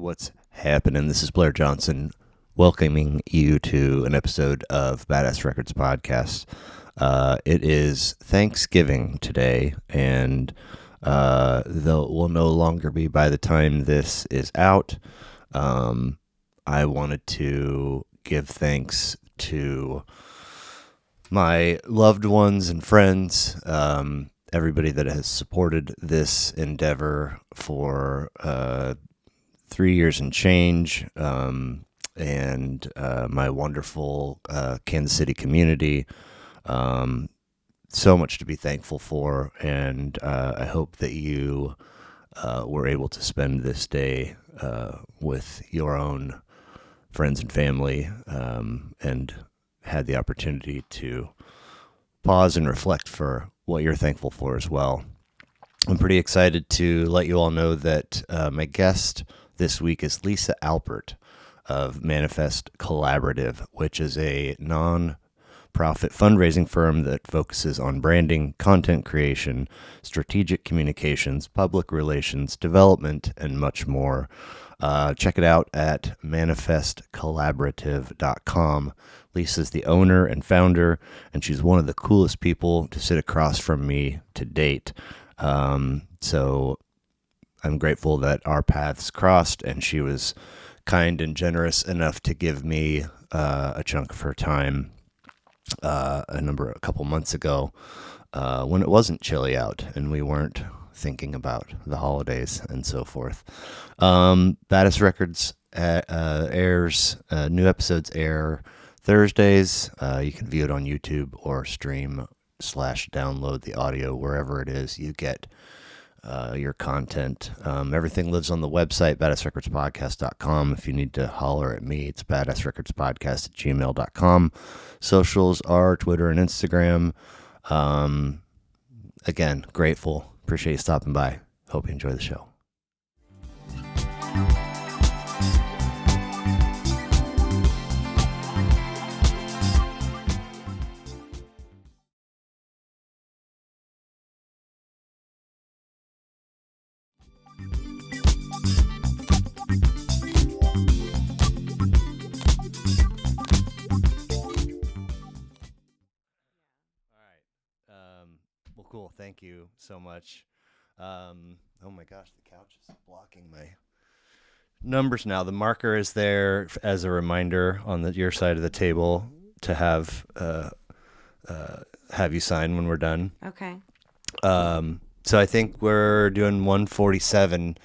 What's happening? This is Blair Johnson welcoming you to an episode of Badass Records Podcast. It is Thanksgiving today, and though it will no longer be by the time this is out, I wanted to give thanks to my loved ones and friends, everybody that has supported this endeavor for 3 years and change, and my wonderful Kansas City community. So much to be thankful for, and I hope that you were able to spend this day with your own friends and family, and had the opportunity to pause and reflect for what you're thankful for as well. I'm pretty excited to let you all know that my guest this week is Lisa Alpert of Manifest Collaborative, which is a non-profit fundraising firm that focuses on branding, content creation, strategic communications, public relations, development, and much more. Check it out at manifestcollaborative.com. Lisa's the owner and founder, and she's one of the coolest people to sit across from me to date. So I'm grateful that our paths crossed, and she was kind and generous enough to give me a chunk of her time a couple months ago when it wasn't chilly out and we weren't thinking about the holidays and so forth. Badass Records airs, new episodes air Thursdays. You can view it on YouTube or stream/download the audio wherever it is you get your content. Everything lives on the website, badassrecordspodcast.com. If you need to holler at me, it's badassrecordspodcast@gmail.com. Socials are Twitter and Instagram. Again, grateful. Appreciate you stopping by. Hope you enjoy the show. Well, cool. Thank you so much. Oh my gosh, the couch is blocking my numbers now. The marker is there as a reminder on your side of the table to have you sign when we're done. Okay. So I think we're doing 147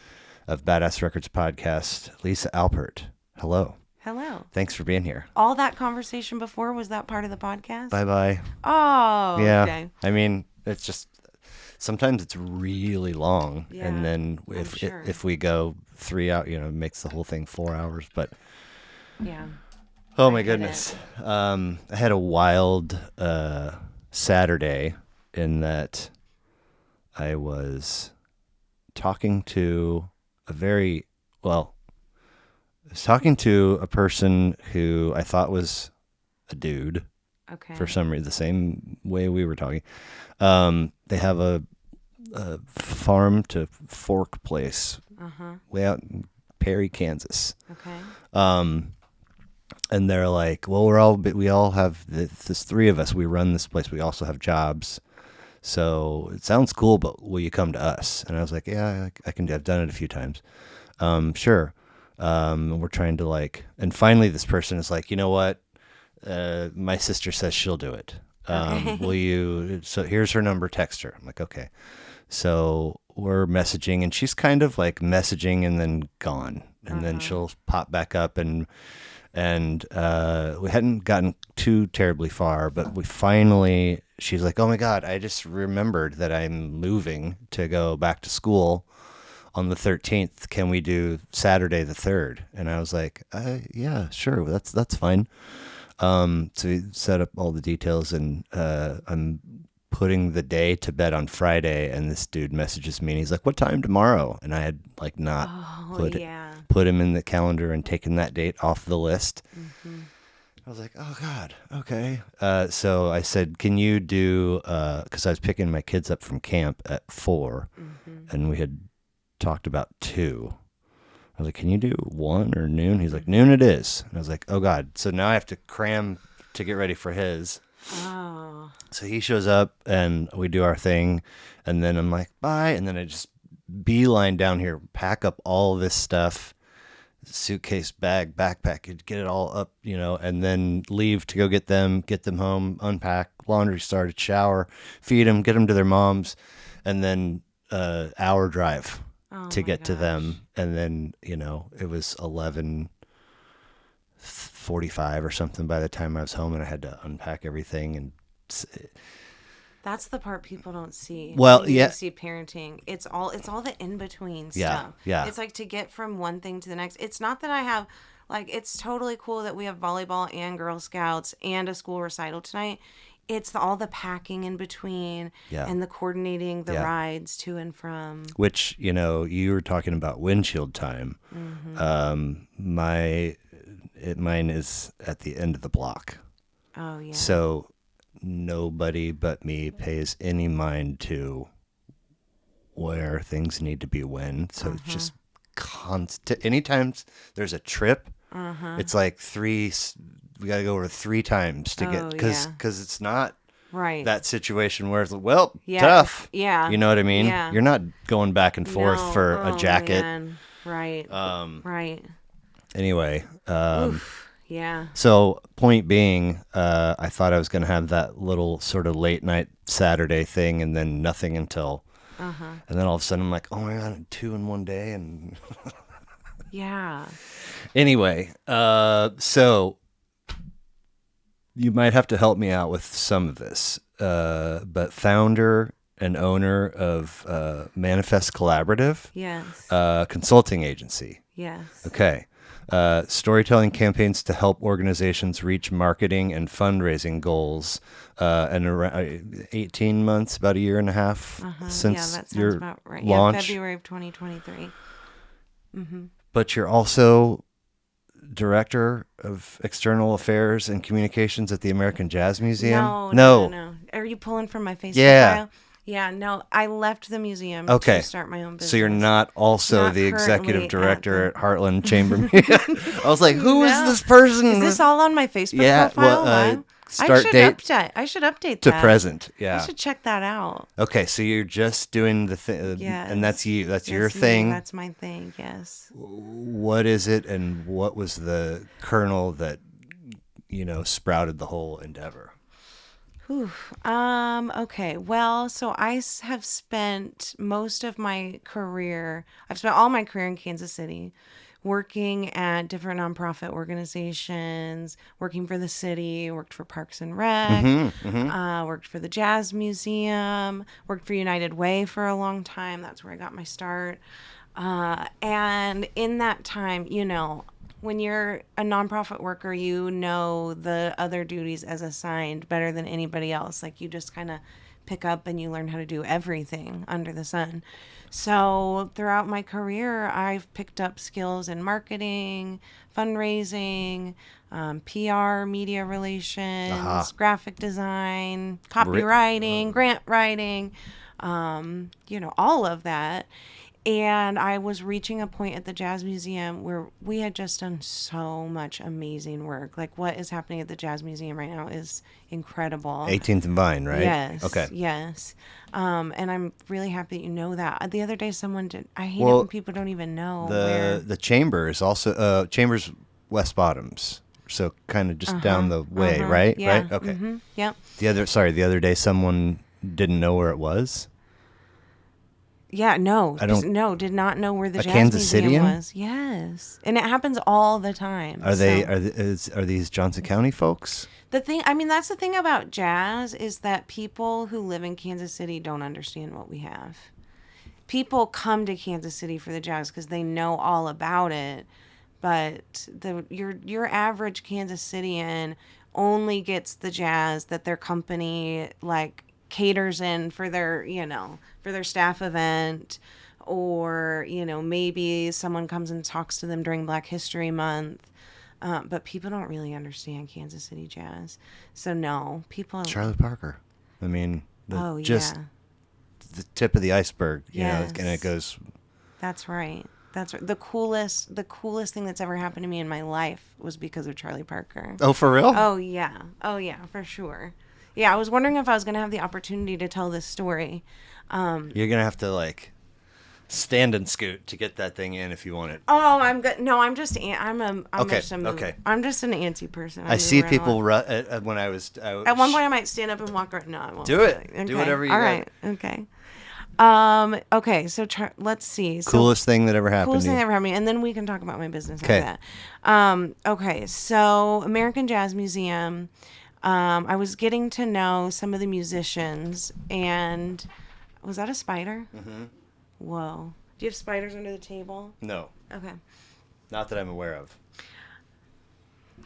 of Badass Records Podcast. Lisa Alpert, hello. Hello. Thanks for being here. All that conversation before, was that part of the podcast? Bye-bye. Oh, yeah. Okay. I mean, it's just sometimes it's really long, Yeah, and then if we go 3 hours, it makes the whole thing 4 hours. But yeah. oh my goodness, I had a wild Saturday in that I was talking to a person who I thought was a dude. Okay. For some reason, the same way we were talking. They have a farm to fork place way out in Perry, Kansas. Okay. And they're like, well, we all have this 3 of us. We run this place. We also have jobs. So it sounds cool, but will you come to us? And I was like, yeah, I can do. I've done it a few times. Sure. And we're trying to and finally this person is like, you know what? My sister says she'll do it. Okay. Will you? So here's her number. Text her. I'm like, okay. So we're messaging, and she's kind of like messaging and then gone, and then she'll pop back up, and we hadn't gotten too terribly far, but she's like, oh my God, I just remembered that I'm moving to go back to school on the 13th. Can we do Saturday the 3rd? And I was like, yeah, sure. That's fine. So we set up all the details, and I'm putting the day to bed on Friday, and this dude messages me, and he's like, what time tomorrow? And I had not put him in the calendar and taken that date off the list. Mm-hmm. I was like, oh God, okay. So I said, can you do, because I was picking my kids up from camp at 4, and we had talked about 2. I was like, can you do 1 or noon? He's like, noon it is. And I was like, oh God. So now I have to cram to get ready for his. Oh. So he shows up and we do our thing. And then I'm like, bye. And then I just beeline down here, pack up all this stuff, suitcase, bag, backpack, get it all up, and then leave to go get them home, unpack, laundry started, shower, feed them, get them to their moms, and then hour drive Oh to my get to gosh. them. And then, it was 11:45 or something by the time I was home, and I had to unpack everything. And That's the part people don't see well, when you yeah, see parenting. It's all the in between yeah, stuff. yeah. It's like to get from one thing to the next. It's not that I have like it's totally cool that we have volleyball and Girl Scouts and a school recital tonight. It's all the packing in between Yeah. and the coordinating the Yeah. rides to and from. Which, you were talking about windshield time. Mine is at the end of the block. Oh yeah. So nobody but me pays any mind to where things need to be when. So it's just constant. Anytime there's a trip, it's like we got to go over 3 times to get, Oh, because yeah. it's not Right. that situation where it's like, well, Yeah, tough. yeah. You know what I mean? Yeah. You're not going back and forth No. for a Oh, jacket. man. Right. Right. Anyway, Oof. Yeah. so point being, I thought I was going to have that little sort of late night Saturday thing, and then nothing until, and then all of a sudden I'm like, oh my God, 2 in one day. And Yeah. anyway, so you might have to help me out with some of this, but founder and owner of Manifest Collaborative, Yes. consulting agency. Yes. Okay. Storytelling campaigns to help organizations reach marketing and fundraising goals, and around 18 months, about a year and a half Yeah, since that sounds your about right. launch. Yeah, February of 2023. But you're also director of external affairs and communications at the American Jazz Museum. No. Are you pulling from my Facebook Yeah. bio? Yeah, no. I left the museum Okay. to start my own business. So you're not also Not the executive currently director at at Heartland Chamber. I was like, who is No. this person? Is this all on my Facebook Yeah, profile? well, Wow. start date I should update to that. present. I Yeah. should check that out. Okay, so you're just doing the thing, Yes. and that's you. That's your That's me. thing. That's my thing. Yes. What is it, and what was the kernel that sprouted the whole endeavor? Whew. Okay. Well, so have spent most of my career, I've spent all my career in Kansas City working at different nonprofit organizations, working for the city, worked for Parks and Rec, worked for the Jazz Museum, worked for United Way for a long time. That's where I got my start. And in that time, when you're a nonprofit worker, the other duties as assigned better than anybody else. Like you just kind of pick up and you learn how to do everything under the sun. So throughout my career, I've picked up skills in marketing, fundraising, PR, media relations, graphic design, copywriting, grant writing, all of that. And I was reaching a point at the Jazz Museum where we had just done so much amazing work. Like what is happening at the Jazz Museum right now is incredible. 18th and Vine, right? Yes. Okay. Yes. And I'm really happy that you know that. The other day, someone did. I hate it when people don't even know where. The chamber is also Chambers West Bottoms, so kind of just down the way, right? Yeah. Right. Okay. Yep. The other day, someone didn't know where it was. Yeah, no, I don't- did not know where the Jazz Kansas Museum Cityan? was. Yes, and it happens all the time. Are these Johnson County folks? That's the thing about jazz is that people who live in Kansas City don't understand what we have. People come to Kansas City for the jazz because they know all about it, but your average Kansas Cityan only gets the jazz that their company like caters in for their for their staff event, or maybe someone comes and talks to them during Black History Month. But people don't really understand Kansas City jazz. So no, people. Charlie Parker. I mean, just yeah, the tip of the iceberg, Yes. and it goes. that's right. That's right. The coolest thing that's ever happened to me in my life was because of Charlie Parker. Oh, for real? Oh yeah. Oh yeah, for sure. Yeah, I was wondering if I was going to have the opportunity to tell this story. You're gonna have to like stand and scoot to get that thing in if you want it. Oh, I'm good. No, I'm just Okay, just a okay. I'm just an antsy person. I move see right people along. when I was At one point, I might stand up and walk around. No, I won't. do it. Okay. Do whatever you All got. right. Okay. Okay. So let's see. So Coolest thing that ever happened coolest to thing you. that ever happened to me, and then we can talk about my business Okay. after that. Okay. So American Jazz Museum. I was getting to know some of the musicians, and was that a spider? Mm-hmm. Whoa. Do you have spiders under the table? No, Okay. not that I'm aware of.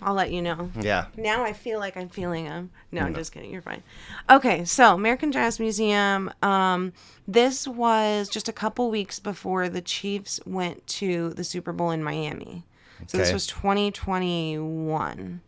I'll let you know. Yeah. Now I feel like I'm feeling them. No, I'm just kidding. You're fine. Okay, so American Jazz Museum. This was just a couple weeks before the Chiefs went to the Super Bowl in Miami. So this Okay. was 2021.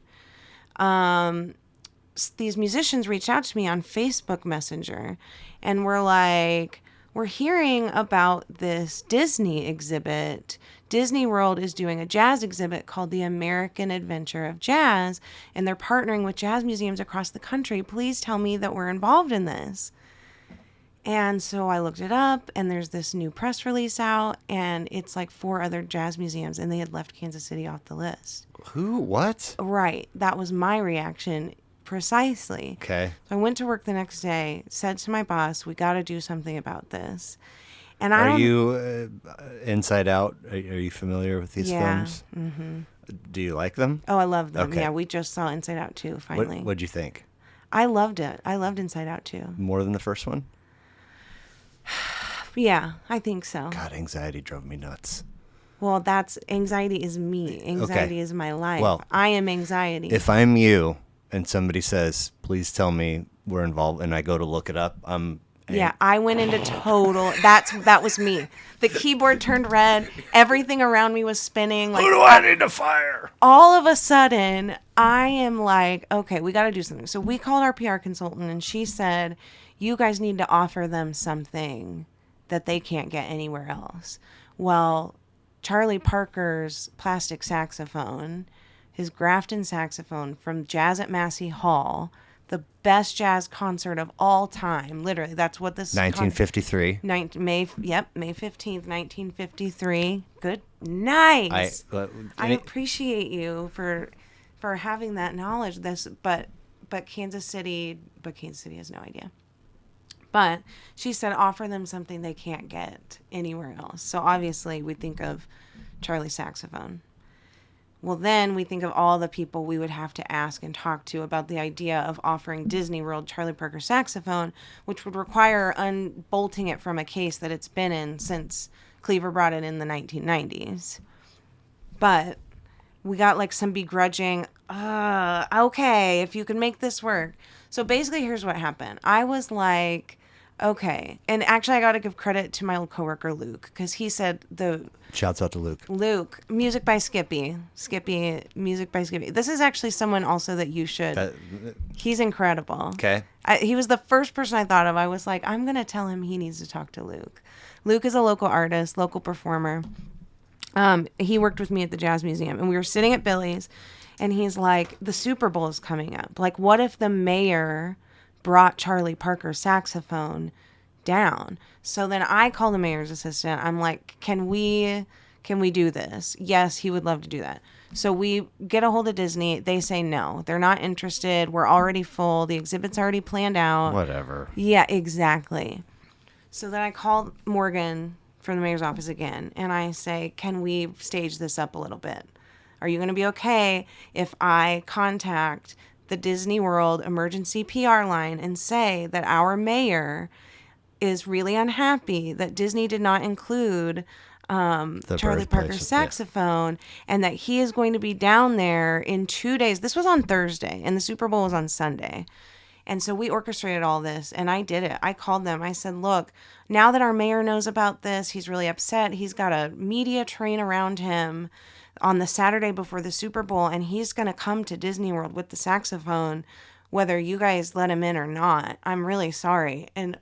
These musicians reached out to me on Facebook Messenger and were like, we're hearing about this Disney exhibit. Disney World is doing a jazz exhibit called The American Adventure of Jazz, and they're partnering with jazz museums across the country. Please tell me that we're involved in this. And so I looked it up, and there's this new press release out, and it's like 4 other jazz museums, and they had left Kansas City off the list. Who? What? Right. That was my reaction. Precisely. Okay. So I went to work the next day, said to my boss, we got to do something about this. And I Are don't, you Inside Out? Are you familiar with these Yeah. films? Mm-hmm. Do you like them? Oh, I love them. Okay. Yeah, we just saw Inside Out 2, finally. What'd you think? I loved it. I loved Inside Out 2. More than the first one? Yeah, I think so. God, anxiety drove me nuts. Well, anxiety is me. Anxiety is my life. Well, I am anxiety. If I'm you and somebody says, please tell me we're involved, and I go to look it up, Yeah, I went into total. That was me. The keyboard turned red. Everything around me was spinning. Like, who do I need to fire? all of a sudden, I am like, okay, we got to do something. So we called our PR consultant, and she said, you guys need to offer them something that they can't get anywhere else. Well, Charlie Parker's plastic saxophone, his Grafton saxophone from Jazz at Massey Hall, the best jazz concert of all time. Literally, that's what this 1953. May 15th, 1953. Good. Nice. I appreciate you for having that knowledge. But Kansas City has no idea. But she said offer them something they can't get anywhere else. So obviously we think of Charlie's saxophone. Well, then we think of all the people we would have to ask and talk to about the idea of offering Disney World Charlie Parker saxophone, which would require unbolting it from a case that it's been in since Cleaver brought it in the 1990s. But we got like some begrudging, okay, if you can make this work. So basically, here's what happened. I was like, okay. And actually, I got to give credit to my old coworker, Luke, because he said Shouts out to Luke. Luke, music by Skippy. Music by Skippy. This is actually someone also that you should. He's incredible. Okay. He was the first person I thought of. I was like, I'm going to tell him he needs to talk to Luke. Luke is a local artist, local performer. He worked with me at the Jazz Museum, and we were sitting at Billy's, and he's like, the Super Bowl is coming up. Like, what if the mayor brought Charlie Parker's saxophone down? So then I call the mayor's assistant. I'm like, can we do this? Yes, he would love to do that. So we get a hold of Disney. They say no. They're not interested. We're already full. The exhibit's already planned out. Whatever. Yeah, exactly. So then I call Morgan from the mayor's office again, and I say, can we stage this up a little bit? Are you going to be okay if I contact the Disney World emergency PR line and say that our mayor is really unhappy that Disney did not include Charlie Parker's saxophone, and that he is going to be down there in 2 days. This was on Thursday, and the Super Bowl was on Sunday. And so we orchestrated all this, and I did it. I called them. I said, look, now that our mayor knows about this, he's really upset. He's got a media train around him on the Saturday before the Super Bowl, and he's going to come to Disney World with the saxophone, whether you guys let him in or not. I'm really sorry. And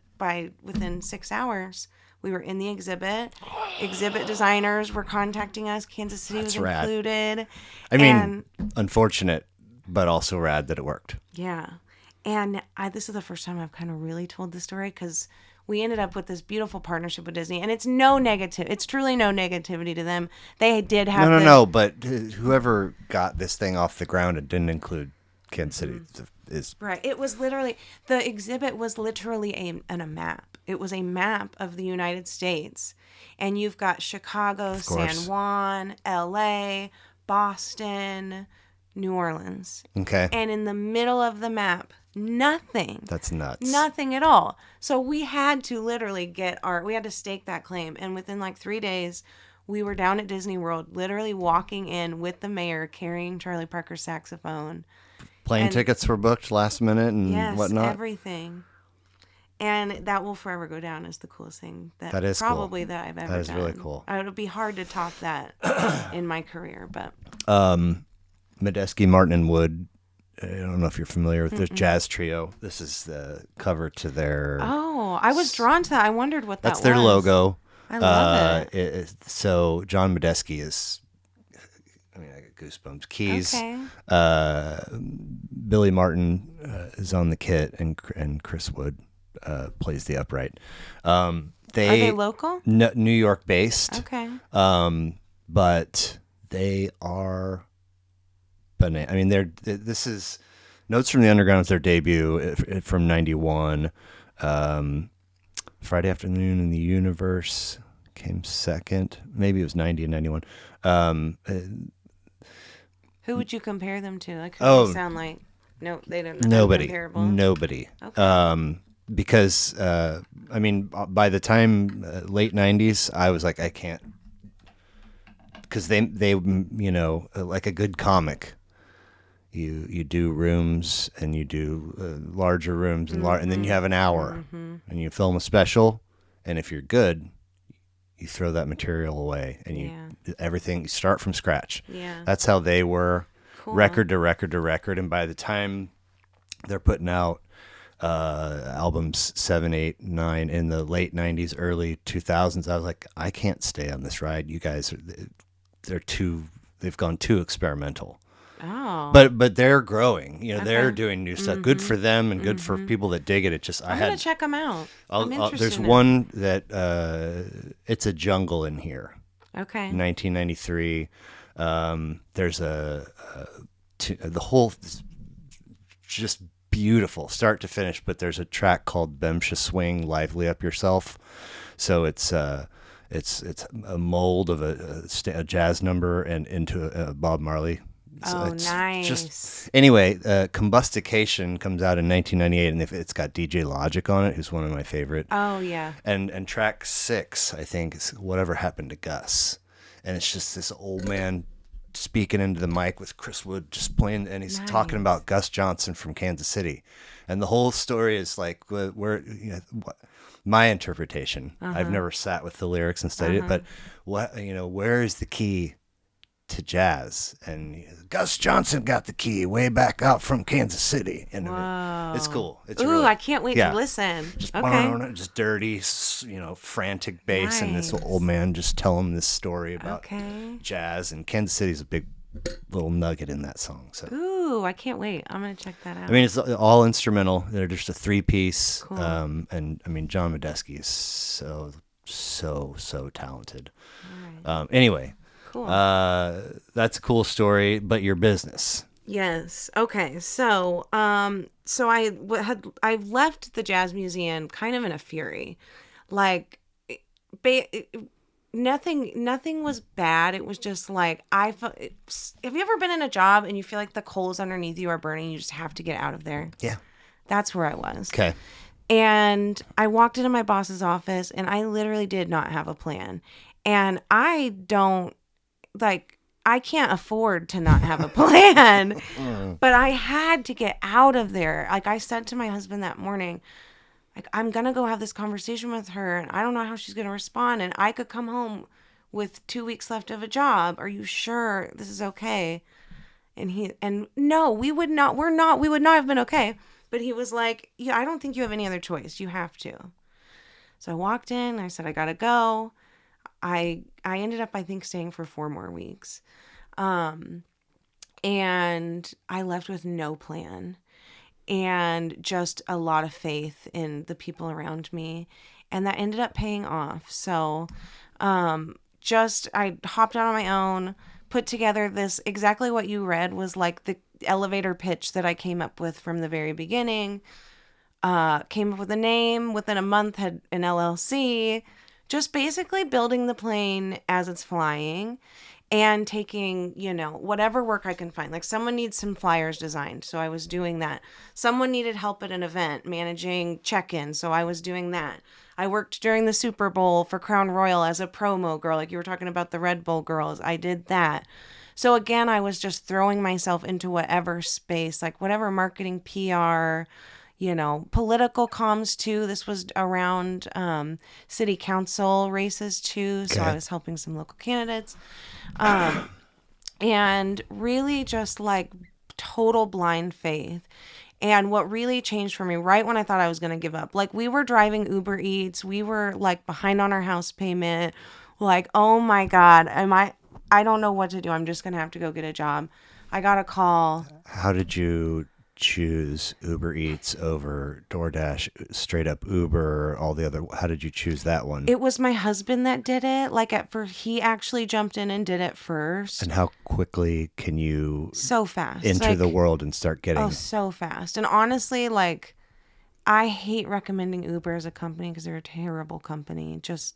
within 6 hours, We were in the exhibit. Exhibit designers were contacting us. Kansas City was That's rad. included. I mean, And unfortunate, but also rad that it worked. yeah. And this is the first time I've kind of really told this story because we ended up with this beautiful partnership with Disney. And it's no negative. It's truly no negativity to them. They did have No. But whoever got this thing off the ground and didn't include Kansas City is Right. It was literally, the exhibit was literally a map. It was a map of the United States. And you've got Chicago, San course. Juan, LA, Boston, New Orleans. okay. And in the middle of the map, nothing. That's nuts. Nothing at all. So we had to literally we had to stake that claim. And within like 3 days, we were down at Disney World, literally walking in with the mayor carrying Charlie Parker's saxophone. Plane tickets were booked last minute and Yes, whatnot. everything. And that will forever go down as the coolest thing That is cool. probably that I've ever done. That is really cool. It'll be hard to top that in my career, but Medeski, Martin, and Wood. I don't know if you're familiar with this jazz trio. This is the cover to their. oh, I was drawn to that. I wondered what that was. That's their logo. I love So John Medeski is. I mean, I got goosebumps. Keys. Okay. Billy Martin is on the kit, and Chris Wood plays the upright. Are they local? New York based. Okay. But they are. I mean, this is Notes from the Underground is their debut from '91. Friday Afternoon in the Universe came second. Maybe it was 90 and 91. Who would you compare them to? Like, who do they sound like? No, they don't. Nobody. Okay. Because I mean, by the time late '90s, I was like, I can't, because they like a good comic. You do rooms and you do larger rooms and then you have an hour and you film a special, and if you're good, you throw that material away and everything, you start from scratch. Yeah. That's how they were, Cool. record to record to record, and by the time they're putting out albums 7, 8, 9 in the late '90s, early 2000s, I was like, I can't stay on this ride. You guys they've gone too experimental. Oh. But they're growing. They're doing new stuff. Good for them and good for people that dig it. It just I'm gonna check them out. I'm interested. There's in one that It's a Jungle in Here. Okay. 1993. There's the whole just beautiful start to finish. But there's a track called Bemsha Swing, Lively Up Yourself. So it's a mold of a jazz number and into a Bob Marley. So nice. Anyway, Combustication comes out in 1998, and it's got DJ Logic on it, who's one of my favorite. Oh, yeah. And track 6, I think, is Whatever Happened to Gus. And it's just this old man speaking into the mic with Chris Wood just playing, and he's talking about Gus Johnson from Kansas City. And the whole story is like, my interpretation. I've never sat with the lyrics and studied it, but where is the key to jazz? And Gus Johnson got the key way back out from Kansas City, and it's cool. It's Ooh, really, I can't wait to listen. Okay. Just dirty, frantic bass, and this old man just telling this story about jazz. And Kansas City's a big little nugget in that song. So ooh, I can't wait. I'm gonna check that out. I mean, it's all instrumental. They're just a 3-piece. Cool. And I mean, John Medeski is so talented. All right. Anyway. Cool. That's a cool story, but your business. Yes. Okay. So, I left the Jazz Museum kind of in a fury. Like, nothing was bad. It was just like, have you ever been in a job and you feel like the coals underneath you are burning? You just have to get out of there. Yeah. That's where I was. Okay. And I walked into my boss's office and I literally did not have a plan. And I can't afford to not have a plan, but I had to get out of there. Like, I said to my husband that morning, like, I'm going to go have this conversation with her and I don't know how she's going to respond. And I could come home with 2 weeks left of a job. Are you sure this is okay? And no, we would not have been okay. But he was like, yeah, I don't think you have any other choice. You have to. So I walked in. I said, I gotta go. I ended up, I think, staying for 4 more weeks. And I left with no plan and just a lot of faith in the people around me. And that ended up paying off. So just I hopped out on my own, put together this exactly what you read was like the elevator pitch that I came up with from the very beginning. Came up with a name, within a month had an LLC, just basically building the plane as it's flying and taking, whatever work I can find. Like someone needs some flyers designed, so I was doing that. Someone needed help at an event managing check-in, so I was doing that. I worked during the Super Bowl for Crown Royal as a promo girl, like you were talking about the Red Bull girls. I did that. So again, I was just throwing myself into whatever space, like whatever marketing, PR, political comms too. This was around city council races too. So I Okay. was helping some local candidates. And really just like total blind faith. And what really changed for me right when I thought I was going to give up, like we were driving Uber Eats, we were like behind on our house payment, like, oh my God, I don't know what to do. I'm just going to have to go get a job. I got a call. How did you choose Uber Eats over DoorDash, straight up Uber, all the other? How did you choose that one? It was my husband that did it. Like at first, he actually jumped in and did it first. And how quickly can you So fast. enter Like, the world and start oh, getting? so fast. And honestly, like, I hate recommending Uber as a company because they're a terrible company, just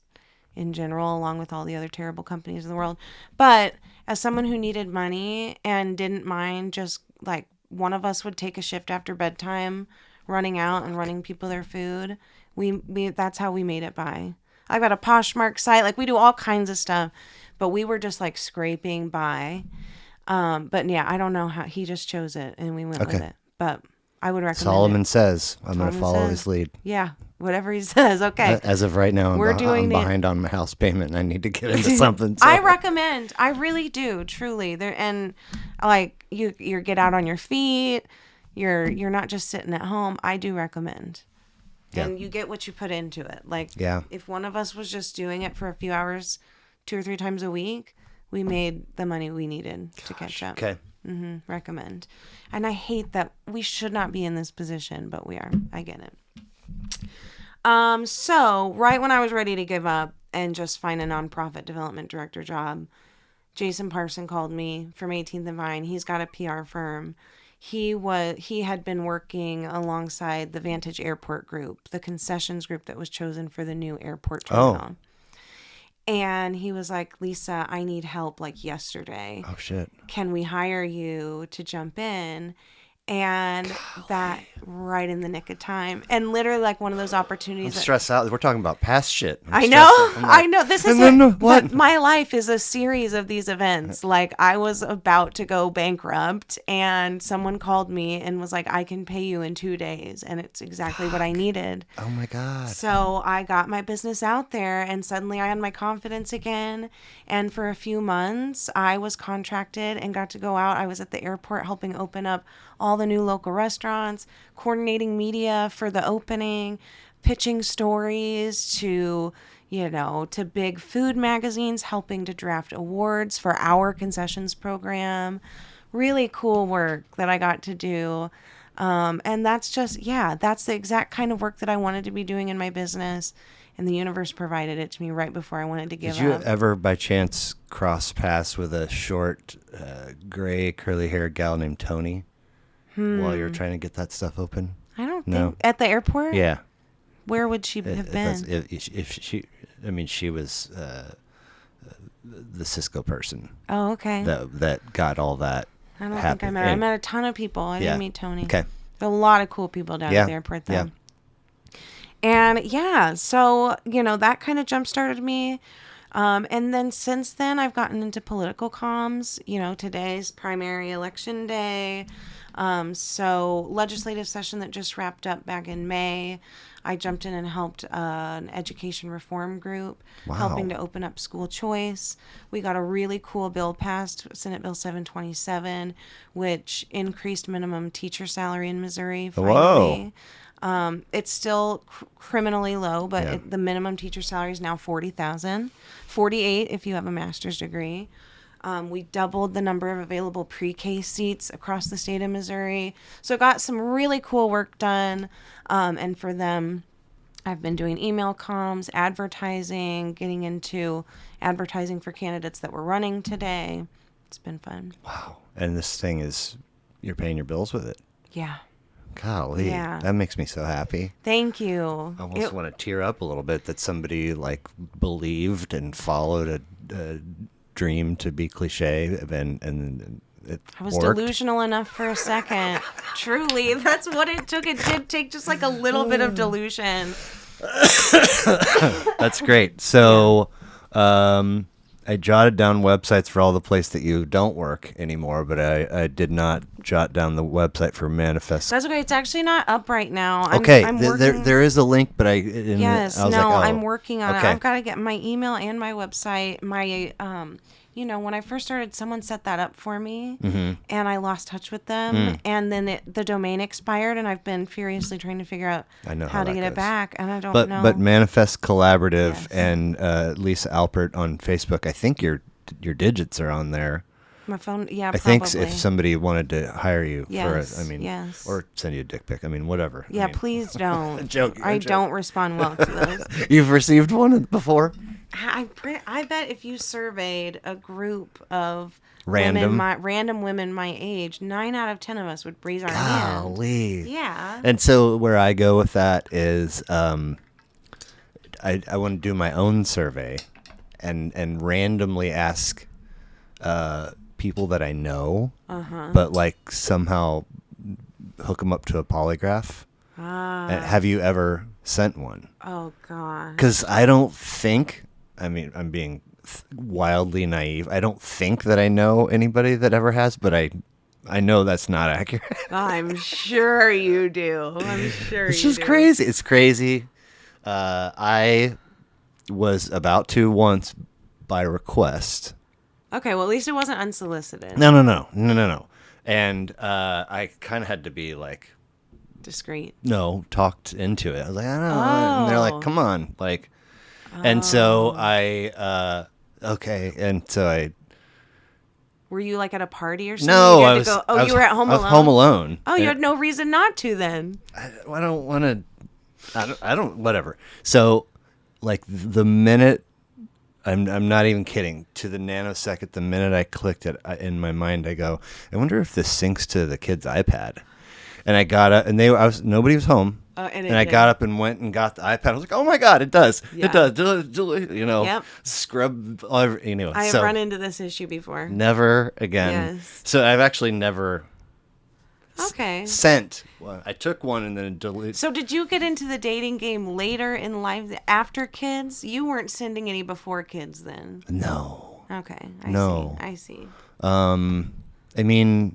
in general, along with all the other terrible companies in the world. But as someone who needed money and didn't mind just like one of us would take a shift after bedtime, running out and running people their food, we that's how we made it by. I've got a Poshmark site, like we do all kinds of stuff, but we were just like scraping by. But yeah, I don't know how he just chose it and we went with Okay. it. But I would recommend Solomon it. says, I'm going to Solomon follow says. his lead. Yeah, whatever he says. Okay. As of right now, We're doing I'm it. behind on my house payment and I need to get into something. So. I recommend. I really do, truly. There and like you get out on your feet. You're not just sitting at home. I do recommend. Yeah. And you get what you put into it. Like Yeah. if one of us was just doing it for a few hours 2 or 3 times a week, we made the money we needed to catch up. Okay. Recommend. And I hate that we should not be in this position, but we are. I get it. So right when I was ready to give up and just find a nonprofit development director job, Jason Parson called me from 18th and Vine. He's got a PR firm. He had been working alongside the Vantage Airport Group, the concessions group that was chosen for the new airport terminal. And he was like, Lisa, I need help like yesterday. Oh, shit. Can we hire you to jump in? And that right in the nick of time. And literally like one of those I'm opportunities. stressed out. We're talking about past shit. I know. I know. This is no, it. what? But my life is a series of these events. Like I was about to go bankrupt and someone called me and was like, I can pay you in 2 days. And it's exactly what I needed. Oh, my God. So I got my business out there and suddenly I had my confidence again. And for a few months, I was contracted and got to go out. I was at the airport helping open up all the new local restaurants, coordinating media for the opening, pitching stories to big food magazines, helping to draft awards for our concessions program. Really cool work that I got to do. And that's that's the exact kind of work that I wanted to be doing in my business. And the universe provided it to me right before I wanted to give Did you up. ever, by chance, cross paths with a short, gray, curly-haired gal named Tony while you were trying to get that stuff open? I don't No. think at the airport. Yeah. Where would she have been? If she, I mean, she was the Cisco person Oh, okay. that got all that. I don't think happen. I met her. I And- met a ton of people. I Yeah. didn't meet Tony. Okay. There are a lot of cool people down Yeah. at the airport, though. Yeah. And yeah, so, that kind of jump started me. And then since then, I've gotten into political comms. Today's primary election day. So legislative session that just wrapped up back in May. I jumped in and helped an education reform group, Wow. helping to open up school choice. We got a really cool bill passed, Senate Bill 727, which increased minimum teacher salary in Missouri finally. It's still criminally low, but Yeah. the minimum teacher salary is now 40,000, 48 if you have a master's degree. We doubled the number of available pre-K seats across the state of Missouri. So got some really cool work done. And for them, I've been doing email comms, advertising, getting into advertising for candidates that we're running today. It's been fun. Wow. And this thing is, you're paying your bills with it. Yeah. Golly. Yeah. That makes me so happy. Thank you. I almost want to tear up a little bit that somebody like believed and followed a dream to be cliche and it I was worked. delusional enough for a second. Truly, that's what it took. It did take just like a little bit of delusion. That's great. So, I jotted down websites for all the places that you don't work anymore, but I did not jot down the website for Manifest. That's okay. It's actually not up right now. Okay, I'm working. there is a link, but Yes, I was no, like, oh, I'm working on it. okay. I've got to get my email and my website. My, when I first started, someone set that up for me, Mm-hmm. and I lost touch with them, and then the domain expired, and I've been furiously trying to figure out I know how how to that get it goes. back, and I don't But know. but Manifest Collaborative Yes. and Lisa Alpert on Facebook. I think your digits are on there. My phone, yeah, I probably. think if somebody wanted to hire you Yes, for it, yes. or send you a dick pic. I mean, whatever. Yeah, please don't. joking, I I'm don't respond well to those. You've received one before? I bet if you surveyed a group of Random? random women my age, 9 out of 10 of us would raise our hand. Golly. Yeah. And so where I go with that is I want to do my own survey and randomly ask people that I know, but like somehow hook them up to a polygraph. Have you ever sent one? Oh God. Because I don't think, I mean, I'm being wildly naive. I don't think that I know anybody that ever has, but I know that's not accurate. I'm sure you do. I'm sure It's you just do. crazy. It's crazy. I was about to once by request. Okay, well at least it wasn't unsolicited. No. And I kind of had to be like, Discreet. no, talked into it. I was like, I don't know. And they're Oh. like, come on. Like, and so I, okay. And so I, Were you like at a party or something? no, You had I to was, go, I was, you were at home I was alone? home alone. Oh, you And had no reason not to then. I don't want to, I don't, whatever. So like the minute, I'm not even kidding, to the nanosecond, the minute I clicked it in my mind, I go, I wonder if this syncs to the kid's iPad. And I got up, and nobody was home. And I got up and went and got the iPad. I was like, oh my God, it does. Yeah. It does. You know, Yep. scrub all every, anyway. I have So run into this issue before. never again. Yes. So I've actually never Okay. sent one. I took one and then deleted. So did you get into the dating game later in life after kids? You weren't sending any before kids then. No. Okay. No. I see. I mean,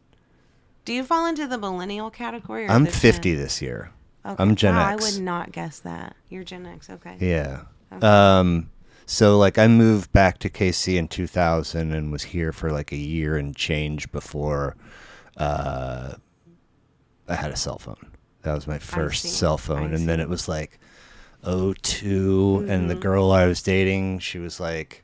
Do you fall into the millennial category? Or I'm the 50 Gen? this year. Okay. I'm Gen Wow, X. I would not guess that. You're Gen X. Okay. Yeah. Okay. So like I moved back to KC in 2000 and was here for like a year and change before I had a cell phone. That was my first see. cell phone. I And then see. it was like 02 and the Mm-hmm. girl I was dating, she was like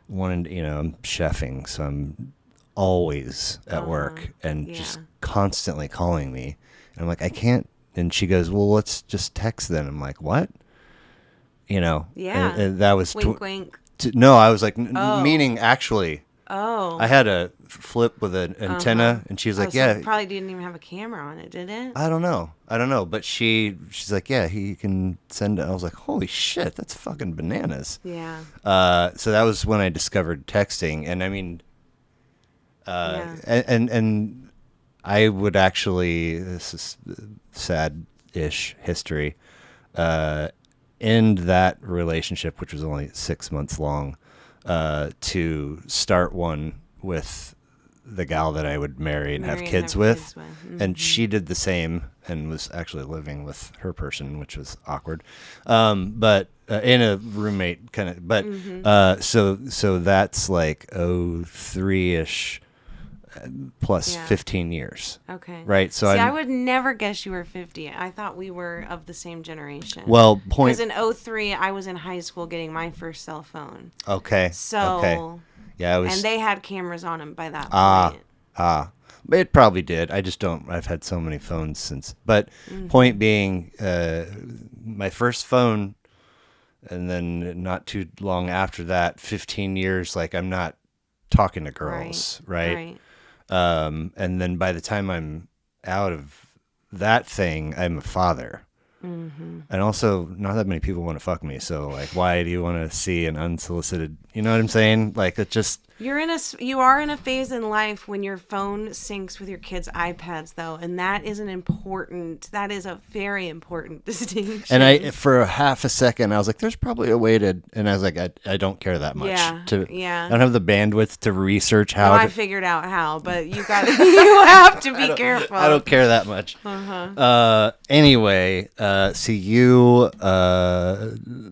wanted, I'm chefing, so I'm always at work and just yeah. constantly calling me. And I'm like, I can't. And she goes, well, let's just text then. I'm like, what? Yeah. And that was Wink, wink. no, I was like, Oh. meaning actually, Oh. I had a flip with an antenna, and she was like, so yeah, it probably didn't even have a camera on it, did it? I don't know, but she's like, yeah, he can send it. I was like, holy shit, that's fucking bananas. Yeah. So that was when I discovered texting, and I mean, Yeah. and I would actually, this is sad-ish history, end that relationship, which was only 6 months long, to start one with the gal that I would marry and have Marry and kids have with. kids with. And she did the same and was actually living with her person, which was awkward. But in a roommate kind of, but so that's like 03-ish. plus Yeah. 15 years. Okay. Right. So See, I I'm, would never guess you were 50. I thought we were of the same generation. well, Because point. in '03, I was in high school getting my first cell phone. Okay. Okay. So, Yeah, I and was, they had cameras on them by that ah, point. ah. It probably did. I just don't, I've had so many phones since. But point being, my first phone, and then not too long after that, 15 years, like I'm not talking to Right. girls, right? Right. And then by the time I'm out of that thing, I'm a father. And also, not that many people want to fuck me. So, like, why do you want to see an unsolicited? You know what I'm saying? Like, it just. You are in a phase in life when your phone syncs with your kids' iPads, though, and that is that is a very important distinction. And for a half a second, I was like, "There's probably a way to," and I was like, "I don't care that much. Yeah, I yeah. don't have the bandwidth to research No, how." I figured out how, but you got you have to be careful. I don't care that much. Anyway, see you,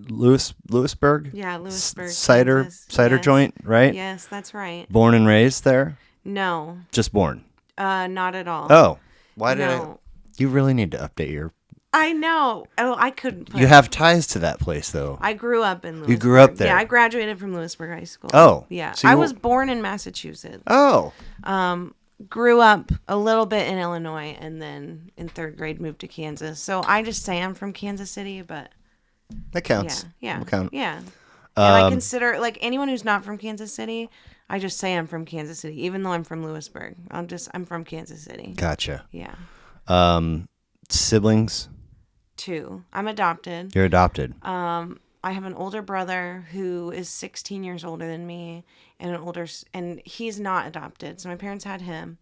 Lewisburg. Yeah, Lewisburg, Cider Kansas. cider Yes. joint, right? Yes, that's right. Born and raised there. No, Just born. not at all. Oh, why did I? No. You really need to update your. I know. Oh, I couldn't. You have ties to that place, though. I grew up in Lewisburg. You grew up there? Yeah, I graduated from Lewisburg High School. Oh, Yeah. so I you- was born in Massachusetts. Oh, Grew up a little bit in Illinois, and then in third grade moved to Kansas. So I just say I'm from Kansas City, but that counts. yeah, Will count. yeah. And I consider, like, anyone who's not from Kansas City, I just say I'm from Kansas City, even though I'm from Lewisburg. I'm from Kansas City. Gotcha. Yeah. Siblings. 2. I'm adopted. You're adopted. I have an older brother who is 16 years older than me, and he's not adopted. So my parents had him,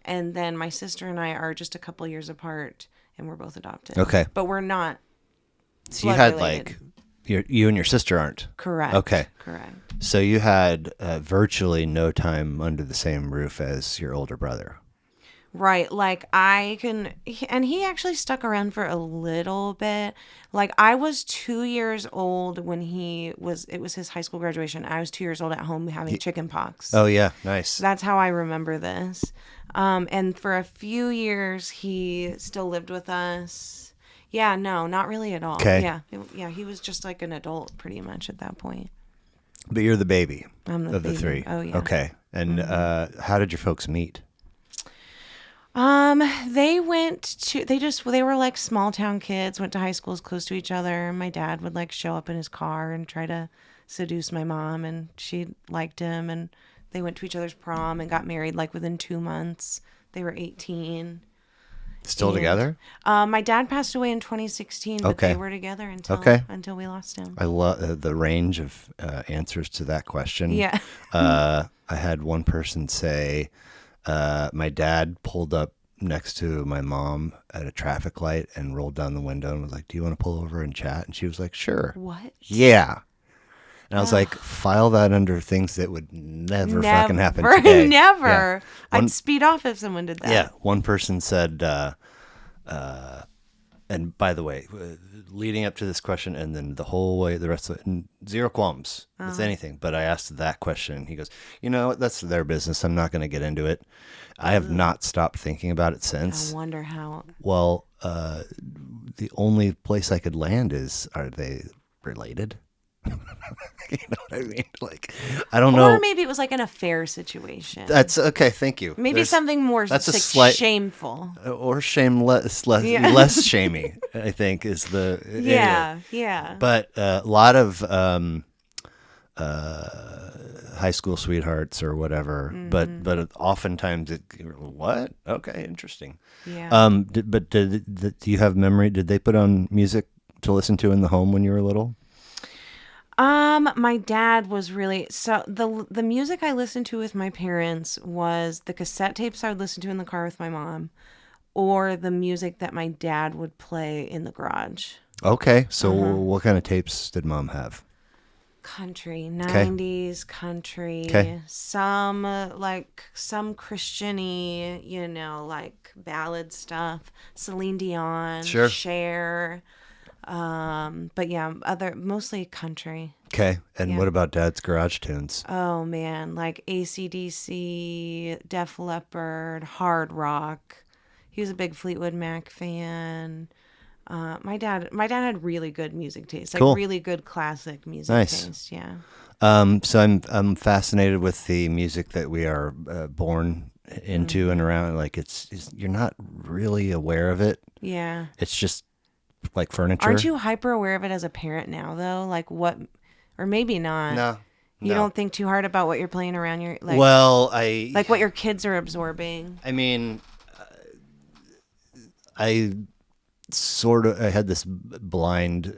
and then my sister and I are just a couple years apart, and we're both adopted. Okay. But we're not. So you blood had related. you and your sister aren't. Correct. Okay. Correct. So you had virtually no time under the same roof as your older brother. Right. Like and he actually stuck around for a little bit. Like I was 2 years old when it was his high school graduation. I was 2 years old at home having chicken pox. Oh yeah, nice. That's how I remember this. And for a few years, he still lived with us. Yeah, no, not really at all. Okay. Yeah, he was just like an adult pretty much at that point. But you're the baby I'm the of the baby. three. Oh, yeah. Okay. And how did your folks meet? They were like small town kids, went to high schools close to each other. My dad would like show up in his car and try to seduce my mom, and she liked him, and they went to each other's prom and got married like within 2 months. They were 18. Still And, together? My dad passed away in 2016, but Okay. they were together until we lost him. I love the range of answers to that question. Yeah. I had one person say, my dad pulled up next to my mom at a traffic light and rolled down the window and was like, "Do you want to pull over and chat?" And she was like, "Sure." What? Yeah. And I was like, file that under things that would never fucking happen today. Never. Yeah. I'd speed off if someone did that. Yeah. One person said, and by the way, leading up to this question and then the whole way, the rest of it, zero qualms with anything. But I asked that question. He goes, "You know, that's their business. I'm not going to get into it." I have not stopped thinking about it since. I wonder how. Well, the only place I could land is, are they related? You know what I mean? Like, I don't know. Or maybe it was like an affair situation. That's okay. Thank you. Maybe something more that's a like slight- shameful. Or shameless, Yeah. less shamey, I think is the Yeah, yeah. But a lot of high school sweethearts or whatever. Mm-hmm. But oftentimes what? Okay, interesting. Yeah. Do you have memory? Did they put on music to listen to in the home when you were little? My dad was really the music I listened to with my parents was the cassette tapes I would listen to in the car with my mom, or the music that my dad would play in the garage. Okay, so what kind of tapes did Mom have? Country, 90s country, Okay. some Christian-y, like ballad stuff, Celine Dion, Sure. Cher, but yeah, mostly country. Okay. And Yeah. what about Dad's garage tunes? Oh man, like AC/DC, Def Leppard, hard rock. He was a big Fleetwood Mac fan. My dad had really good music taste, like Cool. really good classic music Nice. taste. Yeah. So I'm fascinated with the music that we are born into and around. Like it's you're not really aware of it. Yeah. It's just like Aren't furniture. you hyper aware of it as a parent now though? Like what, or maybe not. No, You no. don't think too hard about what you're playing around your Well, like what your kids are absorbing. I mean, I sort of I had this blind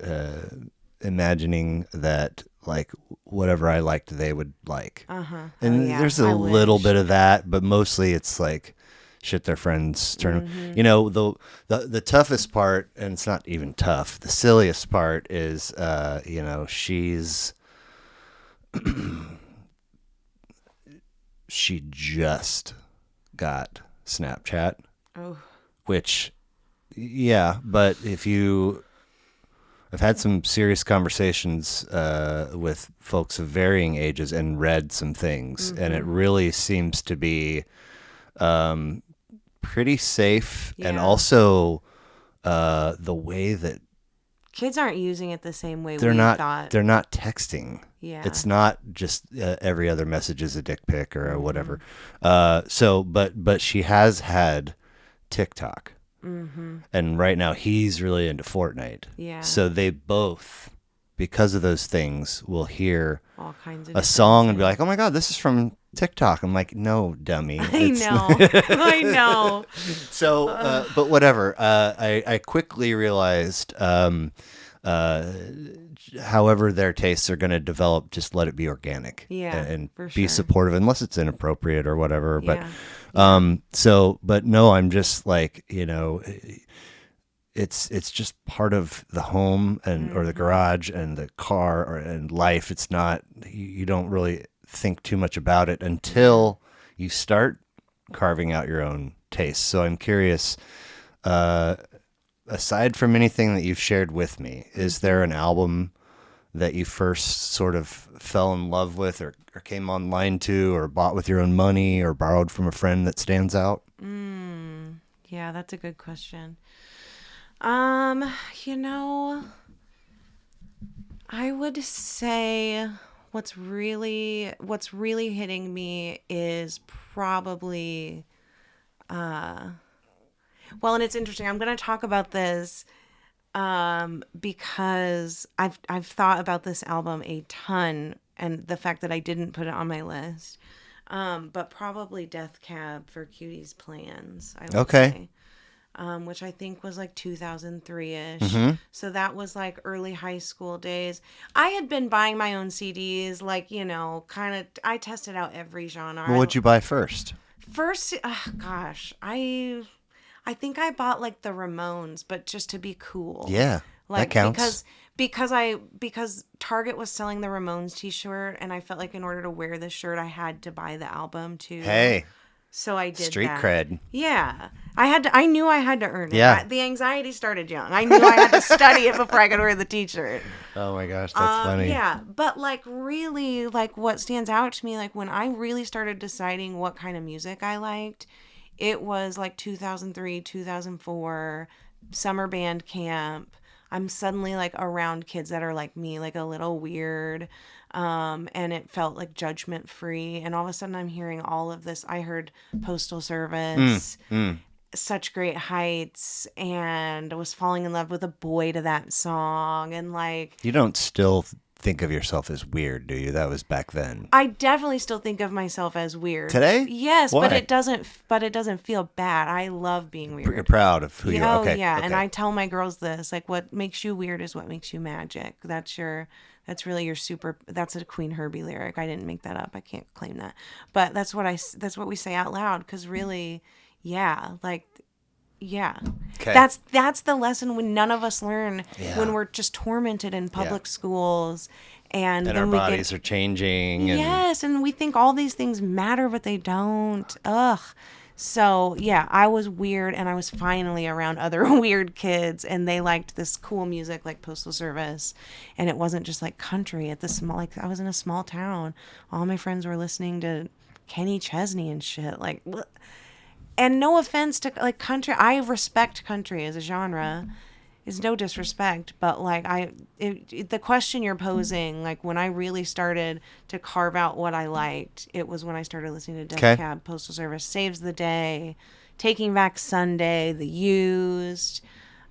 imagining that like whatever I liked they would like. Uh-huh. Oh And yeah. there's a I little wish. bit of that, but mostly it's like shit their friends turn. You know, the toughest part, and it's not even tough. The silliest part is, you know, she just got Snapchat, Oh. which yeah, but if you I've had some serious conversations with folks of varying ages and read some things, and it really seems to be pretty safe. And Yeah. also the way that Kids aren't using it the same way they're we not thought. they're not texting. Yeah. It's not just every other message is a dick pic or whatever. But she has had TikTok. And right now he's really into Fortnite. Yeah. So they both, because of those things, will hear All kinds of a different song and be things. like, "Oh my God, this is from TikTok." I'm like, "No, dummy." I know. I know. So, but whatever. I quickly realized, however their tastes are going to develop, just let it be organic Yeah, and for be sure. supportive, unless it's inappropriate or whatever. But, Yeah. but no, I'm just like, you know, it's just part of the home and or the garage and the car and life. It's not you don't really think too much about it until you start carving out your own tastes. So I'm curious, aside from anything that you've shared with me, is there an album that you first sort of fell in love with or came online to or bought with your own money or borrowed from a friend that stands out? Yeah, that's a good question. Um, you know, I would say what's really hitting me is probably well, and it's interesting. I'm going to talk about this because I've thought about this album a ton and the fact that I didn't put it on my list. But probably Death Cab for Cutie's Plans, I would Okay. say. Which I think was like 2003-ish. So that was like early high school days. I had been buying my own CDs, like, you know, kind of, I tested out every genre. Well, what'd you buy first? First, gosh, I think I bought like the Ramones, but just to be cool. Yeah, that Like counts. because Target was selling the Ramones t-shirt and I felt like in order to wear this shirt I had to buy the album too. Hey, So I did street that. cred. Yeah. I knew I had to earn it. Yeah. The anxiety started young. I knew I had to study it before I could wear the t-shirt. Oh my gosh, that's funny. Yeah, but like really like what stands out to me like when I really started deciding what kind of music I liked, it was like 2003, 2004, summer band camp. I'm suddenly like around kids that are like me, like a little weird. And it felt like judgment free. And all of a sudden I'm hearing all of this. I heard Postal Service, Such Great Heights, and I was falling in love with a boy to that song. And like, You don't still think of yourself as weird, do you? That was back then. I definitely still think of myself as weird. Today? Yes, Why? but it doesn't feel bad. I love being weird. You're proud of who you Yeah, are. oh Okay. yeah, okay. and I tell my girls this, like what makes you weird is what makes you magic. That's really your super, that's a Queen Herbie lyric. I didn't make that up. I can't claim that. But that's what we say out loud cuz really yeah, like yeah. Okay. That's the lesson when none of us learn Yeah. when we're just tormented in public schools and and then our we bodies are changing. And yes, and we think all these things matter, but they don't. Ugh. So, yeah, I was weird and I was finally around other weird kids and they liked this cool music like Postal Service. And it wasn't just like country at the small, like I was in a small town. All my friends were listening to Kenny Chesney and shit. Like, and no offense to like country, I respect country as a genre. Is no disrespect, but like the question you're posing, like when I really started to carve out what I liked, it was when I started listening to Death Okay. Cab, Postal Service, Saves the Day, Taking Back Sunday, The Used,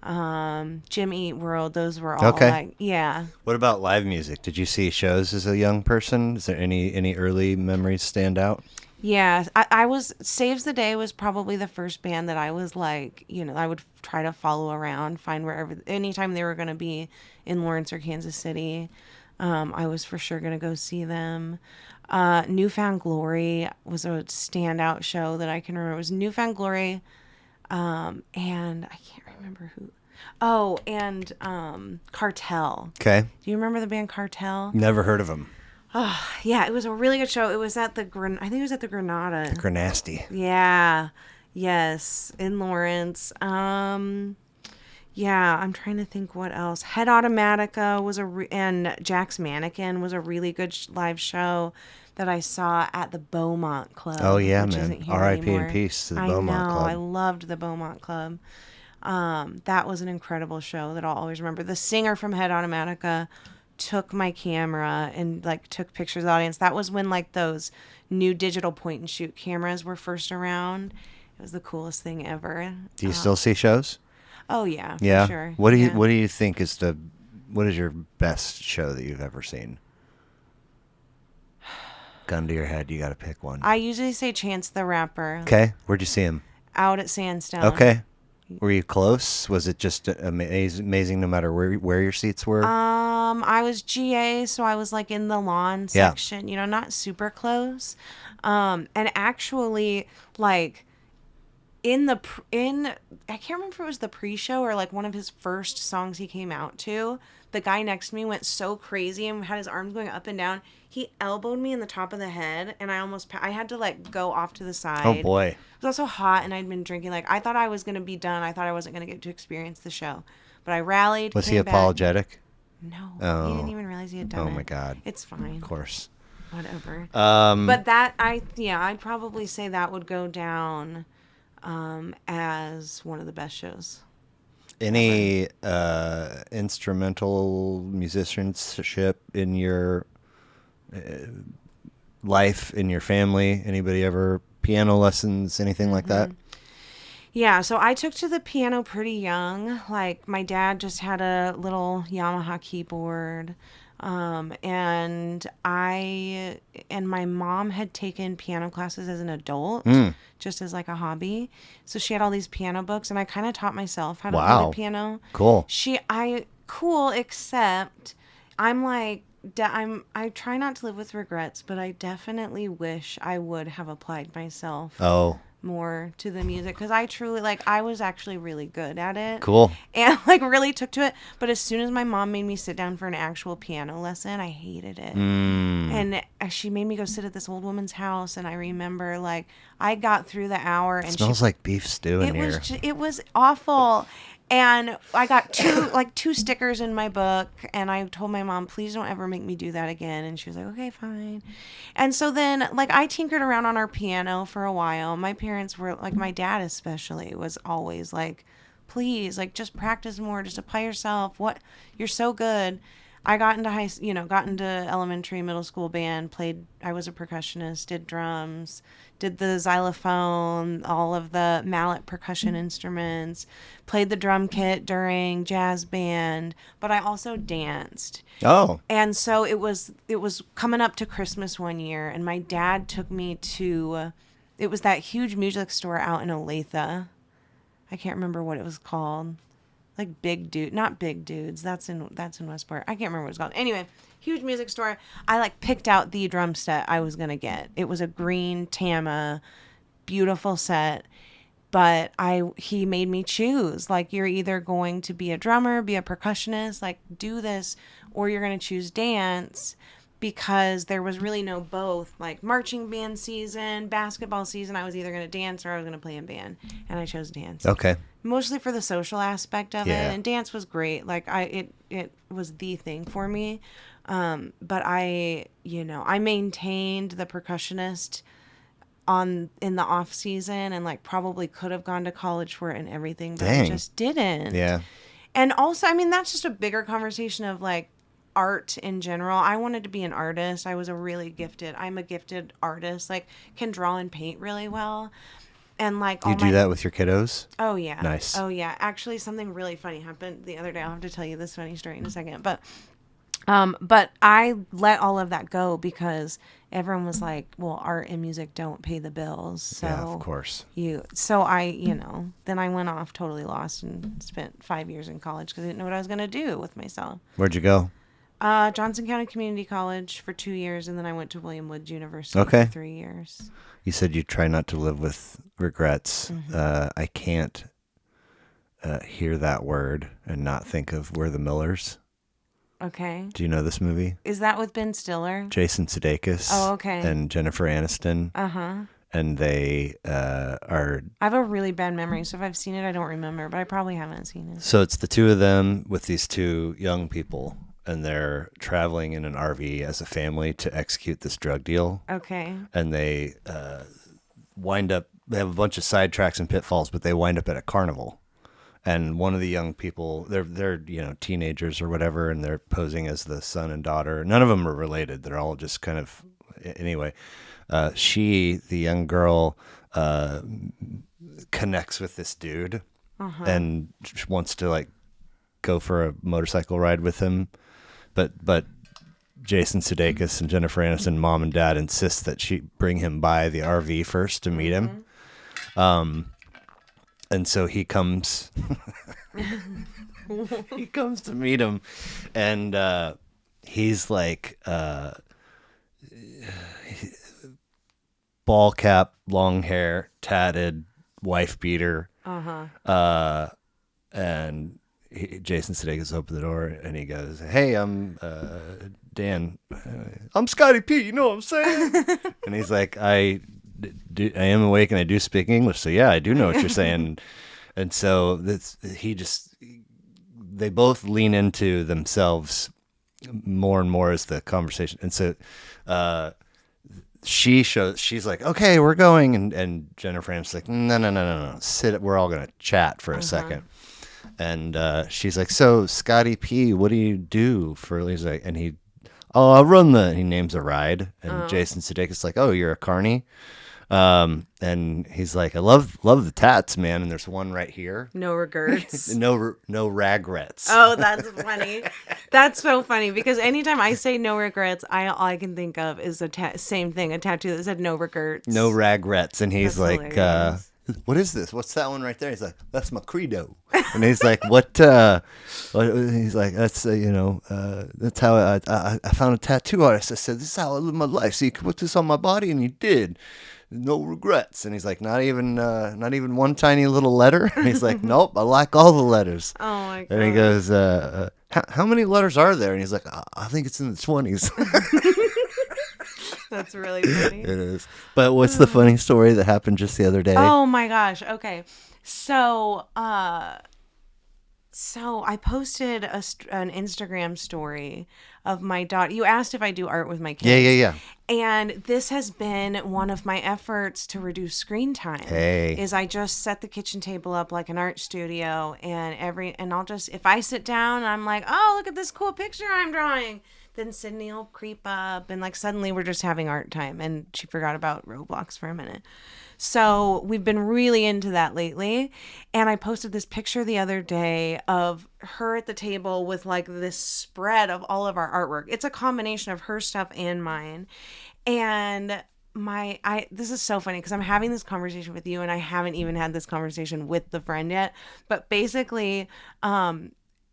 Jim Eat World. Those were all Okay. like, yeah. What about live music? Did you see shows as a young person? Is there any early memories stand out? Yeah, I was Saves the Day was probably the first band that I was like, I would try to follow around, find wherever, anytime they were going to be in Lawrence or Kansas City, I was for sure going to go see them. Newfound Glory was a standout show that I can remember. It was Newfound Glory, and I can't remember who. Oh, and Cartel. Okay. Do you remember the band Cartel? Never heard of them. Yeah, it was a really good show. It was at I think it was at the Granada. Grenasty. Yeah. Yes, in Lawrence. Yeah, I'm trying to think what else. Head Automatica was and Jack's Mannequin was a really good live show that I saw at the Beaumont Club. Oh yeah, which man. isn't here R.I.P. in anymore. peace to the I Beaumont know. I Club. loved the Beaumont Club. That was an incredible show that I'll always remember. The singer from Head Automatica took my camera and like took pictures of the audience. That was when like those new digital point and shoot cameras were first around. It was the coolest thing ever. Do you still see shows? Oh yeah, for Yeah. sure. What do you Yeah. What do you think is what is your best show that you've ever seen? Gun to your head, you got to pick one. I usually say Chance the Rapper Okay. Where'd you see him? out at Sandstone. Okay. Were you close? Was it just amazing no matter where your seats were? I was GA, so I was like in the lawn Yeah. section, not super close. And actually, like in I can't remember if it was the pre-show or like one of his first songs he came out to. The guy next to me went so crazy and had his arms going up and down. He elbowed me in the top of the head, and I had to like go off to the side. Oh boy. It was also hot, and I'd been drinking. Like I thought I was gonna be done. I thought I wasn't gonna get to experience the show, but I rallied. Was he came back. apologetic? No, Oh. he didn't even realize he had done Oh it. my God. It's fine. Of course. Whatever. Um, But I'd probably say that would go down as one of the best shows. any instrumental musicianship in your life, in your family? Anybody ever piano lessons, anything like that? Yeah, so I took to the piano pretty young. Like my dad just had a little Yamaha keyboard. And my mom had taken piano classes as an adult, just as like a hobby. So she had all these piano books, and I kind of taught myself how to play Wow. the piano. Cool. Cool, except I'm like, I try not to live with regrets, but I definitely wish I would have applied myself Oh, more to the music, because I truly I was actually really good at it. cool. And like really took to it, but as soon as my mom made me sit down for an actual piano lesson, I hated it. And she made me go sit at this old woman's house, and I remember like I got through the hour and Smells like beef stew in here. it was awful. And I got two stickers in my book, and I told my mom, please don't ever make me do that again. And she was like, okay, fine. And so then like I tinkered around on our piano for a while. My parents were like, my dad especially was always like, please, like just practice more, just apply yourself. You're so good. I got into got into elementary, middle school band, I was a percussionist, did drums, did the xylophone, all of the mallet percussion instruments, played the drum kit during jazz band, but I also danced. Oh, And so it was coming up to Christmas one year, and my dad took me to it was that huge music store out in Olathe. I can't remember what it was called. Like not Big Dudes. That's in Westport. I can't remember what it's called. Anyway, huge music store. I like picked out the drum set I was gonna get. It was a green Tama, beautiful set. But he made me choose. Like, you're either going to be a drummer, be a percussionist, like do this, or you're gonna choose dance. because there was really no both, like marching band season, basketball season. I was either going to dance or I was going to play in band, and I chose dance. Okay. Mostly for the social aspect of it, Yeah. and dance was great. Like it was the thing for me. But I maintained the percussionist on in the off season, and like probably could have gone to college for it and everything, but I Dang. just didn't. Yeah. And also, I mean, that's just a bigger conversation of like art in general. I wanted to be an artist. I'm a gifted artist, like can draw and paint really well. And like You all do my that with your kiddos? Oh yeah. Nice. Oh yeah. Actually, something really funny happened the other day. I'll have to tell you this funny story in a second. But I let all of that go because everyone was like, "Well, art and music don't pay the bills." Yeah, of So course. then I went off totally lost and spent 5 years in college because I didn't know what I was going to do with myself. Where'd you go? Johnson County Community College for 2 years, and then I went to William Woods University Okay. for 3 years. You said you try not to live with regrets. I can't hear that word and not think of We're the Millers. Okay. Do you know this movie? Is that with Ben Stiller? Jason Sudeikis. Oh, okay. And Jennifer Aniston. Uh-huh. And they are. I have a really bad memory, so if I've seen it, I don't remember, but I probably haven't seen it. So it's the two of them with these two young people, and they're traveling in an RV as a family to execute this drug deal. Okay. And they wind up. They have a bunch of sidetracks and pitfalls, but they wind up at a carnival. And one of the young people, they're teenagers or whatever, and they're posing as the son and daughter. None of them are related. They're all just kind of anyway. The young girl, connects with this dude and wants to like go for a motorcycle ride with him, but Jason Sudeikis and Jennifer Aniston, mom and dad, insist that she bring him by the RV first to meet him. And so he comes he comes to meet him, and he's like ball cap, long hair, tatted, wife beater. And Jason Sudeikis opens the door and he goes, "Hey, I'm Dan. I'm Scotty P. You know what I'm saying?" And he's like, I am awake and I do speak English, so yeah, I do know what you're saying." And so they both lean into themselves more and more as the conversation. And so she's like, "Okay, we're going," and Jennifer Aniston's like, no, sit. We're all gonna chat for a second. And she's like, "So Scotty P, what do you do for?" He's like, I run he names a ride, and Jason Sudeikis is like, "Oh, you're a carny." And he's like, "I love the tats, man, and there's one right here." No regrets. no regrets. Oh, that's funny. That's so funny because anytime I say no regrets, all I can think of is same thing, a tattoo that said no regrets. No regrets. And he's That's like, hilarious. "What is this? What's that one right there?" He's like, "That's my credo." And he's like, What?" He's like, "That's that's how I found a tattoo artist. I said, this is how I live my life. So you can put this on my body," and you did. "No regrets." And he's like, not even one tiny little letter." And he's like, "Nope, I like all the letters." Oh my god. And he goes, how many letters are there?" And he's like, I think it's in the 20s. That's really funny. It is. But what's the funny story that happened just the other day? Oh my gosh. Okay. So I posted an Instagram story of my daughter. You asked if I do art with my kids. Yeah. And this has been one of my efforts to reduce screen time. Hey. Is I just set the kitchen table up like an art studio, and I'll just, if I sit down and I'm like, "Oh, look at this cool picture I'm drawing," then Sydney will creep up and like suddenly we're just having art time, and she forgot about Roblox for a minute. So we've been really into that lately. And I posted this picture the other day of her at the table with like this spread of all of our artwork. It's a combination of her stuff and mine. And this is so funny because I'm having this conversation with you and I haven't even had this conversation with the friend yet. But basically,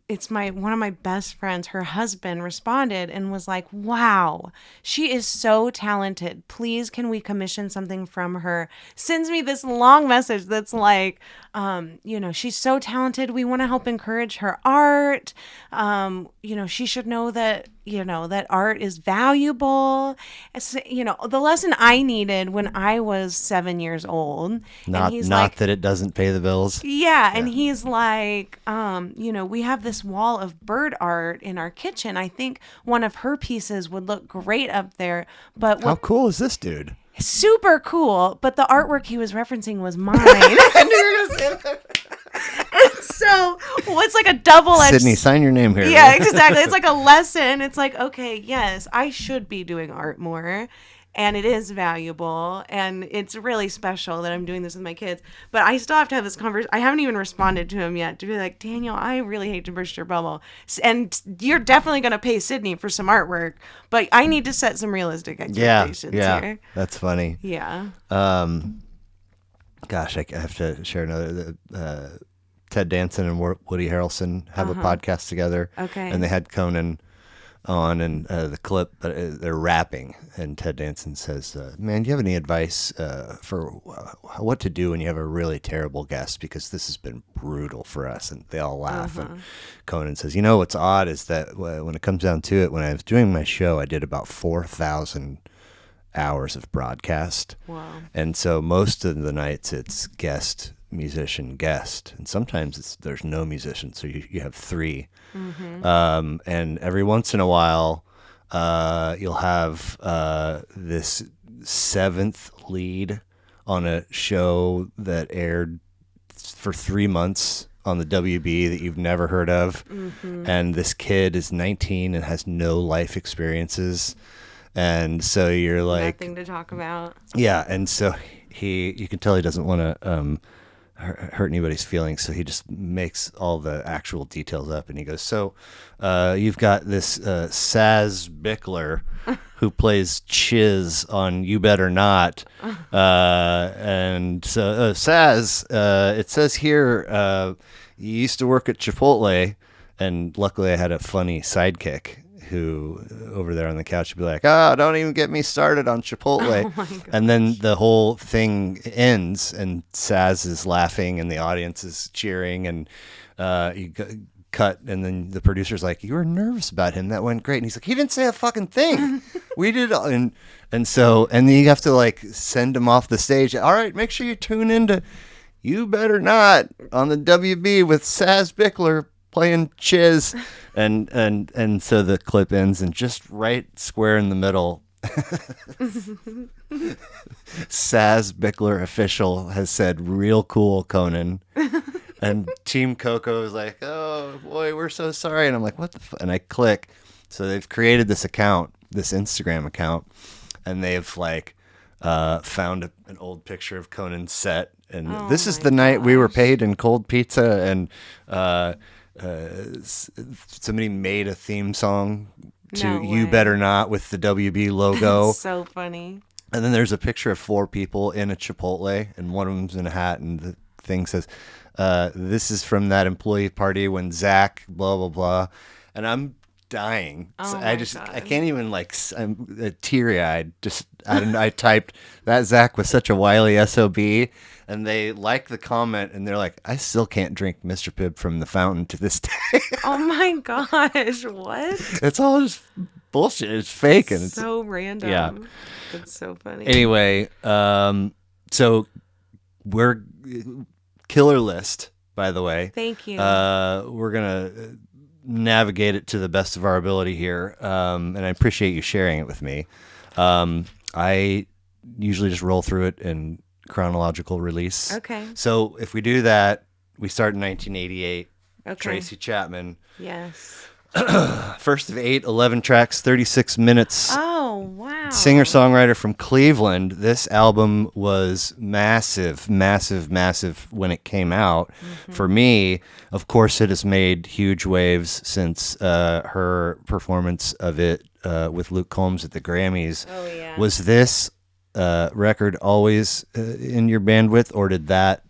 it's one of my best friends, her husband responded and was like, "Wow, she is so talented. Please, can we commission something from her?" Sends me this long message that's like, she's so talented. We want to help encourage her art. She should know that, that art is valuable. The lesson I needed when I was 7 years old. And he's Not like, that it doesn't pay the bills. yeah, and he's like, we have this wall of bird art in our kitchen. I think one of her pieces would look great up there. But How what cool is this dude? super cool, but the artwork he was referencing was mine. I knew you were going to say that. So, it's like a double-edged... Sydney, sign your name here. Yeah, exactly. It's like a lesson. It's like, okay, yes, I should be doing art more. And it is valuable. And it's really special that I'm doing this with my kids. But I still have to have this conversation. I haven't even responded to him yet to be like, Daniel, I really hate to burst your bubble. And you're definitely going to pay Sydney for some artwork. But I need to set some realistic expectations here. That's funny. Yeah. Gosh, I have to share another. Ted Danson and Woody Harrelson have a podcast together. Okay. And they had Conan on, and the clip, they're rapping, and Ted Danson says, "Man, do you have any advice for what to do when you have a really terrible guest? Because this has been brutal for us." And they all laugh. And Conan says, "What's odd is that when it comes down to it, when I was doing my show, I did about 4,000 hours of broadcast. Wow. And so most of the nights it's guest, musician, guest, and sometimes there's no musician, so you have three. And every once in a while you'll have this seventh lead on a show that aired for 3 months on the WB that you've never heard of, and this kid is 19 and has no life experiences. And so you're like, nothing to talk about. Yeah, and so you can tell he doesn't want to hurt anybody's feelings, so he just makes all the actual details up, and he goes, "So, you've got this Saz Bickler who plays Chiz on You Better Not, and so Saz, it says here you used to work at Chipotle, and luckily I had a funny sidekick." Who over there on the couch would be like, don't even get me started on Chipotle. Oh and then the whole thing ends and Saz is laughing and the audience is cheering, and you cut, and then the producer's like, "You were nervous about him. That went great." And he's like, "He didn't say a fucking thing. We did." And then you have to like send him off the stage. "All right, make sure you tune into You Better Not on the WB with Saz Bickler playing Chiz." And so the clip ends, and just right square in the middle, Saz Bickler official has said, "Real cool, Conan." And Team Coco is like, "Oh boy, we're so sorry." And I'm like, "What the and I click. So they've created this account, this Instagram account, and they've like found an old picture of Conan's set, and this is the night we were paid in cold pizza, and somebody made a theme song to You Better Not with the WB logo. That's so funny. And then there's a picture of 4 people in a Chipotle, and one of them's in a hat, and the thing says, "This is from that employee party when Zach blah blah blah," and I'm dying. So I can't even I'm teary-eyed. I typed that Zach was such a wily SOB. And they like the comment, and they're like, "I still can't drink Mr. Pibb from the fountain to this day." Oh my gosh, what? It's all just bullshit. It's fake, and it's so random. Yeah, that's so funny. Anyway, so we're killer list, by the way. Thank you. We're gonna navigate it to the best of our ability here, and I appreciate you sharing it with me. I usually just roll through it and chronological release. Okay. So if we do that, we start in 1988. Okay. Tracy Chapman. Yes. First of 8, 11 tracks, 36 minutes. Oh, wow. Singer-songwriter from Cleveland. This album was massive, massive, massive when it came out. For me, of course, it has made huge waves since her performance of it with Luke Combs at the Grammys. Oh, yeah. Was this record always in your bandwidth, or did that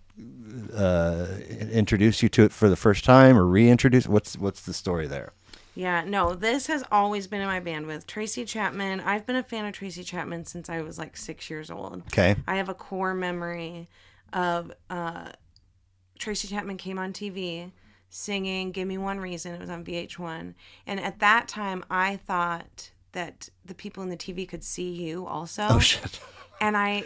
introduce you to it for the first time, or reintroduce? What's the story there? Yeah, no, this has always been in my bandwidth. Tracy Chapman, I've been a fan of Tracy Chapman since I was like 6 years old. Okay. I have a core memory of Tracy Chapman came on TV singing "Give Me One Reason." It was on VH1, and at that time, I thought that the people in the TV could see you Oh also. shit. And I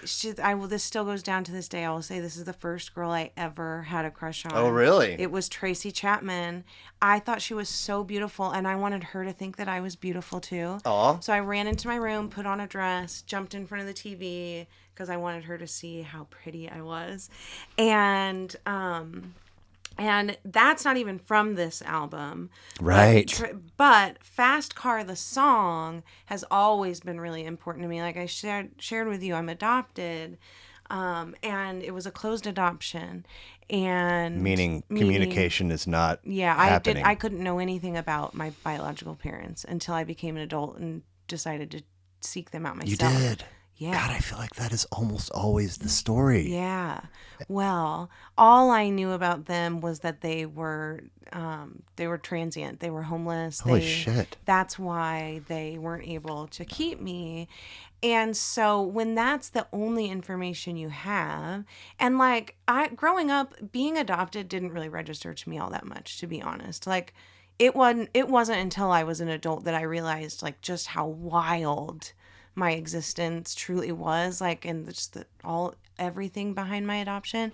will. This still goes down to this day. I will say this is the first girl I ever had a crush Oh on. really? It was Tracy Chapman. I thought she was so beautiful, and I wanted her to think that I was beautiful too. Aw. So I ran into my room, put on a dress, jumped in front of the TV because I wanted her to see how pretty I was, and that's not even from this album. Right. But Fast Car, the song, has always been really important to me. Like I shared with you, I'm adopted. And it was a closed adoption. And Meaning communication is not yeah, happening. I couldn't know anything about my biological parents until I became an adult and decided to seek them out You myself. did. Yeah. God, I feel like that is almost always the story. Yeah. Well, all I knew about them was that they were transient. They were homeless. Holy shit. That's why they weren't able to keep me. And so when that's the only information you have, and like growing up, being adopted didn't really register to me all that much, to be honest. Like it wasn't until I was an adult that I realized like just how wild my existence truly was, like, and just everything behind my adoption.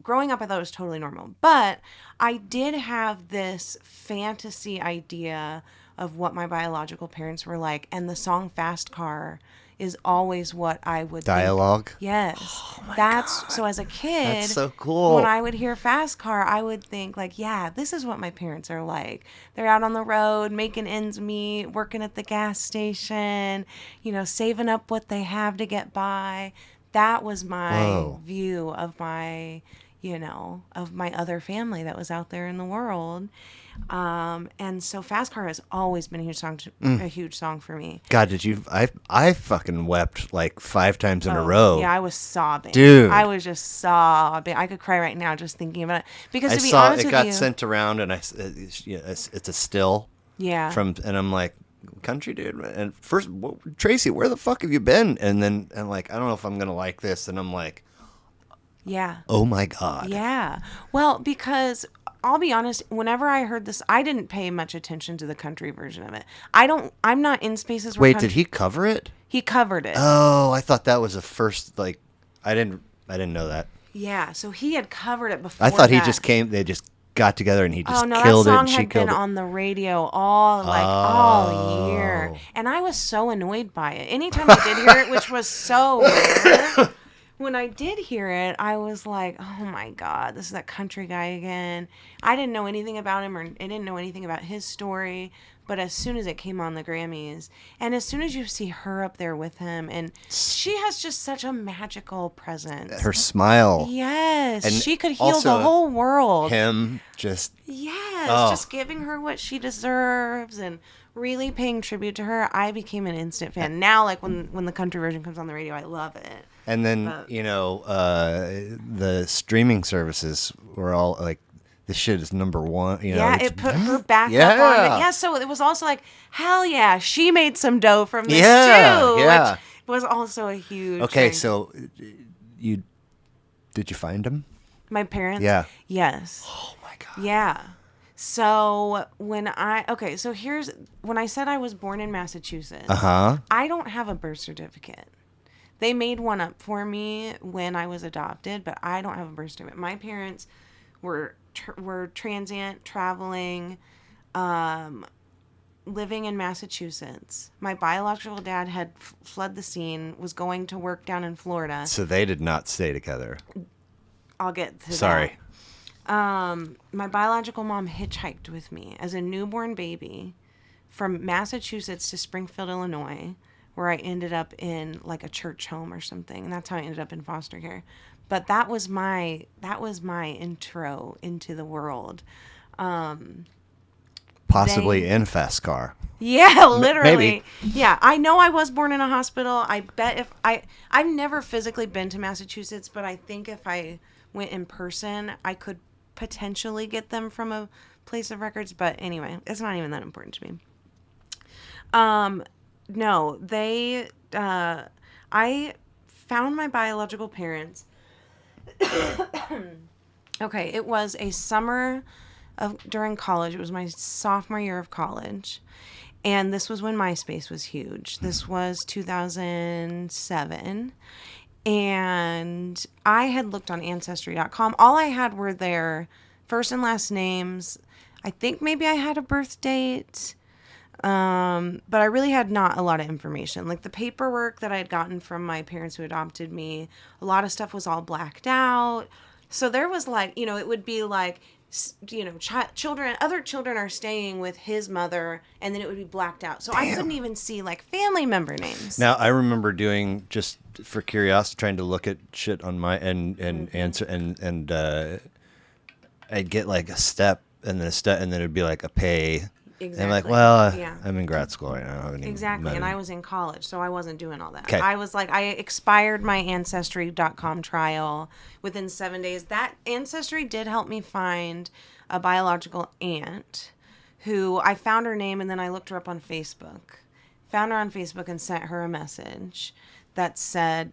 Growing up, I thought it was totally normal, but I did have this fantasy idea of what my biological parents were like, and the song "Fast Car" is always what I would Dialogue? think. Yes. Oh my That's God. so as a kid, That's so cool. when I would hear "Fast Car," I would think like, yeah, this is what my parents are like. They're out on the road making ends meet, working at the gas station, saving up what they have to get by. That was my Whoa. view of of my other family that was out there in the world. And so "Fast Car" has always been a huge song for me. God, I fucking wept like 5 times in a row. Yeah, I was sobbing. Dude. I was just sobbing. I could cry right now just thinking about it. Because I to be saw honest it with got you, sent around, and it's a still yeah, and I'm like, country dude. And first, Tracy, where the fuck have you been? And then I'm like, I don't know if I'm gonna like this, and I'm like, yeah, oh my God. yeah. Well, because I'll be honest, whenever I heard this, I didn't pay much attention to the country version of it. I'm not in spaces where Wait, did he cover it? he covered it. Oh, I thought that was a first, like, I didn't know that. Yeah, so he had covered it before. I thought he that. just they just got together and he just Oh no, that killed it song and she had been killed it. on the radio all year, and I was so annoyed by it. Anytime I did hear it, which was so rare, when I did hear it, I was like, "Oh my God, this is that country guy again." I didn't know anything about him, or I didn't know anything about his story. But as soon as it came on the Grammys, and as soon as you see her up there with him, and she has just such a magical presence. Her smile. Yes, And she could heal also the whole world. Him just Yes, Oh. just giving her what she deserves and really paying tribute to her. I became an instant fan. Now, like when the country version comes on the radio, I love it. And then, But- the streaming services were all like, this shit is number one. Yeah, it's- it put her back up on Yeah. it. Yeah, so it was also like, hell yeah, she made some dough from this Yeah, too. yeah. Which was also a huge Okay, thing. so did you find him? My parents? Yeah. Yes. Oh my God. Yeah. So when I said I was born in Massachusetts, Uh-huh. I don't have a birth certificate. They made one up for me when I was adopted, but I don't have a birth certificate. My parents were transient, traveling, living in Massachusetts. My biological dad had fled the scene, was going to work down in Florida. So they did not stay together. I'll get to that. Sorry. My biological mom hitchhiked with me as a newborn baby from Massachusetts to Springfield, Illinois, where I ended up in like a church home or something, and that's how I ended up in foster care. But that was my intro into the world. Possibly in Fast Car. Yeah, literally. Maybe. Yeah, I know I was born in a hospital. I bet I've never physically been to Massachusetts, but I think if I went in person, I could potentially get them from a place of records. But anyway, it's not even that important to me. No, I found my biological parents Okay, it was a summer during college. It was my sophomore year of college. And this was when MySpace was huge. This was 2007. And I had looked on ancestry.com. All I had were their first and last names. I think maybe I had a birth date. But I really had not a lot of information. Like the paperwork that I had gotten from my parents who adopted me, a lot of stuff was all blacked out. So there was like, it would be like, children, other children are staying with his mother, and then it would be blacked out. So I couldn't Damn. even see like family member names. Now I remember doing, just for curiosity, trying to look at shit on my and answer and I'd get like a step and then a step and then it'd be like a pay. And I'm like, Exactly. well, Yeah. I'm in grad school right now. I haven't even Exactly. met And him. I was in college, so I wasn't doing all that. 'Kay. I was like, I expired my Ancestry.com trial within 7 days. That Ancestry did help me find a biological aunt who I found her name and then I looked her up on Facebook. Found her on Facebook and sent her a message that said,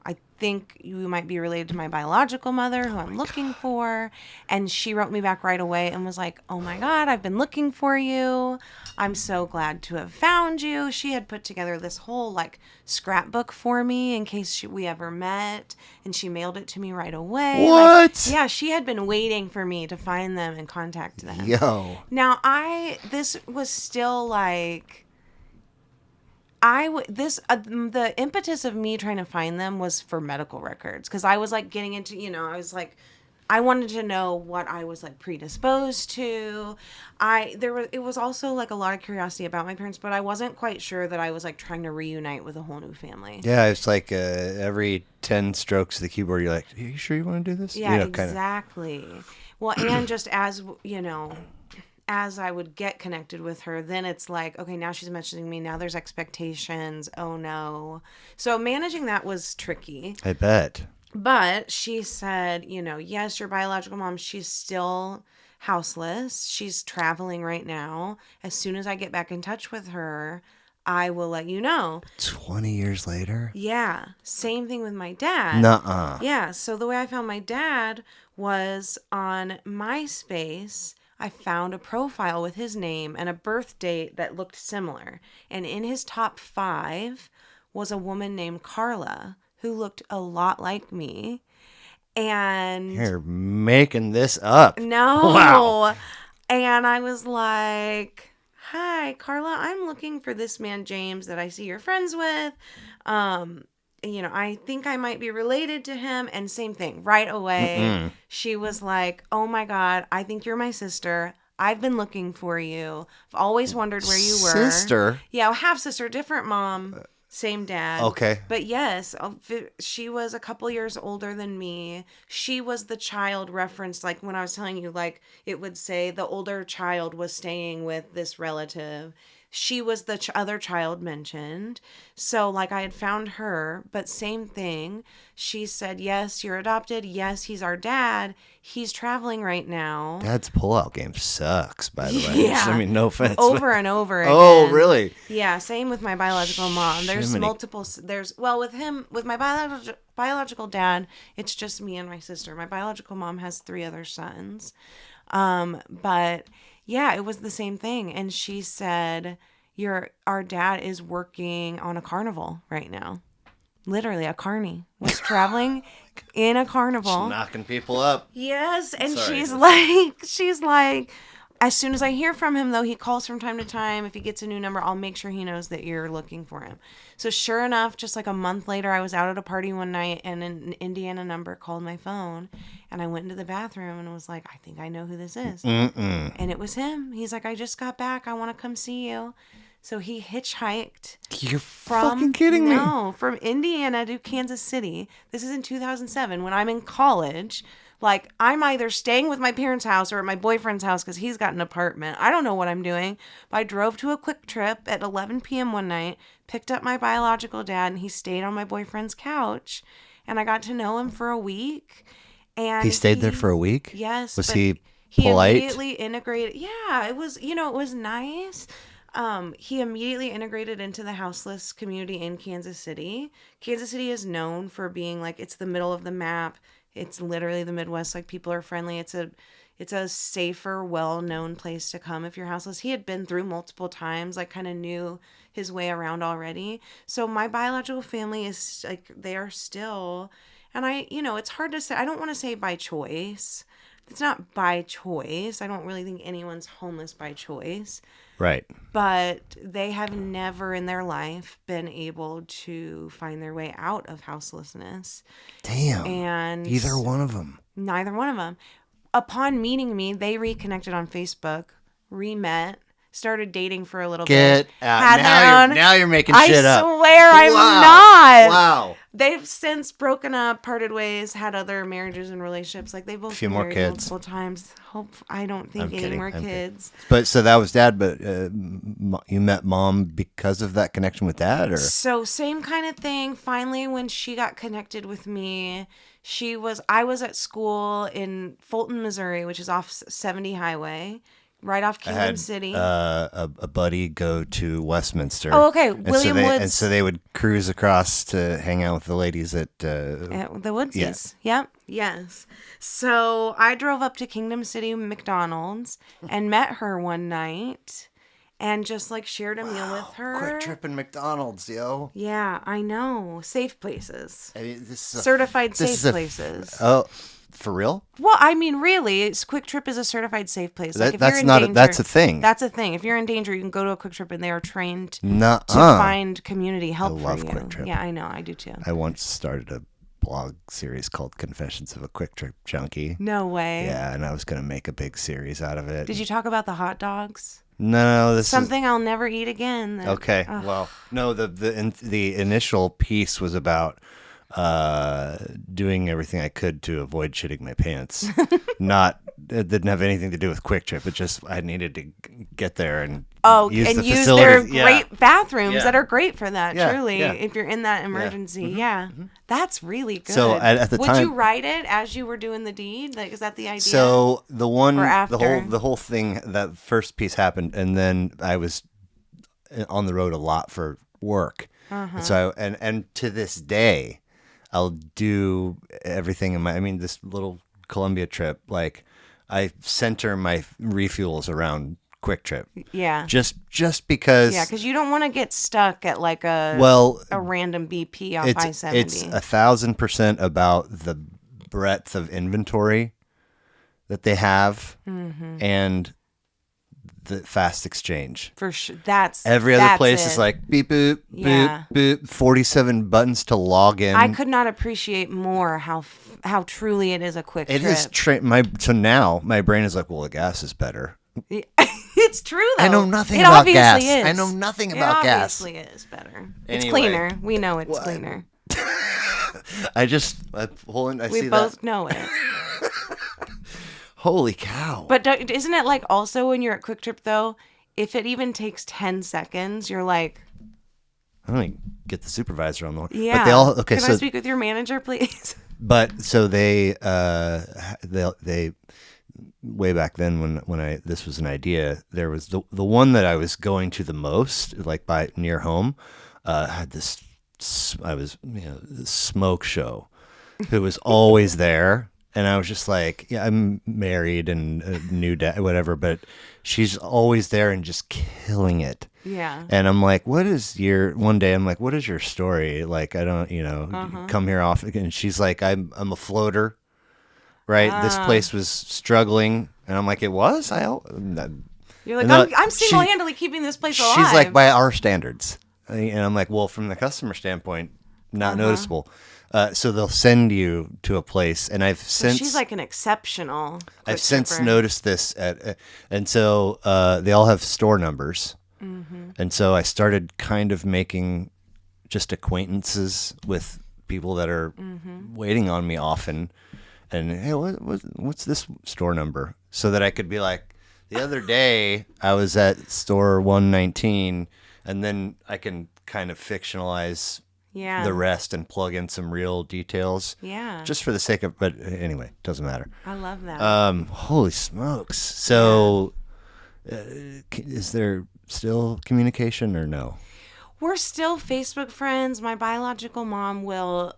I think you might be related to my biological mother who I'm looking for. And she wrote me back right away and was like, oh my God, I've been looking for you. I'm so glad to have found you. She had put together this whole like scrapbook for me in case we ever met. And she mailed it to me right away. What? Yeah, she had been waiting for me to find them and contact them. Yo. Now, this was still like, the impetus of me trying to find them was for medical records because I was like getting into, I was like, I wanted to know what I was like predisposed to. It was also like a lot of curiosity about my parents, but I wasn't quite sure that I was like trying to reunite with a whole new family. Yeah, it's like every 10 strokes of the keyboard, you're like, are you sure you want to do this? Yeah, Kind of. exactly. Well, and just as I would get connected with her, then it's like, okay, now she's mentioning me. Now there's expectations. Oh no. So managing that was tricky. I bet. But she said, yes, your biological mom, she's still houseless. She's traveling right now. As soon as I get back in touch with her, I will let you know. 20 years later? Yeah. Same thing with my dad. Nuh-uh. Yeah. So the way I found my dad was on MySpace. I found a profile with his name and a birth date that looked similar. And in his top 5 was a woman named Carla who looked a lot like me. And You're making this up. no. Wow. And I was like, hi, Carla, I'm looking for this man, James, that I see you're friends with. I think I might be related to him. And same thing, right away, she was like, oh my God, I think you're my sister. I've been looking for you. I've always wondered where you were. Sister? Yeah, half sister, different mom, same dad. Okay. But yes, she was a couple years older than me. She was the child referenced, like when I was telling you, like it would say the older child was staying with this relative. She was the other child mentioned. So, like, I had found her, but same thing. She said, yes, you're adopted. Yes, he's our dad. He's traveling right now. Dad's pullout game sucks, by the way. Yeah. I mean, no offense. Over and over again. Oh, really? Yeah, same with my biological mom. There's Jiminy. with my biological dad, it's just me and my sister. My biological mom has 3 other sons. But yeah, it was the same thing. And she said, our dad is working on a carnival right now. Literally, a carny was traveling in a carnival. Knocking people up. Yes, and Sorry. she's like, as soon as I hear from him, though, he calls from time to time. If he gets a new number, I'll make sure he knows that you're looking for him. So sure enough, just like a month later, I was out at a party one night and an Indiana number called my phone. And I went into the bathroom and was like, I think I know who this is. And it was him. He's like, I just got back. I want to come see you. So he hitchhiked. You're fucking kidding me. No, from Indiana to Kansas City. This is in 2007 when I'm in college. Like, I'm either staying with my parents' house or at my boyfriend's house because he's got an apartment. I don't know what I'm doing. But I drove to a Quick Trip at 11 p.m. one night, picked up my biological dad, and he stayed on my boyfriend's couch. And I got to know him for a week. And He stayed there for a week? Yes. Was but he He polite? immediately integrated. Yeah, it was, it was nice. He immediately integrated into the houseless community in Kansas City. Kansas City is known for being like, it's the middle of the map. It's literally the Midwest. Like, people are friendly. It's a safer, well-known place to come if you're houseless. He had been through multiple times, like kind of knew his way around already. So my biological family is like, they are still, and it's hard to say. I don't want to say by choice. It's not by choice. I don't really think anyone's homeless by choice, Right. but they have never in their life been able to find their way out of houselessness. Damn. And Either one of them. neither one of them. Upon meeting me, they reconnected on Facebook, re-met, started dating for a little Get bit. out. Had their own. Now you're making I shit up. swear I'm Wow. not. Wow. They've since broken up, parted ways, had other marriages and relationships. Like, they both Few been more married kids. multiple times. I don't think I'm any kidding. more I'm kidding. kids. But so that was dad, but you met mom because of that connection with dad, or? So same kind of thing. Finally, when she got connected with me, I was at school in Fulton, Missouri, which is off 70 Highway, right off I Kingdom had City. a buddy go to Westminster. Oh, okay. And William so Woods. And so they would cruise across to hang out with the ladies at The Woodsies. Yep. Yes. So I drove up to Kingdom City McDonald's and met her one night and just like shared a meal with her. Quick Trip and McDonald's, yo. Yeah, I know. Safe places. I mean, this is Certified safe places. Oh, for real? Well, I mean, really, Quick Trip is a certified safe place. Like, if That's you're in not danger, that's a thing. That's a thing. If you're in danger, you can go to a Quick Trip, and they are trained Nuh-uh. to find community help I love for you. Quick Trip. Yeah, I know, I do too. I once started a blog series called Confessions of a Quick Trip Junkie. No way. Yeah, and I was going to make a big series out of it. Did you talk about the hot dogs? No, this Something I'll never eat again. is okay. Well, no, the initial piece was about doing everything I could to avoid shitting my pants. It didn't have anything to do with Quick Trip. It just I needed to get there and use and the use facilities. their great bathrooms Yeah. that are great for that. Yeah, Truly, yeah. if you're in that emergency, yeah, that's really good. So at the would time, you write it as you were doing the deed? Like, is that the idea? so Or after? the whole thing, that first piece happened, and then I was on the road a lot for work. And so and to this day, I'll do everything in this little Columbia trip, like I center my refuels around Quick Trip. Yeah. Just because. Yeah, because you don't want to get stuck at like a random BP off I-70. It's 1,000% about the breadth of inventory that they have and the fast exchange. For sure. Every other place is like beep boop Yeah. boop boop, 47 buttons to log in. I could not appreciate more how truly it is a quick It trip. is so now my brain is like, well, the gas is better. It's true though. I know nothing It about obviously gas. Is. I know nothing about gas. It obviously is better. It's Anyway. cleaner. We know it's cleaner. I see both that. know it. Holy cow. But isn't it like also when you're at Quick Trip though, if it even takes 10 seconds, you're like, I don't even get the supervisor on the horn. yeah. But they all okay. Can So I speak with your manager, please? But so they way back then when this was an idea, there was the one that I was going to the most, like by near home, had this this smoke show who was always there, and I was just like, yeah, I'm married and a new dad, whatever, but she's always there and just killing it. Yeah. And I'm like, one day I'm like, what is your story? Like, I don't, come here often. And she's like, I'm a floater, right? This place was struggling. And I'm like, it was? You're like, I'm single-handedly keeping this place alive. She's like, by our standards. And I'm like, well, from the customer standpoint, not noticeable. So they'll send you to a place, and she's like an exceptional. I've since noticed this and so they all have store numbers. And so I started kind of making just acquaintances with people that are waiting on me often. And hey, what's this store number? So that I could be like, the other day I was at store 119, and then I can kind of fictionalize the rest and plug in some real details. Yeah. Just for the sake of, but anyway, doesn't matter. I love that. Holy smokes. So is there still communication or no? We're still Facebook friends. My biological mom will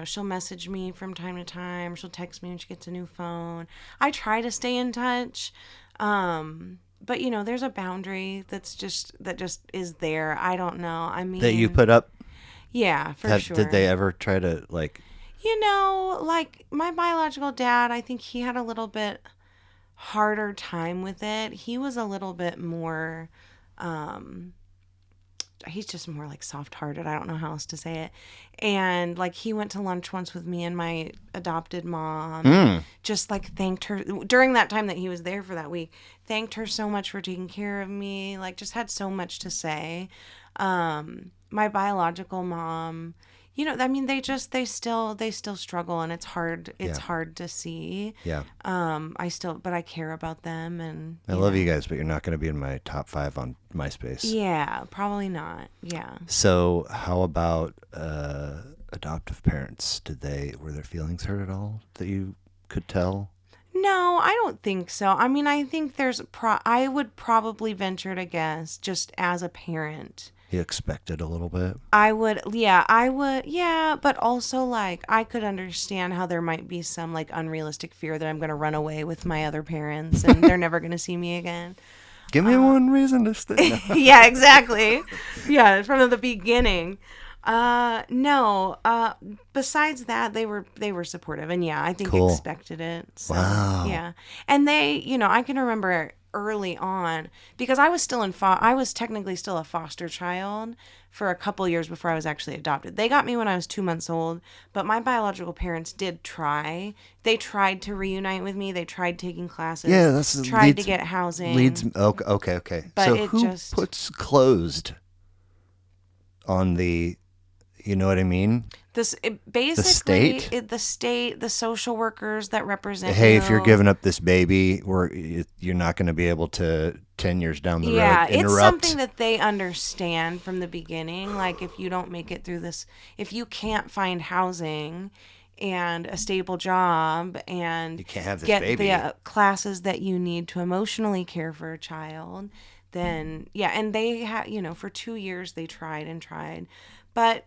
she'll message me from time to time. She'll text me when she gets a new phone. I try to stay in touch. But there's a boundary that just is there. I don't know. I That you mean, put up? yeah, for Did they sure. ever try to like? Like my biological dad, I think he had a little bit harder time with it. He was a little bit more he's just more like soft-hearted. I don't know how else to say it. And like he went to lunch once with me and my adopted mom and just like thanked her during that time that he was there for that week. Thanked her so much for taking care of me. Like just had so much to say. My biological mom, I mean they still struggle and it's Yeah, hard to see. yeah. But I care about them and I love you guys, but you're not going to be in my top 5 on MySpace. yeah, probably not. Yeah. So, how about adoptive parents? Were their feelings hurt at all that you could tell? No, I don't think so. I mean, I think I would probably venture to guess, just as a parent, You expected a little bit. yeah, but also like I could understand how there might be some like unrealistic fear that I'm going to run away with my other parents and they're never going to see me again. Give me one reason to stay. No. Yeah, exactly. Yeah, from the beginning. No. Besides that, they were supportive, and yeah, I think Cool. expected it. So Wow. yeah, and I can remember early on because I was technically still a foster child for a couple years before I was actually adopted. They got me when I was 2 months old, but my biological parents did try. They tried to reunite with me. They tried taking Yeah, classes, that's tried to get housing, leads. Okay, okay, okay. but So, it who just puts closed on the? You know what I mean? The basically state. the state, the social workers that represent Hey, if you're you. giving up this baby, you're not going to be able to 10 years down the road Yeah, it's something interrupt. that they understand from the beginning. Like if you don't make it through this, if you can't find housing and a stable job and You can't have this get the baby. classes that you need to emotionally care for a child, then yeah, and they had, for 2 years they tried and tried, but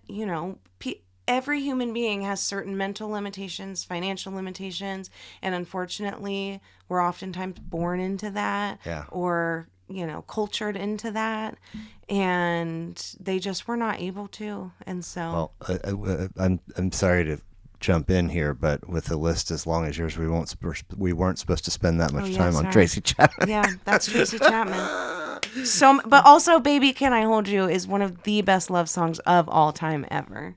every human being has certain mental limitations, financial limitations, and unfortunately, we're oftentimes born into that Yeah. or, cultured into that. And they just were not able to. And so, Well, I'm sorry to jump in here, but with a list as long as yours, we weren't supposed to spend that oh, much yeah, time on sorry. Tracy Chapman. Yeah, that's Tracy Chapman. But also, Baby Can I Hold You is one of the best love songs of all time ever.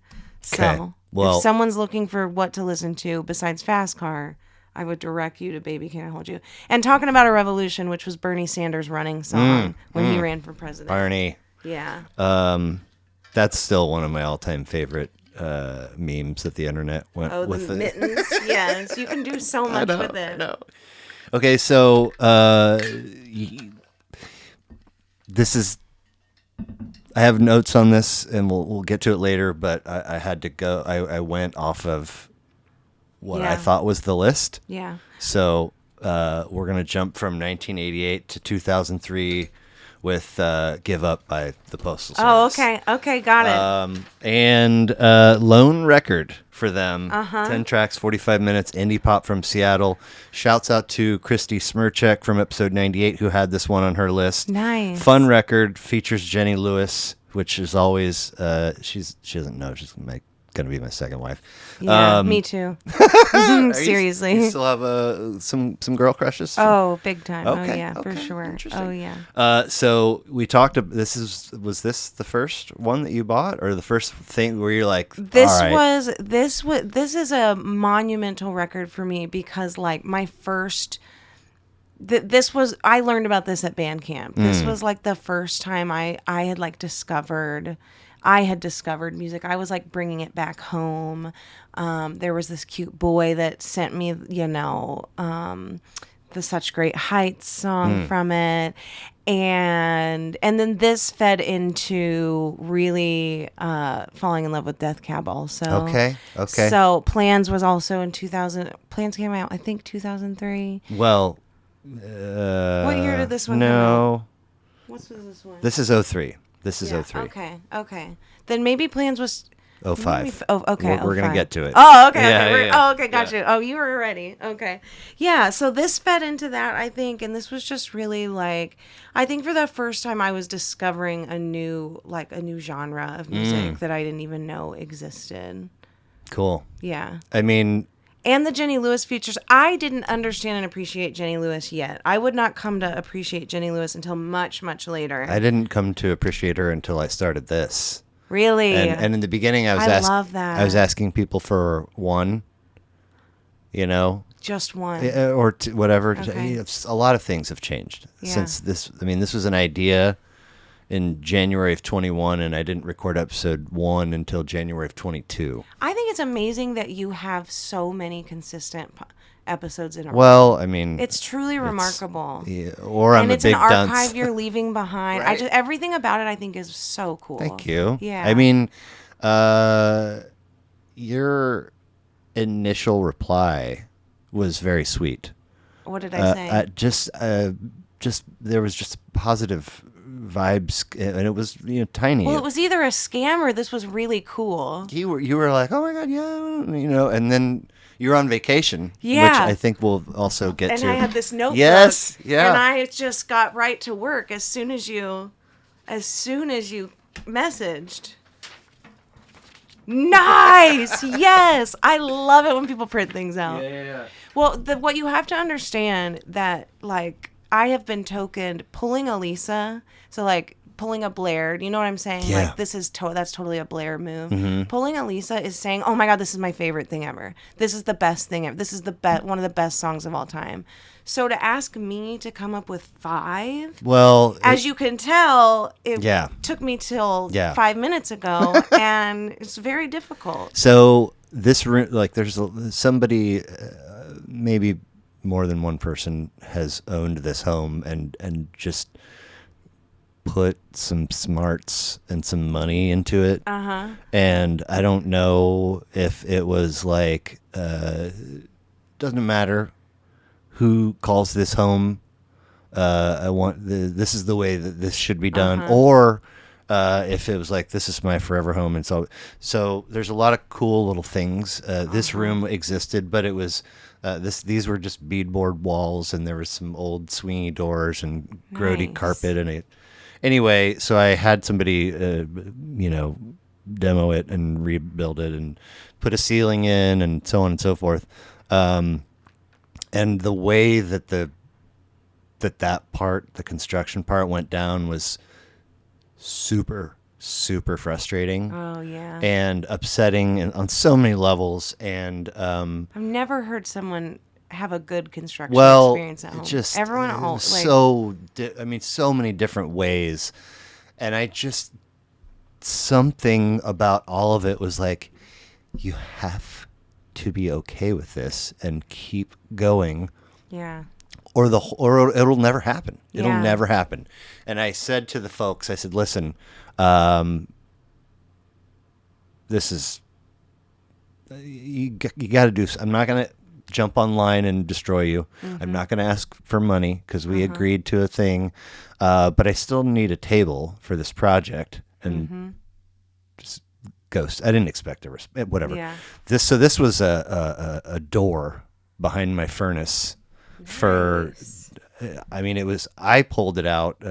Okay. So, if Well, someone's looking for what to listen to besides Fast Car, I would direct you to Baby Can I Hold You. And Talking About a Revolution, which was Bernie Sanders' running song when he ran for president. Barney, Yeah. that's still one of my all-time favorite memes that the internet went Oh, the with. mittens. Yes, you can do so much with it. No. Okay, so this is. I have notes on this, and we'll get to it later. But I had to go. I went off of what I Yeah. thought was the list. Yeah. So we're gonna jump from 1988 to 2003 with "Give Up" by the Postal Service. Oh, okay. Okay, got it. And lone record for them. Uh-huh. 10 tracks, 45 minutes, indie pop from Seattle. Shouts out to Christy Smirchek from episode 98 who had this one on her list. Nice. Fun record, features Jenny Lewis, which is always she doesn't know she's gonna be my second wife. Yeah, me too. Seriously. You still have some girl crushes? Oh, big time. Okay, Oh, yeah, for okay, sure. interesting. Oh, yeah. So we talked. Was this the first one that you bought, or the first thing where you're like, This all right, this is a monumental record for me because like my first this was I learned about this at band camp. This was like the first time I had like discovered music. I was like bringing it back home. There was this cute boy that sent me, the Such Great Heights song from it. And then this fed into really falling in love with Death Cab also. Okay. So Plans was also in 2000. Plans came out, I think, 2003. Well, What year did this one come no, What was this one? this is '03. This is Yeah, '03. Okay. Then maybe Plans was Oh Maybe. five. Oh, okay. We're Oh, gonna five. get to it. Oh, okay. Yeah, Okay. yeah, Okay. Got yeah. you. Oh, you were ready. Okay. Yeah. So this fed into that, I think, and this was just really like, I think for the first time I was discovering a new genre of music that I didn't even know existed. Cool. Yeah. I mean, And the Jenny Lewis features. I didn't understand and appreciate Jenny Lewis yet. I would not come to appreciate Jenny Lewis until much, much later. I didn't come to appreciate her until I started this. Really? And in the beginning, I love I was that. asking people for one, you know, Just one. or whatever. Okay. A lot of things have changed Yeah. since this. I mean, this was an idea in January of 21, and I didn't record episode 1 until January of 22. I think it's amazing that you have so many consistent episodes in a row. Well, I mean, It's truly remarkable. yeah, or And I'm a it's an big archive dunce. you're leaving behind. Right. Everything about it I think is so cool. Thank you. Yeah. I mean, uh, your initial reply was very sweet. What did I say? Just there was just positive vibes, and it was tiny. Well, it was either a scam or this was really cool. You were like, oh my god, yeah, and then you're on vacation, Yeah. which I think we'll also get And to. I had this notebook. Yes, yeah. And I just got right to work as soon as you messaged. Nice. Yes. I love it when people print things out. Yeah. Well, what you have to understand that like I have been tokened pulling a Lisa, so like pulling a Blair. Do you know what I'm saying? Yeah. Like this is that's totally a Blair move. Pulling a Lisa is saying, "Oh my God, this is my favorite thing ever. This is the best thing ever. This is one of the best songs of all time." So to ask me to come up with 5, Well, as you can tell, it Yeah. took me till Yeah. 5 minutes ago, and it's very difficult. so this room, like, there's somebody, maybe more than one person has owned this home and just put some smarts and some money into it. And I don't know if it was like, doesn't matter who calls this home. This is the way that this should be done, or if it was like, this is my forever home. And so there's a lot of cool little things. This room existed, but it was these were just beadboard walls, and there was some old swingy doors and grody Nice. carpet and it. Anyway, so I had somebody, demo it and rebuild it and put a ceiling in and so on and so forth. And the way that that part, the construction part, went down was super, super frustrating Oh yeah. and upsetting and on so many levels. And I've never heard someone have a good construction well, experience at home. just Everyone it else, was like, so many different ways, and something about all of it was like, you have to be okay with this and keep going, yeah, or it'll never happen. It'll Yeah. never happen. And I said to the folks, I said, listen, this is, you got to do. I'm not going to jump online and destroy you. I'm not going to ask for money because we agreed to a thing, but I still need a table for this project. And just ghost. I didn't expect whatever. Yeah. This was a door behind my furnace for. Nice. I mean, I pulled it out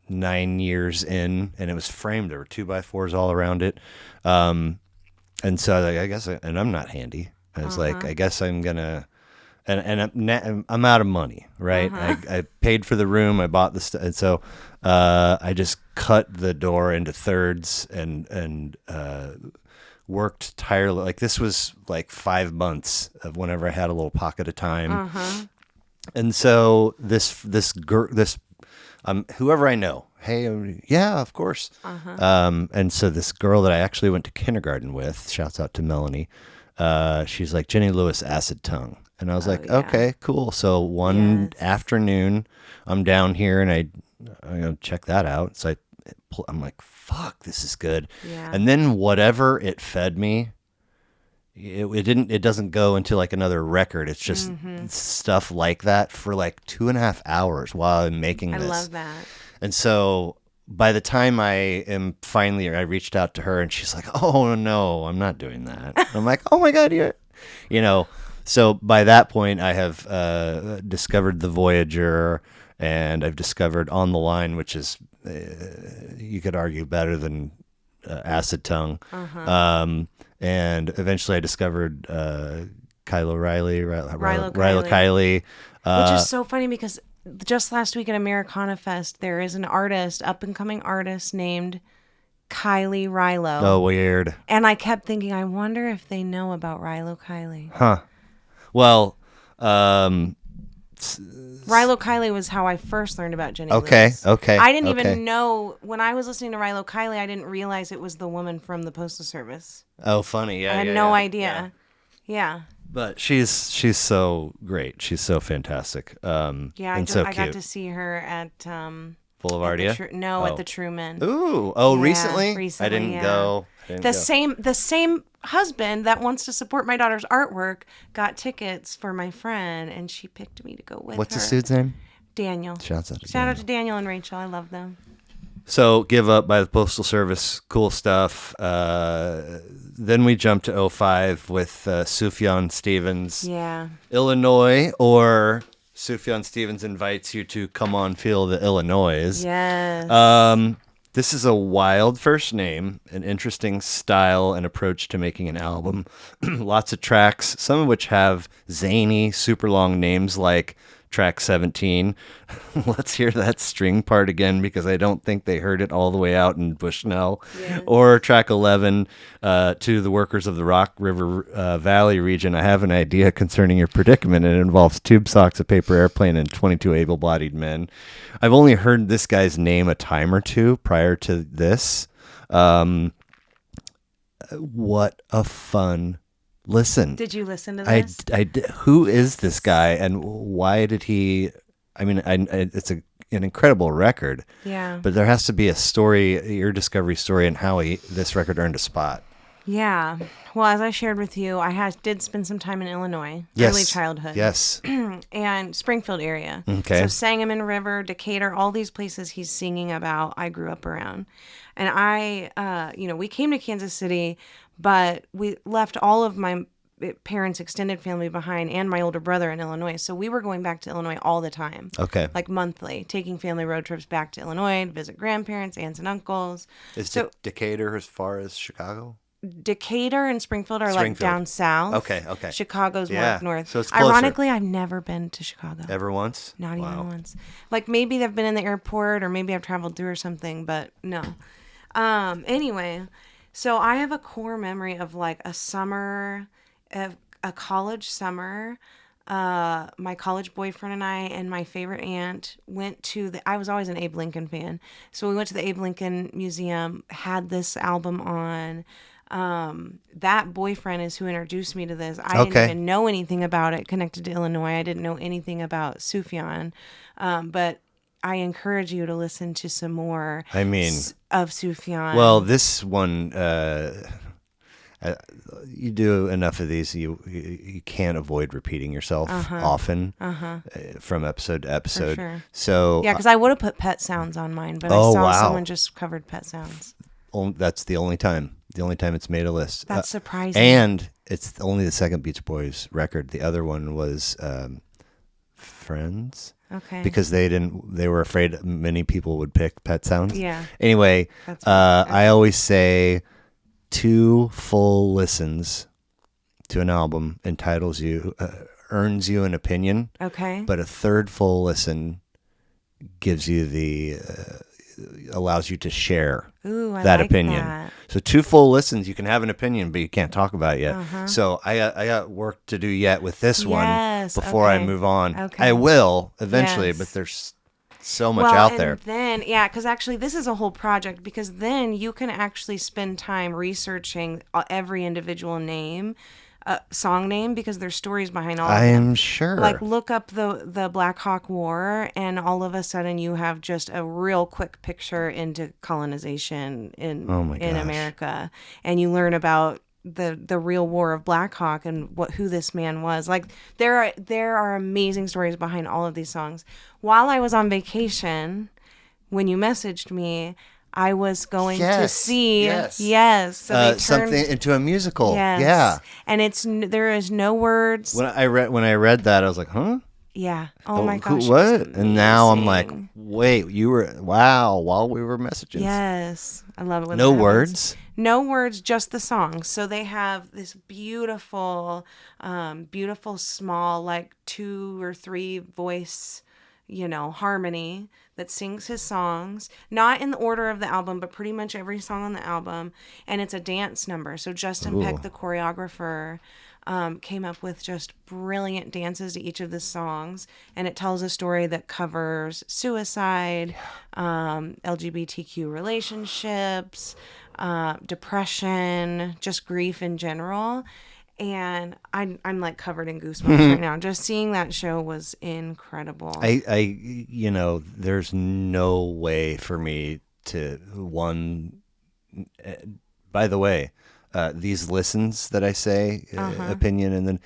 9 years in, and it was framed. There were 2x4s all around it. And so I guess, and I'm not handy. I was like, I guess I'm gonna, and I'm out of money, right? I paid for the room, I bought the stuff, and so I just cut the door into thirds and worked tirelessly. Like, this was like 5 months of whenever I had a little pocket of time. And so whoever I know, hey, yeah, of course. And so this girl that I actually went to kindergarten with, shouts out to Melanie, she's like, Jenny Lewis acid tongue. And I was like, yeah. okay, cool. So one Yes. afternoon, I'm down here and I'm going to check that out. So I'm like, fuck, this is good. Yeah. And then whatever it fed me, it doesn't go into like another record. It's just stuff like that for like 2.5 hours while I'm making I this. love that. And so by the time I reached out to her and she's like, "Oh no, I'm not doing that." I'm like, "Oh my God, you know." So by that point, I have discovered the Voyager, and I've discovered On the Line, which is you could argue better than Acid Tongue. And eventually, I discovered Kylo Riley, Rilo Rilo Kiley. Kiley. Which is so funny because just last week at Americana Fest, there is an artist, up and coming artist named Kylie Oh, Rilo. weird. And I kept thinking, I wonder if they know about Rilo Kiley. Huh. Well, um, Rilo Kiley was how I first learned about Jenny okay, Lewis. okay, I didn't okay. even know, when I was listening to Rilo Kiley, I didn't realize it was the woman from the Postal Service. Oh, funny. Yeah, I had yeah, no yeah, idea. Yeah. But she's so great. She's so fantastic. Yeah, And so I got cute. to see her at Boulevardia. at the Truman. Ooh. Oh, Yeah, recently? I recently, didn't yeah. go. I didn't go. The same husband that wants to support my daughter's artwork got tickets for my friend, and she picked me to go with What's her. the dude's name? Daniel. Shouts out to Shout out Daniel. to Daniel and Rachel. I love them. So Give Up by the Postal Service, cool stuff. Then we jump to '05 with Sufjan Stevens, Yeah. Illinois, or Sufjan Stevens invites you to come on, feel the Illinois. Yes. This is a wild first name, an interesting style and approach to making an album. Lots of tracks, some of which have zany, super long names like track 17. Let's hear that string part again because I don't think they heard it all the way out in Bushnell. Yeah. Or track 11, to the workers of the Rock River Valley region. I have an idea concerning your predicament. It involves tube socks, a paper airplane, and 22 able-bodied men. I've only heard this guy's name a time or two prior to this. What a fun listen. Did you listen to this? Who is this guy and why did he? I mean, it's an incredible record. Yeah. But there has to be a story, your discovery story, and how this record earned a spot. Yeah. Well, as I shared with you, did spend some time in Illinois, Yes. early childhood. Yes. And Springfield area. Okay. So Sangamon River, Decatur, all these places he's singing about, I grew up around. And we came to Kansas City, but we left all of my parents' extended family behind and my older brother in Illinois. So we were going back to Illinois all the time. Okay. Like monthly, taking family road trips back to Illinois to visit grandparents, aunts and uncles. Is So Decatur as far as Chicago? Decatur and Springfield are like Springfield. down south. Okay. Chicago's more Yeah, up north. so it's closer. Ironically, I've never been to Chicago. Ever once? Not Wow. even once. Like maybe they've been in the airport or maybe I've traveled through or something, but no. Anyway, so I have a core memory of like a summer, a college summer. My college boyfriend and I and my favorite aunt went to I was always an Abe Lincoln fan. So we went to the Abe Lincoln Museum, had this album on. That boyfriend is who introduced me to this. I didn't even know anything about it connected to Illinois. I didn't know anything about Sufjan. But I encourage you to listen to some more of Sufjan. Well, this one, you do enough of these, you can't avoid repeating yourself often from episode to episode. For sure. So yeah, because I would have put Pet Sounds on mine, but I saw someone just covered Pet Sounds. That's the only time. The only time it's made a list. That's surprising. And it's only the second Beach Boys record. The other one was Friends. Okay. Because they were afraid many people would pick Pet Sounds. Yeah. Anyway, I always say 2 full listens to an album earns you an opinion. Okay. But a 3rd full listen gives you allows you to share that like opinion. That. So 2 full listens, you can have an opinion, but you can't talk about it yet. So I got work to do yet with this one before I move on. Okay. I will eventually, but there's so much out there. Then, yeah, because actually this is a whole project because then you can actually spend time researching every individual name. Song name because there's stories behind all of them. I'm sure. Like look up the Black Hawk War and all of a sudden you have just a real quick picture into colonization in America and you learn about the real war of Black Hawk and who this man was. Like there are amazing stories behind all of these songs. While I was on vacation when you messaged me, I was going to Yes, see. yes. Yes. So they Something turned. into a musical. Yes. Yeah. And there is no words. When I read that, I was like, huh? Yeah. Oh my Oh, who? gosh, it was What? And now I'm like, amazing. wait, you were wow while we were messaging. Yes. I love it when No that happens. words. No words, just the songs. So they have this beautiful small, like 2 or 3 voice, harmony that sings his songs, not in the order of the album, but pretty much every song on the album. And it's a dance number. So Justin Peck, Ooh. the choreographer, came up with just brilliant dances to each of the songs. And it tells a story that covers suicide, LGBTQ relationships, depression, just grief in general. And I'm like covered in goosebumps right now. Just seeing that show was incredible. There's no way for me to one. By the way, these listens that I say, opinion, and then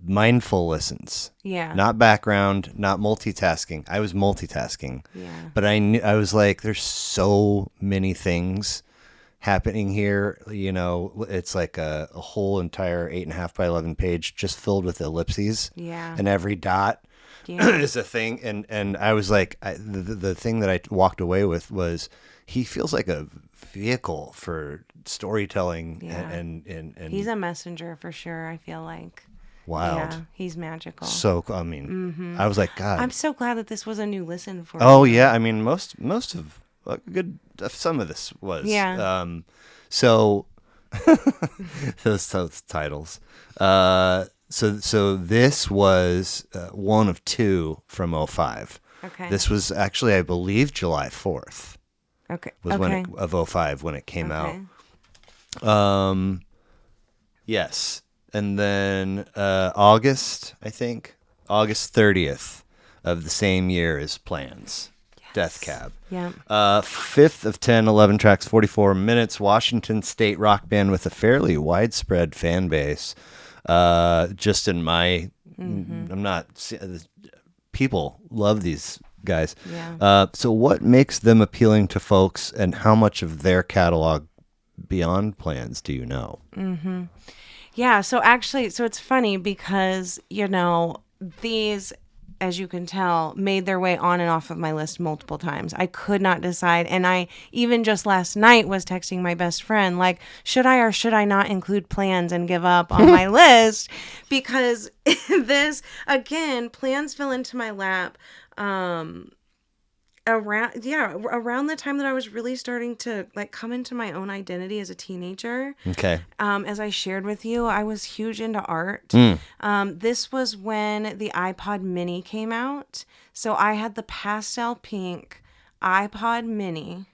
mindful listens, Yeah. not background, not multitasking. I was multitasking, Yeah. but I was like, there's so many things happening here. It's like a whole entire 8.5 by 11 page just filled with ellipses, Yeah. and every dot Yeah. is a thing. And I was like, the thing that I walked away with was he feels like a vehicle for storytelling. Yeah. And He's a messenger for sure, I feel like. wild. Yeah, he's magical. So I mean, I was like, God. I'm so glad that this was a new listen for Oh you. yeah, I mean most of some of this was. Yeah. So those titles. So this was one of two from '05. Okay. This was actually, I believe, July 4th Okay. was Okay. of '05 when it came Okay. out. Yes. And then August 30th of the same year is Plans. Death Cab. Yeah. 5th of 10, 11 tracks, 44 minutes. Washington State rock band with a fairly widespread fan base. Just in my, I'm not, people love these guys. Yeah. So what makes them appealing to folks, and how much of their catalog beyond Plans do you know? Yeah, so actually, it's funny because, these, as you can tell, made their way on and off of my list multiple times. I could not decide. And I, even just last night, was texting my best friend, like, should I or should I not include Plans and give up on my list? Because again, Plans fell into my lap. Around the time that I was really starting to like come into my own identity as a teenager. Okay. As I shared with you, I was huge into art. This was when the iPod Mini came out. So I had the pastel pink iPod Mini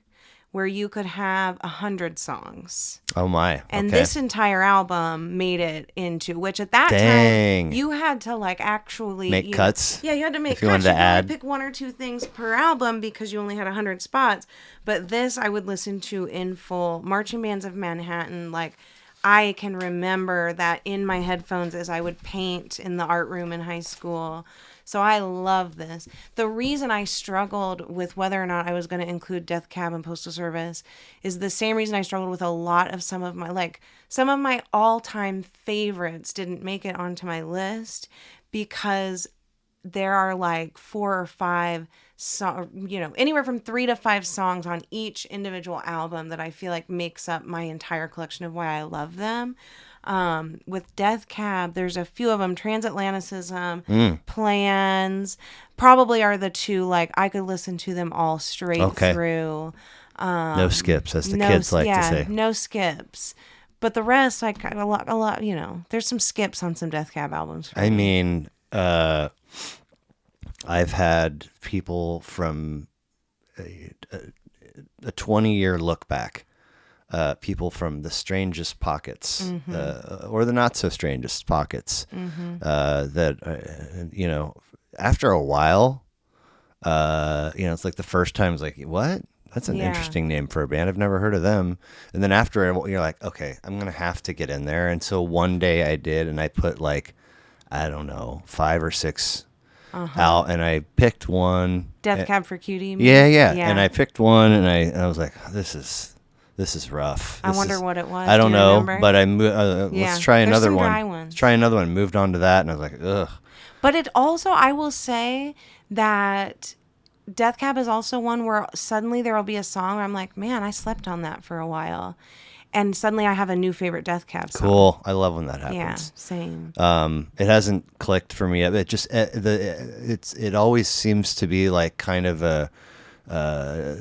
where you could have 100 songs. Oh my. And okay. this entire album made it into, which at that Dang. time, you had to like actually Make cuts? Yeah, you had to make If you cuts. wanted to You could only add? pick 1 or 2 things per album because you only had 100 spots. But this I would listen to in full. Marching Bands of Manhattan, like I can remember that in my headphones as I would paint in the art room in high school. So I love this. The reason I struggled with whether or not I was going to include Death Cab and Postal Service is the same reason I struggled with a lot of some of my all-time favorites didn't make it onto my list because there are like 4 or 5 anywhere from 3 to 5 songs on each individual album that I feel like makes up my entire collection of why I love them. With Death Cab, there's a few of them. Transatlanticism, Plans, probably are the 2. Like I could listen to them all straight through. No skips, as the kids like to say. No skips. But the rest, like a lot. There's some skips on some Death Cab albums. For I me. mean, I've had people from a 20-year look back. People from the strangest pockets, or the not so strangest pockets, that after a while, it's like the first time it's like, what? That's an interesting name for a band. I've never heard of them. And then after you're like, okay, I'm gonna have to get in there. And so one day I did, and I put like, I don't know, 5 or 6 out, and I picked one. Death Cab for Cutie, you mean? Yeah, yeah. Yeah. And I picked one, and I was like, this is rough. I wonder what it was. I don't Do you know, remember? but Yeah. let's try There's another some one. dry ones. Let's try another one. Moved on to that, and I was like, ugh. But it also, I will say that Death Cab is also one where suddenly there will be a song where I'm like, man, I slept on that for a while. And suddenly I have a new favorite Death Cab song. Cool. I love when that happens. Yeah, same. It hasn't clicked for me yet. It just it always seems to be like kind of a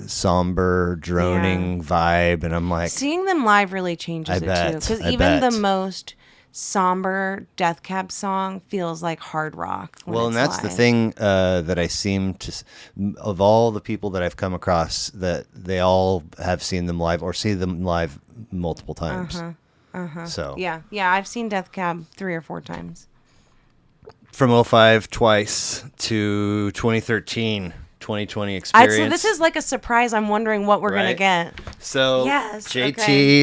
somber, droning vibe, and I'm like, Seeing them live really changes it bet, too. Because I even the bet. most somber Death Cab song feels like hard rock. When well, and it's that's the live. thing that I seem to, of all the people that I've come across, that they all have seen them live or see them live multiple times. So Yeah, I've seen Death Cab 3 or 4 times. from '05 twice to 2013, 2020 So experience. this is like a surprise. I'm wondering what we're gonna Right. get. So Yes, JT.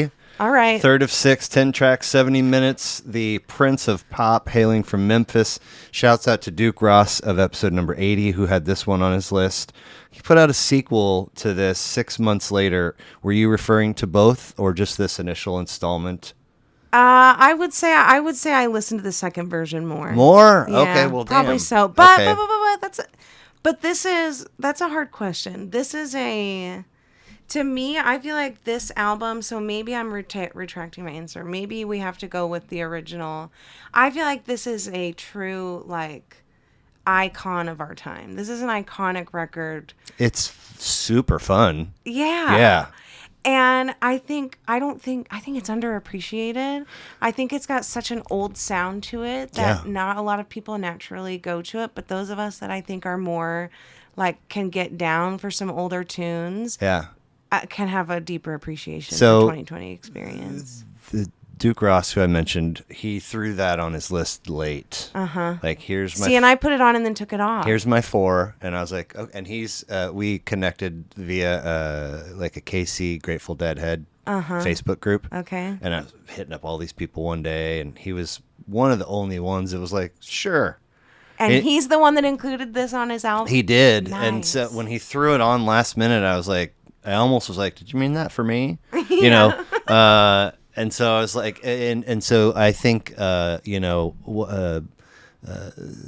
okay. All right. Third of 6, 10 tracks, 70 minutes. The Prince of Pop, hailing from Memphis. Shouts out to Duke Ross of episode number 80, who had this one on his list. He put out a sequel to this 6 months later. Were you referring to both or just this initial installment? I would say I listened to the second version more. More? Yeah, Okay, well, probably damn. so. But, Okay. that's a hard question. To me, I feel like this album, so maybe I'm retracting my answer. Maybe we have to go with the original. I feel like this is a true, like, icon of our time. This is an iconic record. It's super fun. Yeah. Yeah. And I think it's underappreciated. I think it's got such an old sound to it that Yeah. not a lot of people naturally go to it. But those of us that I think are more like can get down for some older tunes Yeah. can have a deeper appreciation So- for 2020 experience. The Duke Ross, who I mentioned, he threw that on his list late. Like, here's my See, and I put it on and then took it off. here's my 4, and I was like, oh, and he's we connected via like a KC Grateful Dead head Facebook group. Okay. And I was hitting up all these people one day, and he was one of the only ones that was like, sure. And It- he's the one that included this on his album. He did. And Nice. so when he threw it on last minute, I almost was like, did you mean that for me? You know? And so I was like, and so I think,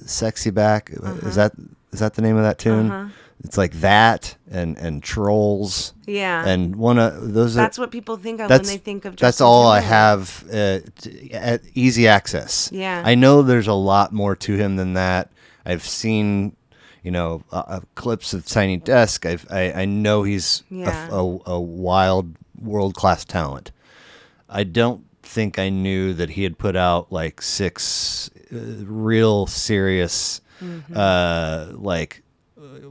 Sexy Back, is that the name of that tune? It's like that and Trolls. Yeah. And one of those That's what people think of when that's they think of that's Justin all I Timberlake. have at easy access. Yeah. I know there's a lot more to him than that. I've seen, clips of Tiny Desk. I know he's Yeah. a wild world class talent. I don't think I knew that he had put out like 6 real serious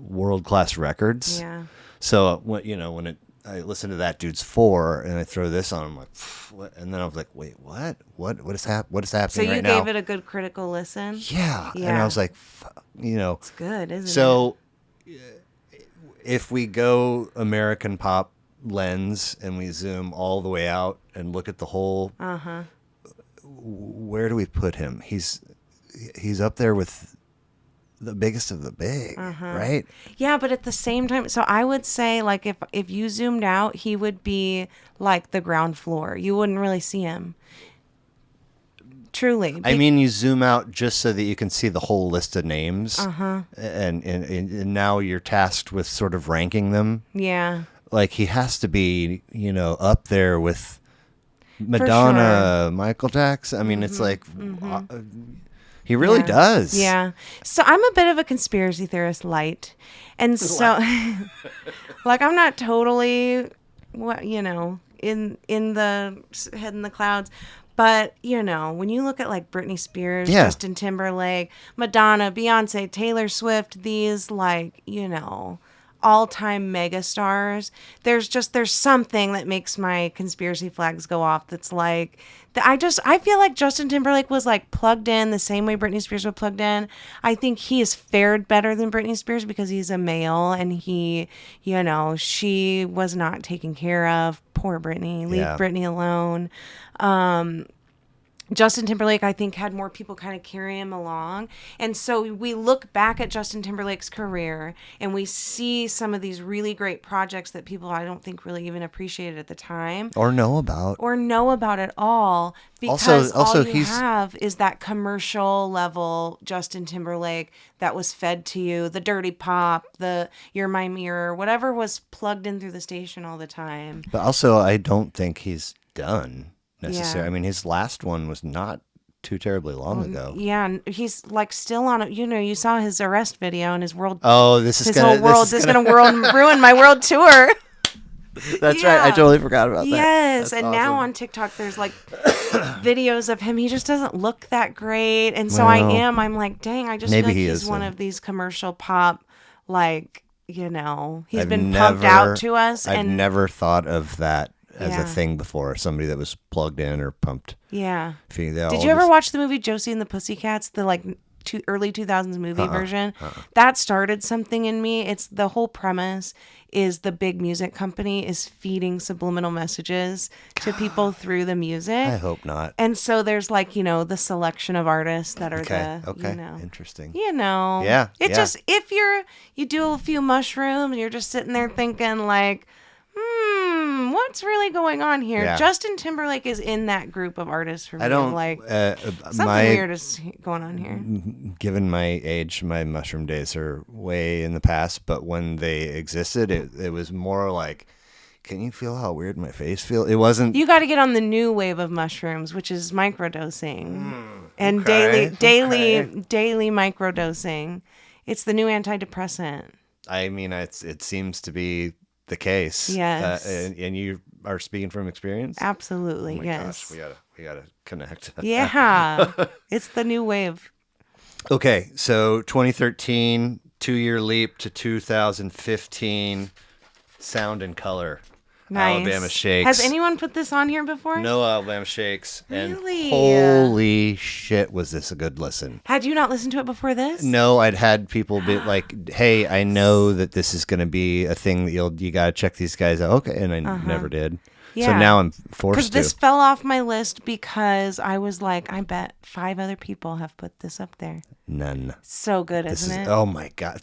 world class records. Yeah. So when I listen to that dude's 4 and I throw this on, I'm like, what? And then I was like, wait, what? What is So happening you right now? gave it a good critical listen? Yeah. And Yeah. I was like, It's good, isn't it? so if we go American pop lens and we zoom all the way out and look at the whole, where do we put him? He's up there with the biggest of the big, right? Yeah, but at the same time, so I would say like if you zoomed out, he would be like the ground floor. You wouldn't really see him. Truly. I mean, you zoom out just so that you can see the whole list of names, and now you're tasked with sort of ranking them. Yeah. Like he has to be, up there with Madonna, Michael Jackson. I mean, it's like he really does. Yeah. So I'm a bit of a conspiracy theorist light. And so like I'm not totally in the head in the clouds. But, when you look at like Britney Spears, Yeah. Justin Timberlake, Madonna, Beyonce, Taylor Swift, these like, all-time mega stars, there's something that makes my conspiracy flags go off. That's like, I feel like Justin Timberlake was like plugged in the same way Britney Spears was plugged in. I think he has fared better than Britney Spears because he's a male and he, she was not taken care of. Poor Britney. Leave Yeah. Britney alone. Justin Timberlake, I think, had more people kind of carry him along. And so we look back at Justin Timberlake's career and we see some of these really great projects that people I don't think really even appreciated at the time Or know about. or know about at all, because Also, all you he's have is that commercial level Justin Timberlake that was fed to you, the dirty pop, the You're My Mirror, whatever was plugged in through the station all the time. But also, I don't think he's done necessarily. Yeah. I mean, his last one was not too terribly long ago. Yeah, and he's like still on. You saw his arrest video and his world. Oh, His whole world is gonna ruin my world tour. That's Yeah. right. I totally forgot about that. Yes, That's and now awesome. on TikTok there's like videos of him. He just doesn't look that great, and so I'm like, dang, I just Maybe feel like he he's is, one though. of these commercial pop, like he's I've been pumped out to us, I've and never thought of that as a Yeah. thing before. Somebody that was plugged in or pumped. yeah. They all Did you ever just- watch the movie Josie and the Pussycats? The like early 2000s movie version? That started something in me. It's the whole premise is the big music company is feeding subliminal messages to people through the music. I hope not. And so there's like, the selection of artists that are Okay. the, Okay. Interesting. Yeah. It yeah. just, if you do a few mushrooms and you're just sitting there thinking like, what's really going on here? Yeah. Justin Timberlake is in that group of artists for me. I don't like something my weird is going on here. given my age, my mushroom days are way in the past. But when they existed, it was more like, can you feel how weird my face feels? It wasn't. You got to get on the new wave of mushrooms, which is microdosing and okay, daily microdosing. It's the new antidepressant. I mean, it seems to be the case. Yes. And you are speaking from experience. Absolutely, Oh my yes. gosh, we gotta connect. Yeah, it's the new wave. Okay, so 2013, 2-year leap to 2015, Sound and Color. Nice. Alabama Shakes. Has anyone put this on here before? No Alabama Shakes. Really? And holy shit, was this a good listen. Had you not listened to it before this? No, I'd had people be like, hey, I know that this is going to be a thing that you got to check these guys out. Okay, and I never did. So Yeah. now I'm Because forced to. this fell off my list because I was like, I bet 5 other people have put this up there. None. So good, This isn't is, it? oh my God.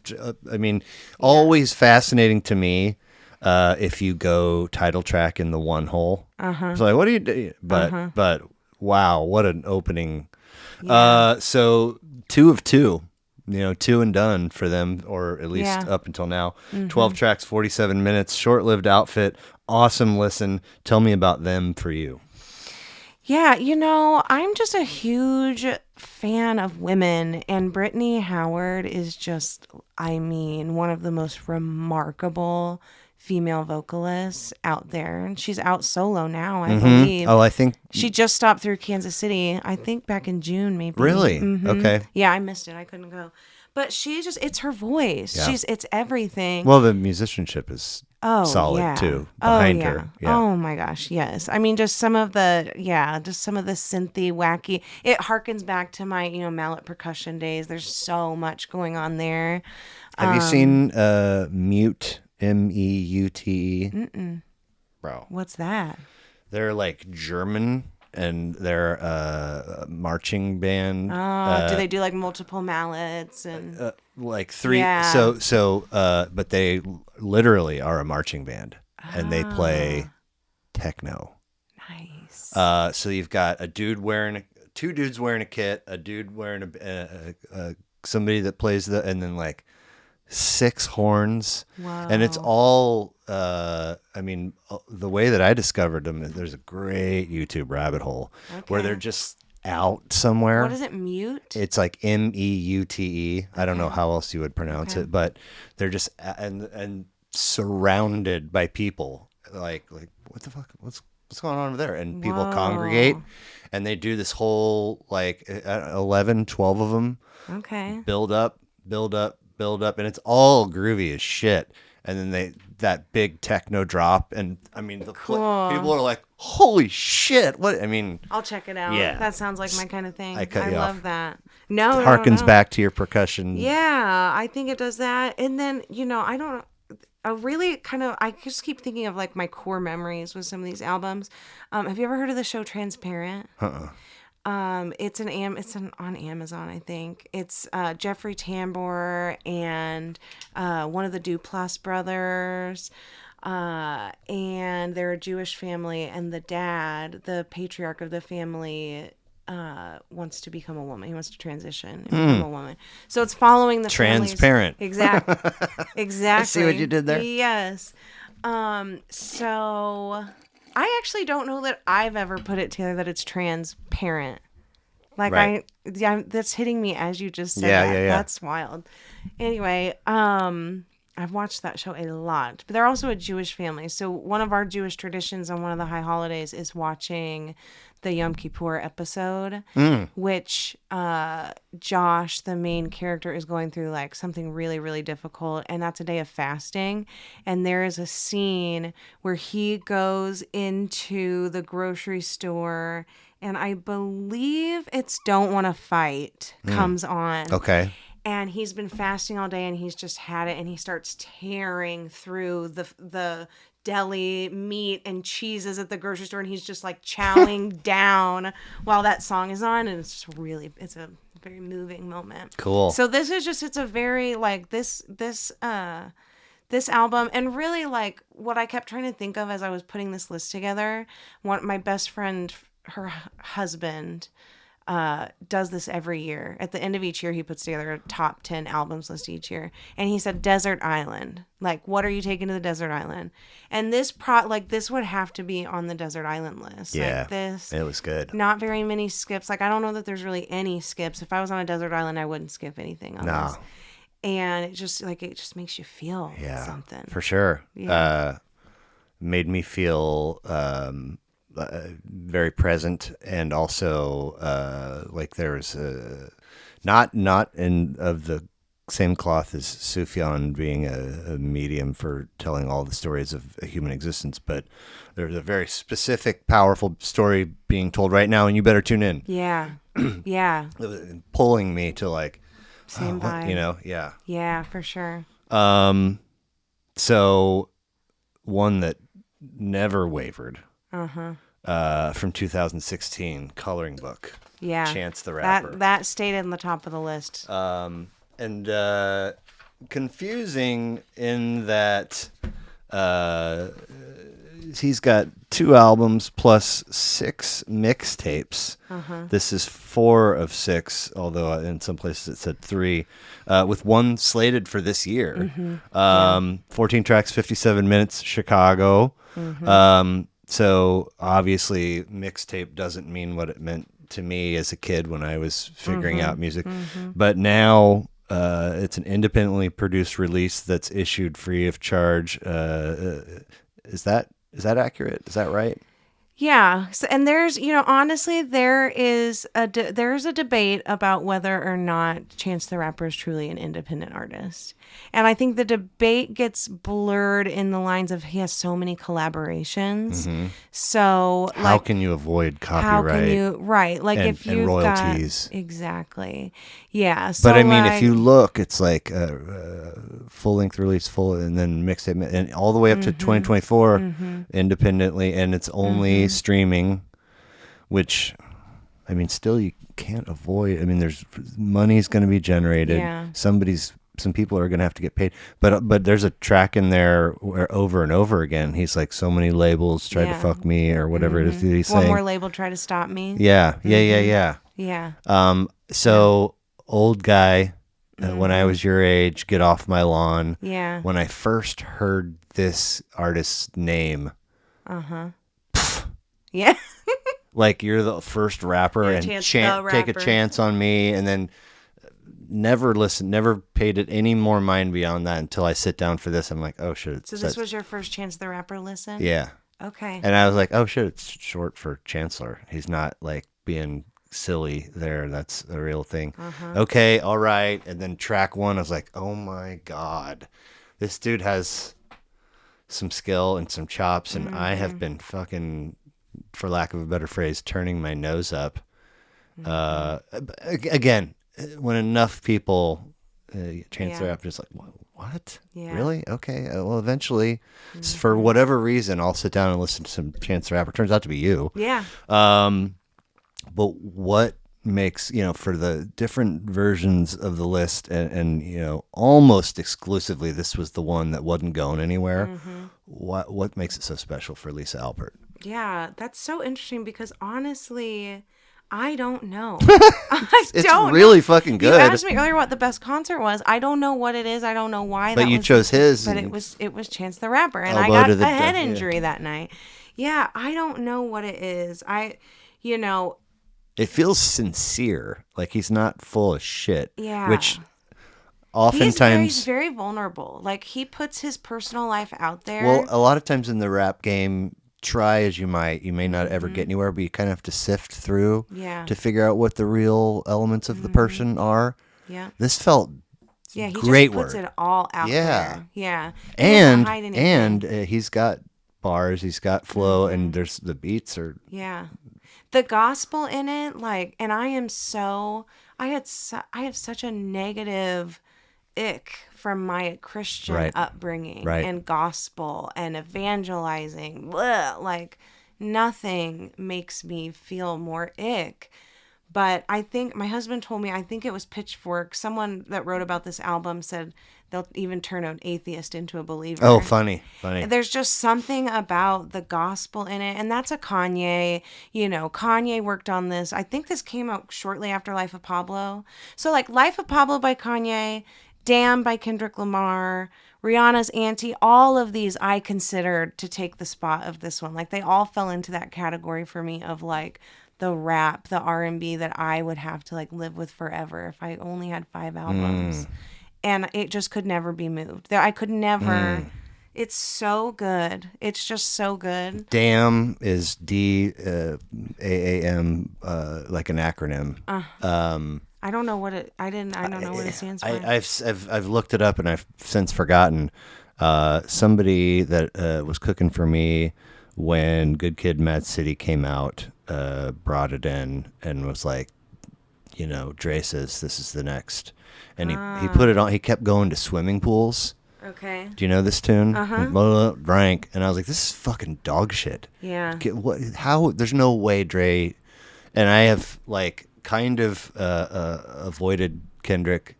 I mean, always fascinating to me if you go title track in the one hole. It's like, what do you do? But wow, what an opening. So 2 of 2, 2 and done for them, or at least Yeah. up until now. 12 tracks, 47 minutes, short-lived outfit, awesome listen. Tell me about them for you. Yeah, I'm just a huge fan of women, and Brittany Howard is just, one of the most remarkable female vocalists out there. And she's out solo now, I believe. Oh, I think She just stopped through Kansas City, I think back in June, maybe. really? Okay. Yeah, I missed it. I couldn't go. But it's her voice. Yeah. It's everything. Well, the musicianship is solid yeah. too behind yeah. her. Yeah. Oh my gosh, yes. I mean, just some of the synthy, wacky. It harkens back to my mallet percussion days. There's so much going on there. Have you seen Mute? Meute? Mm-mm. Bro, What's that? they're like German, and they're a marching band. Do they do like multiple mallets and? Like 3. Yeah. But they literally are a marching band, and they play techno. Nice. So you've got a dude wearing 2 dudes wearing a kit, a dude wearing somebody that plays and then like 6 horns. Wow. And it's all the way that I discovered them, there's a great YouTube rabbit hole where they're just out somewhere. What is it? Mute? It's like Meute. I don't know how else you would pronounce it, but they're just and surrounded by people like what the fuck, what's going on over there? And people congregate, and they do this whole like 11, 12 of them. Okay. Build up, and it's all groovy as shit. And then that big techno drop, and I mean people are like, holy shit! What I mean, I'll check it out. Yeah. That sounds like my kind of thing. I cut you love off. that. No, it harkens no. back to your percussion. Yeah, I think it does that. And then, I just keep thinking of like my core memories with some of these albums. Have you ever heard of the show Transparent? On Amazon, I think. It's Jeffrey Tambor and one of the Duplass brothers. And they're a Jewish family, and the dad, the patriarch of the family, wants to become a woman. He wants to transition and become a woman. So it's following the family's Transparent. I see what you exactly. did there. Yes. So I actually don't know that I've ever put it together that it's transparent. Like Right. yeah, that's hitting me as you just said Yeah, that. yeah, yeah. That's wild. Anyway, I've watched that show a lot, but they're also a Jewish family. So one of our Jewish traditions on one of the high holidays is watching the Yom Kippur episode, which Josh, the main character, is going through like something really, really difficult, and that's a day of fasting. And there is a scene where he goes into the grocery store, and I believe it's "Don't Want to Fight" comes on. Okay. And he's been fasting all day, and he's just had it, and he starts tearing through the deli meat and cheeses at the grocery store, and he's just like chowing down while that song is on, and it's a very moving moment. Cool. So it's a very like this album, and really like what I kept trying to think of as I was putting this list together. My best friend, her husband, does this every year. At the end of each year, he puts together a top 10 albums list each year. And he said, Desert Island. Like, what are you taking to the desert island? And this would have to be on the desert island list. Yeah. Like this. It was good. Not very many skips. Like, I don't know that there's really any skips. If I was on a desert island, I wouldn't skip anything on No. this. And it just makes you feel something. For sure. Yeah. Made me feel very present, and also like there's not in of the same cloth as Sufjan being a medium for telling all the stories of a human existence, but there's a very specific, powerful story being told right now, and you better tune in. Yeah. Yeah. Pulling me to like, Same vibe. you know, yeah. Yeah, for sure. So one that never wavered. Uh-huh. From 2016, Coloring Book. Yeah. Chance the Rapper. That stayed in the top of the list. And confusing in that he's got 2 albums plus 6 mixtapes. This is 4 of 6, although in some places it said 3, with 1 slated for this year. 14 tracks, 57 minutes, Chicago. So obviously mixtape doesn't mean what it meant to me as a kid when I was figuring out music. But now it's an independently produced release that's issued free of charge. Is that accurate? Is that right? Yeah. So, and there's, honestly, there's a debate about whether or not Chance the Rapper is truly an independent artist. And I think the debate gets blurred in the lines of he has so many collaborations. So How can you avoid copyright? how can you, right. Like and- if and you've royalties. got, exactly. Yeah. So But I mean, if like, you look, it's like full length release, and then mixtape, and all the way up to 2024 independently, and it's only streaming, which, I mean, still you can't avoid. I mean, there's money's going to be generated. Yeah. Some people are going to have to get paid, but there's a track in there where over and over again he's like, so many labels tried to fuck me, or whatever it is that he's one saying. more label try to stop me. Yeah. Yeah. So old guy, when I was your age, get off my lawn. Yeah. When I first heard this artist's name, Yeah. like, you're the first rapper, You're and Chance the take a Rapper. chance on me, and then never paid it any more mind beyond that until I sit down for this. I'm like, oh shit. So this was your first Chance the Rapper listen? Yeah. Okay. And I was like, oh shit, it's short for Chancellor. He's not like being silly there. That's a real thing. Okay, all right. And then track 1, I was like, oh my God, this dude has some skill and some chops, and I have been fucking, for lack of a better phrase, turning my nose up. Again, when enough people, Chance the Rapper, just like, what? Yeah. Really? Okay. Well, eventually, for whatever reason, I'll sit down and listen to some Chance the Rapper. Turns out to be you. Yeah. But what makes, for the different versions of the list, and almost exclusively this was the one that wasn't going anywhere. Mm-hmm. What makes it so special for Lisa Alpert? Yeah, that's so interesting because honestly, I don't know. I It's don't know. really fucking You good. asked me earlier what the best concert was. I don't know what it is. I don't know why But that you was the chose pick, his but and it was Chance the Rapper, and I elbow got to a the head yeah. injury that night. Yeah, I don't know what it is. You know, It feels sincere, like he's not full of shit, which yeah. He's oftentimes, very vulnerable. Like he puts his personal life out well, there. a lot of times in the rap game, try as you might, you may not ever get Mm-hmm. anywhere, but you kind of have to sift through Yeah. to figure out what the real elements of the Mm-hmm. person are. Yeah. This felt Yeah, he just great puts word. it all out Yeah. there. Yeah. He doesn't And hide and anything. he's got bars, he's got flow, Mm-hmm. and there's the beats are Yeah. The gospel in it, like, and I have such a negative ick from my Christian right, upbringing right. and gospel and evangelizing. Blech, like, nothing makes me feel more ick. But I think my husband told me, I think it was Pitchfork, someone that wrote about this album said they'll even turn an atheist into a Oh, believer. funny, funny. There's just something about the gospel in it. And that's a Kanye. Kanye worked on this. I think this came out shortly after Life of Pablo. So, like, Life of Pablo by Kanye, Damn by Kendrick Lamar, Rihanna's Auntie, all of these I considered to take the spot of this one. Like, they all fell into that category for me of, like, the rap, the R&B that I would have to, like, live with forever if I only had 5 albums. And it just could never be moved. I could never. It's so good. It's just so good. DAM is DAAM, like an acronym. I don't know what it. I don't know what it stands for. I've looked it up and I've since forgotten. Somebody that was cooking for me when Good Kid, Mad City came out, brought it in and was like, Dre says this is the next, and he put it on. He kept going to swimming pools. Okay. Do you know this tune? Uh-huh. Drank, and I was like, this is fucking dog shit. Yeah. What? How? There's no way Dre. And I have like kind of avoided Kendrick,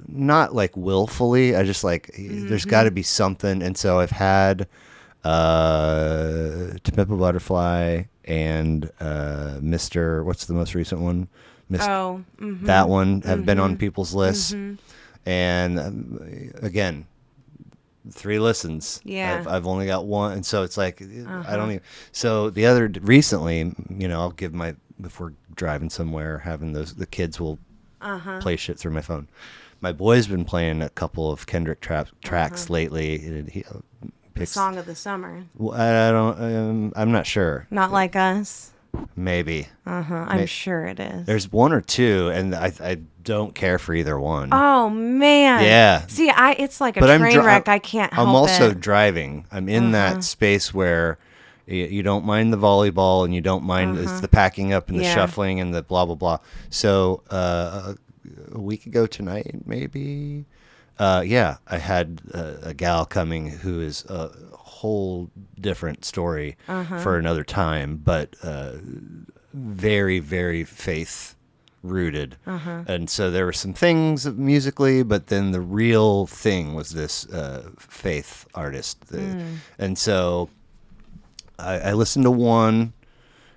not like willfully. I just like there's got to be something, and so I've had To Pimp a Butterfly and Mr. What's the most recent one? Mr. Oh. Mm-hmm. That one have been on people's lists, and again, 3 listens. Yeah. I've only got one, and so it's like I don't even. So the other recently, I'll give my if we're driving somewhere, having the kids will play shit through my phone. My boy's been playing a couple of Kendrick tracks lately. He The picks. song of the summer. I don't. I'm not sure. Not Like Us. Maybe. I'm sure it is. There's one or two, and I don't care for either one. Oh man. Yeah. See, it's like a But train wreck. I can't help I'm also it. driving. I'm in that space where you don't mind the volleyball and you don't mind it's the packing up and the Yeah. shuffling and the blah blah blah. So a week ago tonight, maybe. Yeah, I had a gal coming who is a whole different story for another time, but very very faith rooted. And so there were some things musically, but then the real thing was this faith artist. And so I listened to one,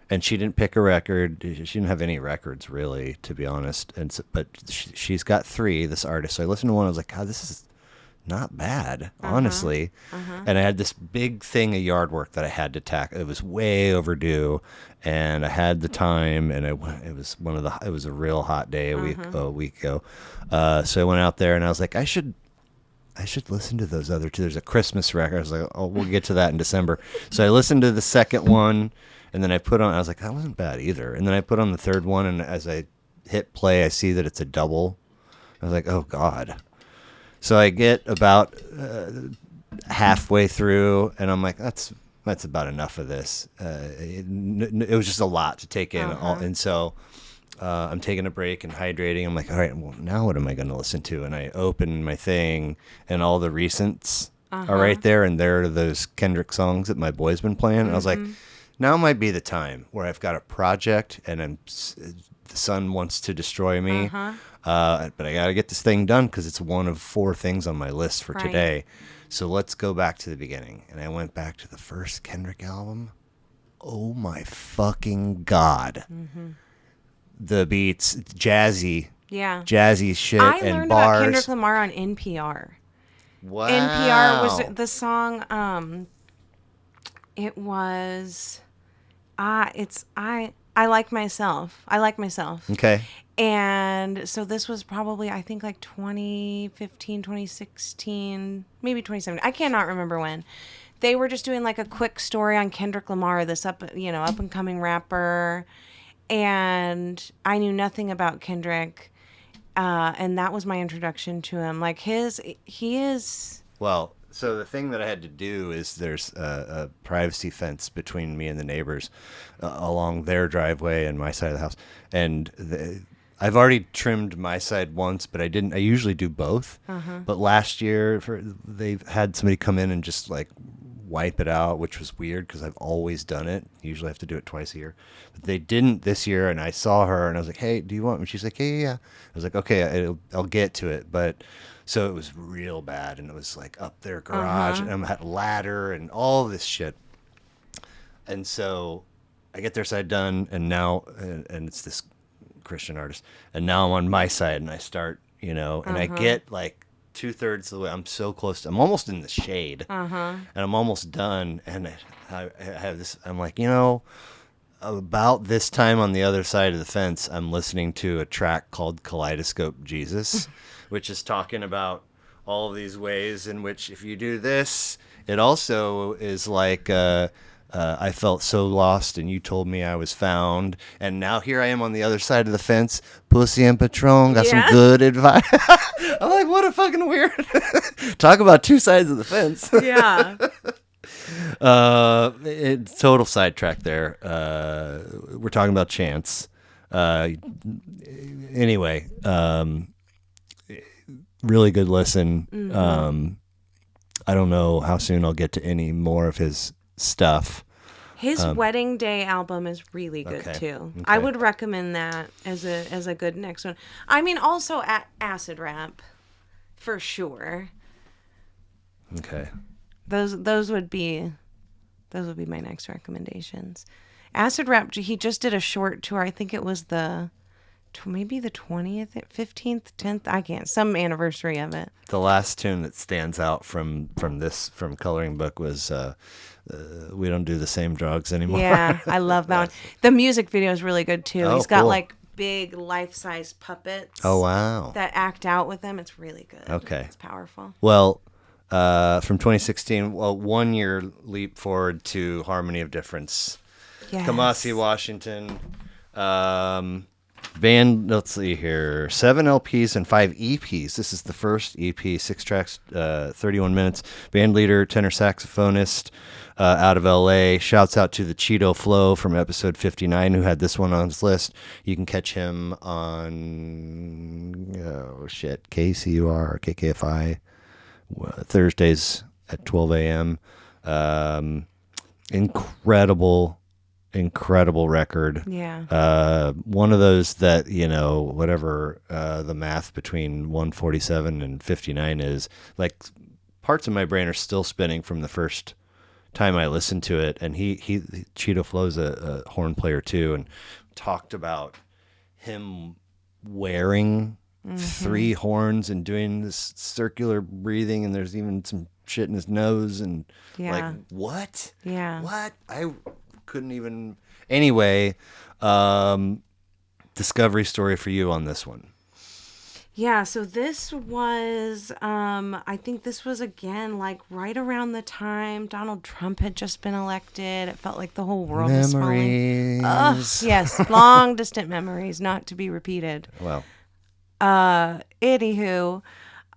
and she didn't pick a record. She didn't have any records really, to be honest. And so, but she's got 3, this artist. So I listened to one. I was like, God, this is not bad, honestly. And I had this big thing of yard work that I had to tackle. It was way overdue, and I had the time. And it was it was a real hot day a week ago. So I went out there, and I was like, I should listen to those other 2. There's a Christmas record. I was like, oh, we'll get to that in December. So I listened to the second one, and then I was like, that wasn't bad either. And then I put on the third one, and as I hit play, I see that it's a double. I was like, oh God. So I get about halfway through, and I'm like, that's about enough of this. It was just a lot to take in. And so I'm taking a break and hydrating. I'm like, all right, well, now what am I going to listen to? And I open my thing, and all the recents are right there, and there are those Kendrick songs that my boy's been playing. And I was like, now might be the time where I've got a project and the sun wants to destroy me. Uh-huh. But I got to get this thing done because it's one of 4 things on my list for Right. today. So let's go back to the beginning. And I went back to the first Kendrick album. Oh my fucking God. The beats, Yeah. jazzy shit I and learned about Kendrick bars. Lamar on NPR. Wow. NPR was the song. It was. I like myself. I like myself. Okay. And so this was probably, I think, like 2015, 2016, maybe 2017. I cannot remember when. They were just doing like a quick story on Kendrick Lamar, this up and coming rapper. And I knew nothing about Kendrick. And that was my introduction to him. Like he is. Well, so the thing that I had to do is there's a privacy fence between me and the neighbors along their driveway and my side of the house. And I've already trimmed my side once, but I didn't. I usually do both. But last year, they've had somebody come in and just like wipe it out, which was weird because I've always done it. Usually I have to do it twice a year. But they didn't this year, and I saw her, and I was like, hey, do you want me? She's like, yeah. I was like, okay, I'll get to it. But so it was real bad, and it was like up their garage, and I had a ladder and all this shit. And so I get their side done, and now, and it's this Christian artist, and now I'm on my side, and I start, and I get like 2/3 of the way. I'm so close. I'm almost in the shade, and I'm almost done. And I have this. I'm like, about this time on the other side of the fence, I'm listening to a track called Kaleidoscope Jesus, which is talking about all of these ways in which if you do this, it also is like I felt so lost and you told me I was found. And now here I am on the other side of the fence. Pussy and Patron got some Yeah. good advice. I'm like, what a fucking weird. Talk about 2 sides of the fence. Yeah. Total sidetrack there. We're talking about Chance. Anyway, really good listen. I don't know how soon I'll get to any more of his stuff. His Wedding Day album is really good Okay. too. Okay. I would recommend that as a good next one. I mean, also Acid Rap, for sure. Okay. Those would be my next recommendations. Acid Rap, he just did a short tour. I think it was maybe the 20th, 15th, 10th. I can't. Some anniversary of it. The last tune that stands out from Coloring Book was "We Don't Do the Same Drugs Anymore." Yeah, I love that one. The music video is really good too. Oh, He's got cool. like big life-size puppets. Oh wow. That act out with them. It's really good. Okay. It's powerful. Well, from 2016, 1 year leap forward to Harmony of Difference. Yes. Kamasi, Washington. Band, let's see here, 7 LPs and 5 EPs. This is the first EP, 6 tracks, 31 minutes. Band leader, tenor saxophonist out of LA. Shouts out to the Cheeto Flow from episode 59 who had this one on his list. You can catch him on, KCUR or KKFI Thursdays at 12 a.m. Incredible record. Yeah. One of those that, whatever the math between 147 and 59 is, like, parts of my brain are still spinning from the first time I listened to it. And he Cheeto Flow's a horn player too, and talked about him wearing 3 horns and doing this circular breathing, and there's even some shit in his nose, and Yeah. like, what? Yeah. What? I couldn't even. Anyway, discovery story for you on this one. Yeah, so this was, I think this was again like right around the time Donald Trump had just been elected. It felt like the whole world was falling. Memories. Yes, long distant memories, not to be repeated. Well, Anywho,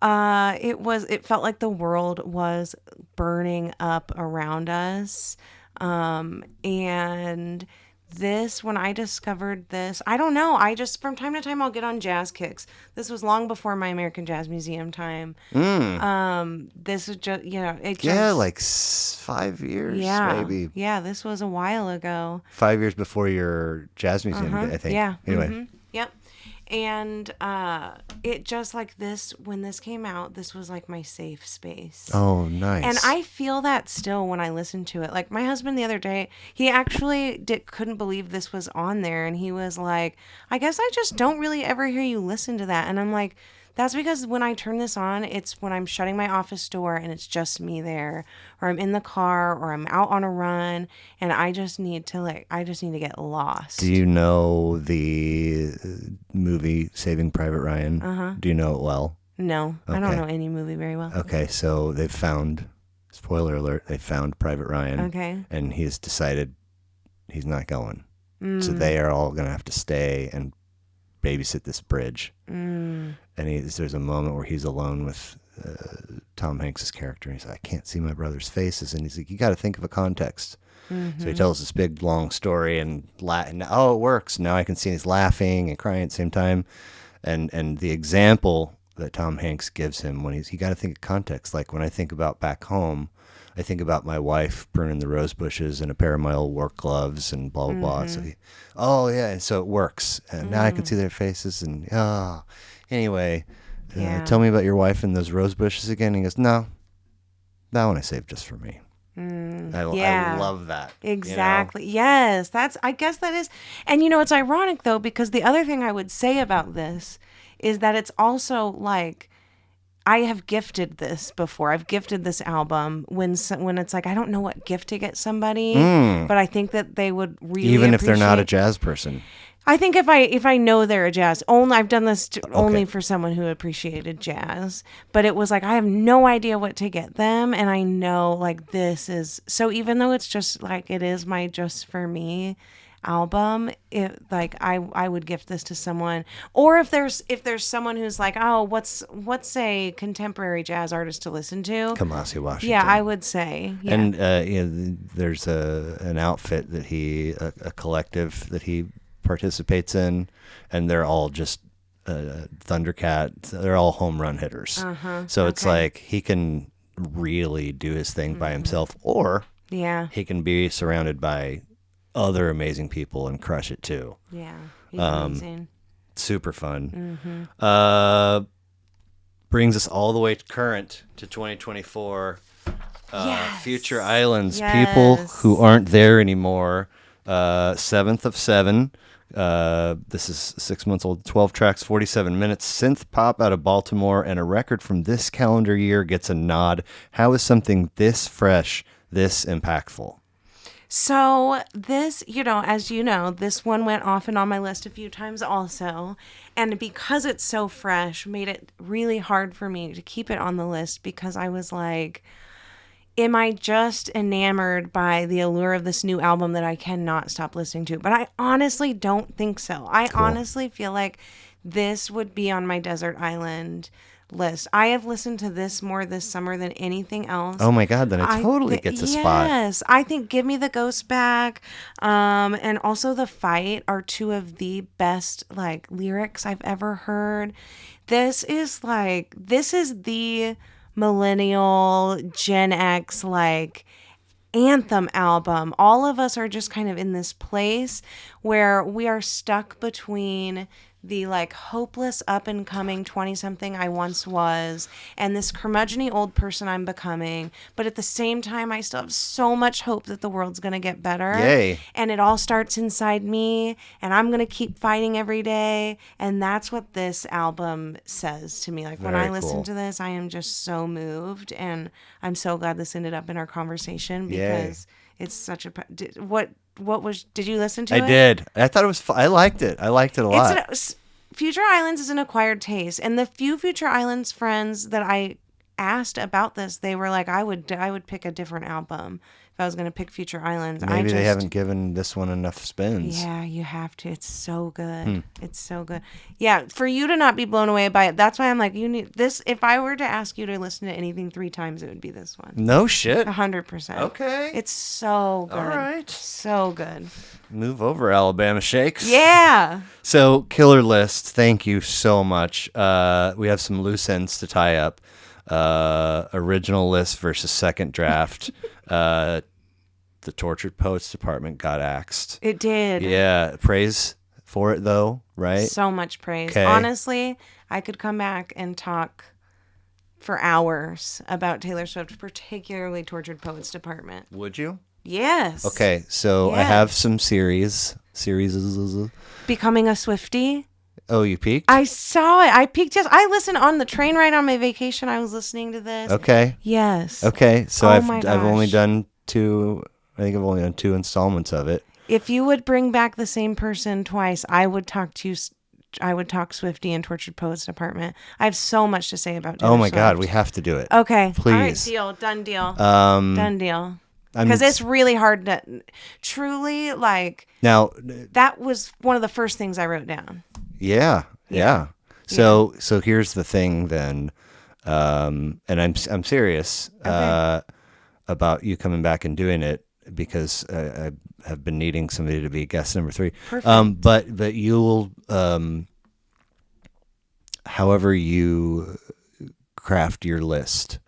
it felt like the world was burning up around us. And this, when I discovered this, I don't know. I just, from time to time, I'll get on jazz kicks. This was long before my American Jazz Museum time. This is just, it Yeah, just, like 5 years, yeah. maybe Yeah, this was a while ago. 5 years before your jazz museum, Uh-huh. I think. Yeah. Anyway, Yep. And it just like this, when this came out, this was like my safe space. oh, And nice. I feel that still when I listen to it. Like my husband the other day, he actually couldn't believe this was on there. And he was like, I guess I just don't really ever hear you listen to that. And I'm like, that's because when I turn this on, it's when I'm shutting my office door and it's just me there, or I'm in the car, or I'm out on a run, and I just need to get Do lost. you know the movie Saving Private Ryan? Do you know it well? No, I don't Okay. know any movie very well. Okay, so they've found, spoiler alert, they found Private Ryan, Okay. and he's decided he's not going. So they are all going to have to stay and babysit this bridge. And there's a moment where he's alone with Tom Hanks's character, and he's like, I can't see my brother's faces. And he's like, you got to think of a context. So he tells this big, long story, and it works. Now I can see he's laughing and crying at the same time. And the example that Tom Hanks gives him when you got to think of context. Like when I think about back home, I think about my wife burning the rose bushes and a pair of my old work gloves and blah, blah, blah. So oh, yeah. And so it works. And now I can see their faces. And anyway, Yeah. tell me about your wife and those rose bushes again. He goes, no, that one I saved just for me. I Yeah. love that. Exactly. Yes, I guess that is. And it's ironic though, because the other thing I would say about this is that it's also like I have gifted this before. I've gifted this album when it's like I don't know what gift to get somebody, but I think that they would really Even if they're not a appreciate. jazz person. I think if I know they're a jazz, only I've done this only Okay. for someone who appreciated jazz, but it was like I have no idea what to get them, and I know like this is so. Even though it's just like it is my just for me album, it like I would gift this to someone, or if there's someone who's like, oh, what's a contemporary jazz artist to listen to? Kamasi Washington. Yeah, I would say, yeah. And there's an outfit that a collective that he participates in, and they're all just Thundercat. They're all home run hitters. So it's okay. like he can really do his thing by himself, or Yeah, he can be surrounded by other amazing people and crush it too. yeah, he's amazing. Super fun. Brings us all the way current to 2024. Yes. Future Islands, Yes. people who aren't there anymore. 7th of 7. This is 6 months old. 12 tracks, 47 minutes. Synth pop out of Baltimore, and a record from this calendar year gets a nod. How is something this fresh, this impactful? So this, as you know, this one went off and on my list a few times also. And because it's so fresh, made it really hard for me to keep it on the list because I was like, am I just enamored by the allure of this new album that I cannot stop listening to? But I honestly don't think so. I honestly feel like this would be on my desert island list. I have listened to this more this summer than anything else. Oh my God, then it totally gets a spot. Yes, I think "Give Me the Ghost Back" and also "The Fight" are two of the best like lyrics I've ever heard. This is the millennial Gen X like anthem album. All of us are just kind of in this place where we are stuck between the like hopeless up and coming 20 something I once was and this curmudgeony old person I'm becoming, but at the same time I still have so much hope that the world's going to get better. Yay. And it all starts inside me, and I'm going to keep fighting every day. And that's what this album says to me. Like when Very I listen cool. to this, I am just so moved, and I'm so glad this ended up in our conversation because it's such a did you listen to it? I did. I thought it was I liked it. I liked it a lot. Future Islands is an acquired taste, and the few Future Islands friends that I asked about this, they were like, I would pick a different album if I was going to pick Future Islands. Maybe they haven't given this one enough spins. Yeah, you have to. It's so good. It's so good. Yeah, for you to not be blown away by it, that's why I'm like, you need this. If I were to ask you to listen to anything 3 times, it would be this one. No shit. 100%. Okay. It's so good. All right. So good. Move over, Alabama Shakes. Yeah. So, Killer List, thank you so much. We have some loose ends to tie up. Original list versus second draft. The Tortured Poets Department got axed. It did. Yeah, praise for it though, right? So much praise. Okay. Honestly, I could come back and talk for hours about Taylor Swift, particularly Tortured Poets Department. Would you? Yes. Okay, so I Yes. have some series. Becoming a Swiftie. Oh, you peeked? I saw it. I peeked. Yes, I listened on the train ride on my vacation. I was listening to this. Okay. Yes. Okay, so Oh my I've only gosh. done 2. I think I've only done 2 installments of it. If you would bring back the same person twice, I would talk to you. I would talk Swiftie and Tortured Poets Department. I have so much to say about Taylor Oh my Swift. God, we have to do it. Okay. Please. All right, deal. Done deal. Done deal. I'm- Because it's really hard to truly like. Now, That was one of the first things I wrote down. yeah. So here's the thing then, and I'm serious about you coming back and doing it because I have been needing somebody to be guest number 3. Perfect. But you'll however you craft your list,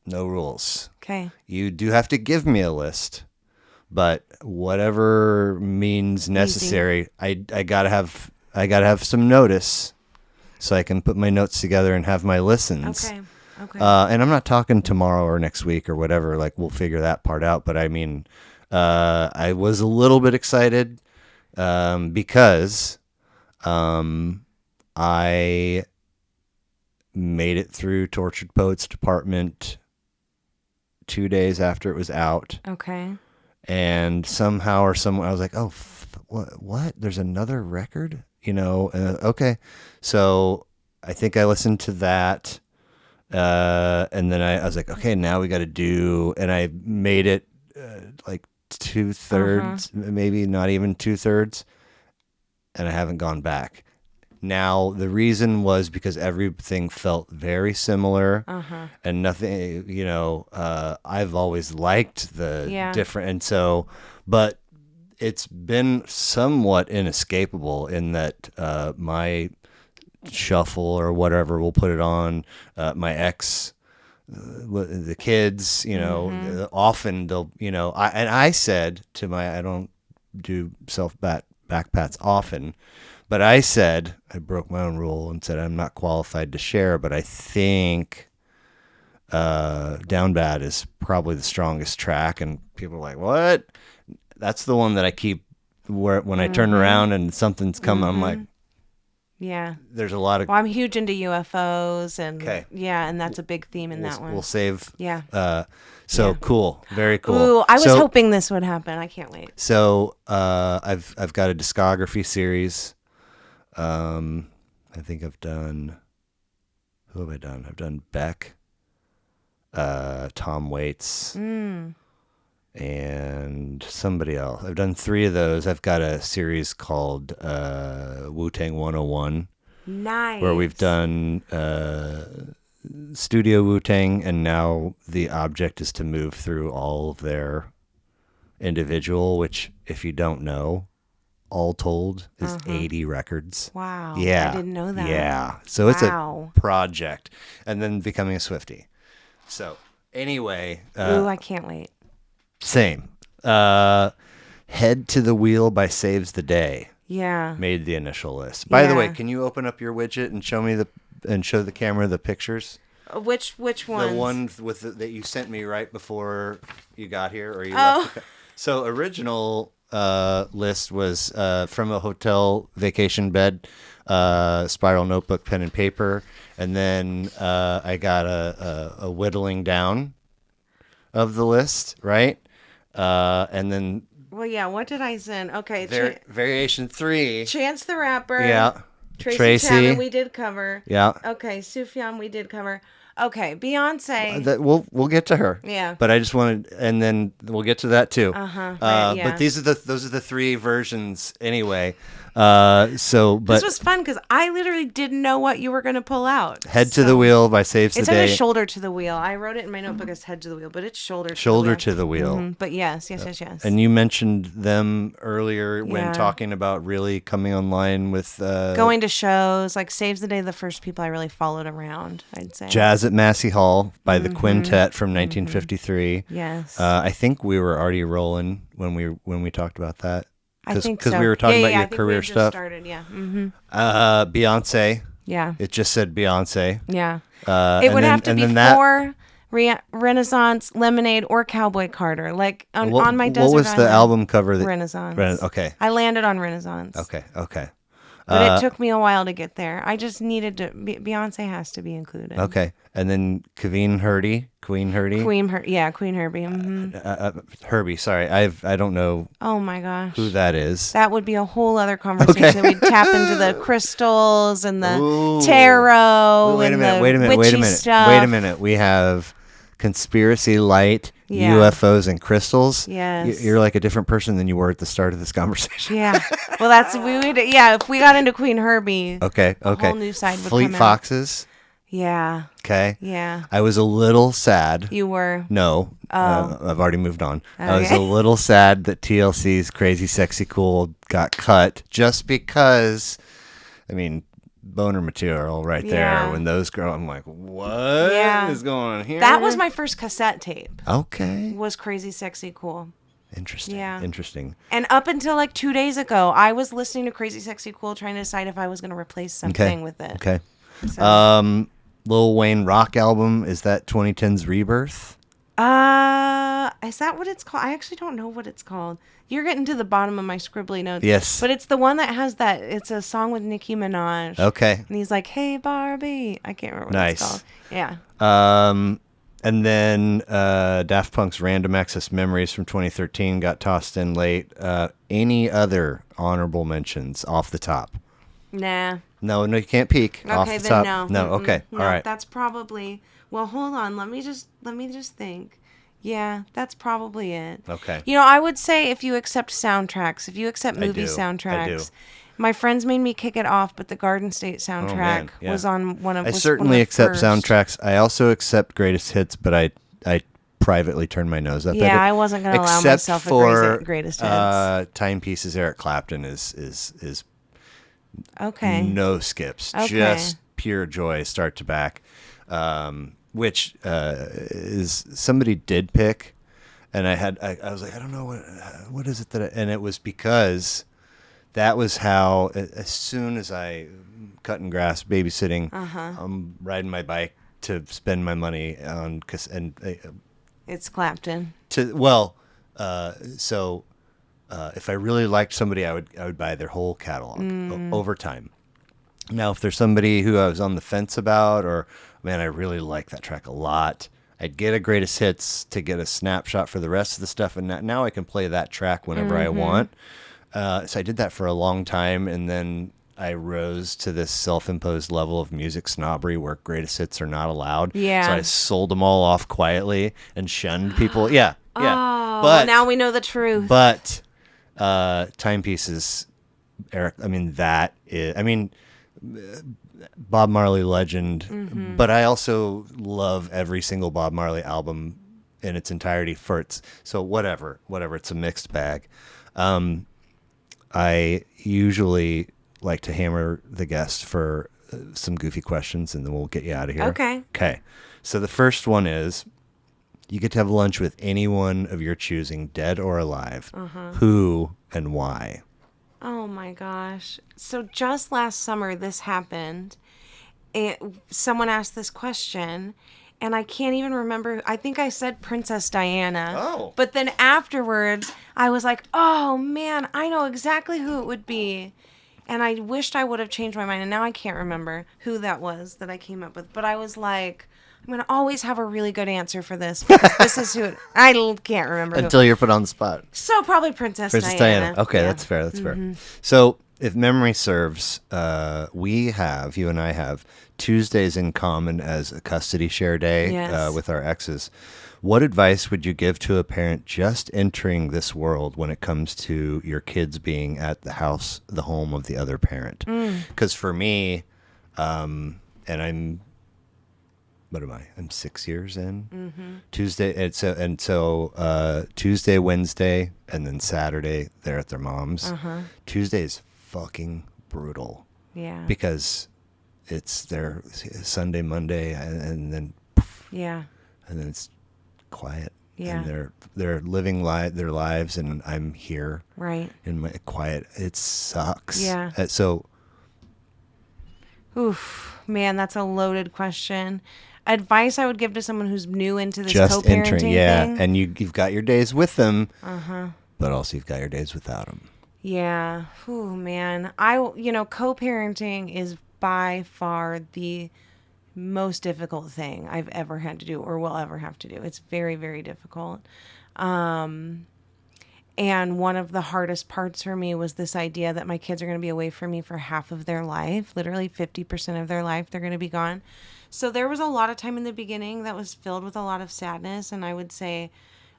no rules. Okay. You do have to give me a list, but whatever means necessary, I gotta have some notice so I can put my notes together and have my listens. Okay. Okay. And I'm not talking tomorrow or next week or whatever. Like we'll figure that part out. But I mean, I was a little bit excited because I made it through Tortured Poets Department 2 days after it was out. Okay. And somehow or some I was like, oh, what? There's another record? Okay. So I think I listened to that. And then I was like, okay, now we got to do, and I made it like 2/3, maybe not even 2/3. And I haven't gone back. Now, the reason was because everything felt very similar and nothing, I've always liked the different. And so, but it's been somewhat inescapable in that my shuffle or whatever, we'll put it on, my ex, the kids, often they'll, I said to I don't do back pats often. But I broke my own rule and said I'm not qualified to share, but I think Down Bad is probably the strongest track. And people are like, what? That's the one that I keep when I turn around and something's coming, I'm like, yeah. There's a lot of... Well, I'm huge into UFOs and yeah, and that's a big theme in that one. We'll save... Yeah. Cool. Very cool. Ooh, I was hoping this would happen. I can't wait. So I've got a discography series. I think I've done... Who have I done? I've done Beck, Tom Waits, and somebody else. I've done 3 of those. I've got a series called Wu-Tang 101. Nice. Where we've done Studio Wu-Tang, and now the object is to move through all of their individual, which, if you don't know, all told is 80 records. Wow. Yeah. I didn't know that. Yeah. So it's a project. And then becoming a Swiftie. So anyway. Ooh, I can't wait. Same. Head to the Wheel by Saves the Day. Yeah. Made the initial list. By the way, can you open up your widget and show the camera the pictures? Which one? The one that you sent me right before you got here, or you left. So original list was from a hotel vacation bed, spiral notebook, pen and paper, and then I got a whittling down of the list, right? And then. Well, yeah. What did I send? Okay. Variation 3. Chance the Rapper. Yeah. Tracy Chapman, we did cover. Yeah. Okay. Sufjan, we did cover. Okay, Beyonce. That we'll get to her. Yeah. But I just wanted, and then we'll get to that too. Right, yeah. But those are the three versions anyway. This was fun because I literally didn't know what you were going to pull out. Head to the Wheel by Saves the It's Day. either Shoulder to the Wheel. I wrote it in my notebook as Head to the Wheel, but it's Shoulder to the Wheel. But yes. And you mentioned them earlier when talking about really coming online with going to shows, like Saves the Day, the first people I really followed around, I'd say. Jazz at Massey Hall by the Quintet from 1953. Yes. I think we were already rolling when we talked about that. I think so. Because we were talking about your I think career we just stuff. Started, yeah. Beyonce. Yeah. It just said Beyonce. Yeah. It would have to be for Renaissance, Lemonade, or Cowboy Carter. Like on my desert What was the island, album cover? Renaissance. Okay. I landed on Renaissance. Okay. But it took me a while to get there. I just needed to. Beyonce has to be included. Okay. And then Queen Herbie. Queen Herbie. Herbie. Sorry, I don't know. Oh my gosh. Who that is? That would be a whole other conversation. Okay. We'd tap into the crystals and the tarot. Wait a minute. We have conspiracy light, UFOs, and crystals. Yes. You're like a different person than you were at the start of this conversation. Yeah. Well, if we got into Queen Herbie. Okay. A whole new side would Fleet come out. Foxes. Yeah. Okay. Yeah. I was a little sad. You were. No. I've already moved on. Okay. I was a little sad that TLC's Crazy Sexy Cool got cut just because, I mean, boner material right there. When those girls, I'm like, what is going on here? That was my first cassette tape. Okay. Was Crazy Sexy Cool. Interesting. Yeah. Interesting. And up until like 2 days ago, I was listening to Crazy Sexy Cool trying to decide if I was going to replace something with it. Okay. So. Lil Wayne rock album, is that 2010's Rebirth? Is that what it's called? I actually don't know what it's called. You're getting to the bottom of my scribbly notes. Yes. But it's the one that has that. It's a song with Nicki Minaj. Okay. And he's like, "Hey Barbie." I can't remember what it's called. Yeah. And then Daft Punk's Random Access Memories from 2013 got tossed in late. Any other honorable mentions off the top? Nah. No, you can't peek off the then top. No. No, okay. No, all right. That's probably. Well, hold on. Let me just think. Yeah, that's probably it. Okay. You know, I would say if you accept soundtracks, if you accept movie I soundtracks. do. My friends made me kick it off, but the Garden State soundtrack was on one of. I certainly accept soundtracks. I also accept greatest hits, but I privately turn my nose up at it. Yeah, I wasn't going to allow myself a greatest hits. Timepieces. Eric Clapton is okay. No skips, just pure joy, start to back. Which is somebody did pick, and I was like, I don't know what is it that, and it was because that was how as soon as I cutting grass, babysitting, I'm riding my bike to spend my money on it's Clapton. So if I really liked somebody, I would buy their whole catalog over time. Now, if there's somebody who I was on the fence about, or man, I really like that track a lot, I'd get a greatest hits to get a snapshot for the rest of the stuff, and now I can play that track whenever I want. So I did that for a long time, and then I rose to this self-imposed level of music snobbery where greatest hits are not allowed. Yeah. So I sold them all off quietly and shunned people. Yeah. Oh, but now we know the truth. But Timepieces, Eric, Bob Marley legend, but I also love every single Bob Marley album in its entirety so whatever, it's a mixed bag. I usually like to hammer the guest for some goofy questions, and then we'll get you out of here. Okay. So the first one is, you get to have lunch with anyone of your choosing, dead or alive. Who and why? Oh my gosh. So just last summer this happened. Someone asked this question, and I can't even remember. I think I said Princess Diana. Oh. But then afterwards, I was like, oh man, I know exactly who it would be. And I wished I would have changed my mind, and now I can't remember who that was that I came up with. But I was like, I'm going to always have a really good answer for this, because this is who I can't remember until you're put on the spot. So probably Princess Diana. Okay, yeah. That's fair. So if memory serves, you and I have Tuesdays in common as a custody share day Yes. with our exes. What advice would you give to a parent just entering this world when it comes to your kids being at the home of the other parent? Because for me, and what am I? I'm 6 years in. Tuesday, Tuesday, Wednesday, and then Saturday they're at their mom's. Tuesday is fucking brutal Yeah. because it's their Sunday, Monday, Yeah. and then it's quiet, Yeah. and they're living their lives, and I'm here Right. in my quiet. It sucks. Yeah. So Oof, man, that's a loaded question. Advice I would give to someone who's new into this just entering, co-parenting yeah, thing. and you've got your days with them, but also you've got your days without them. Yeah. Ooh, man. Co-parenting is by far the most difficult thing I've ever had to do or will ever have to do. It's very, very difficult. And one of the hardest parts for me was this idea that my kids are going to be away from me for half of their life, literally 50% of their life, they're going to be gone. So there was a lot of time in the beginning that was filled with a lot of sadness. And I would say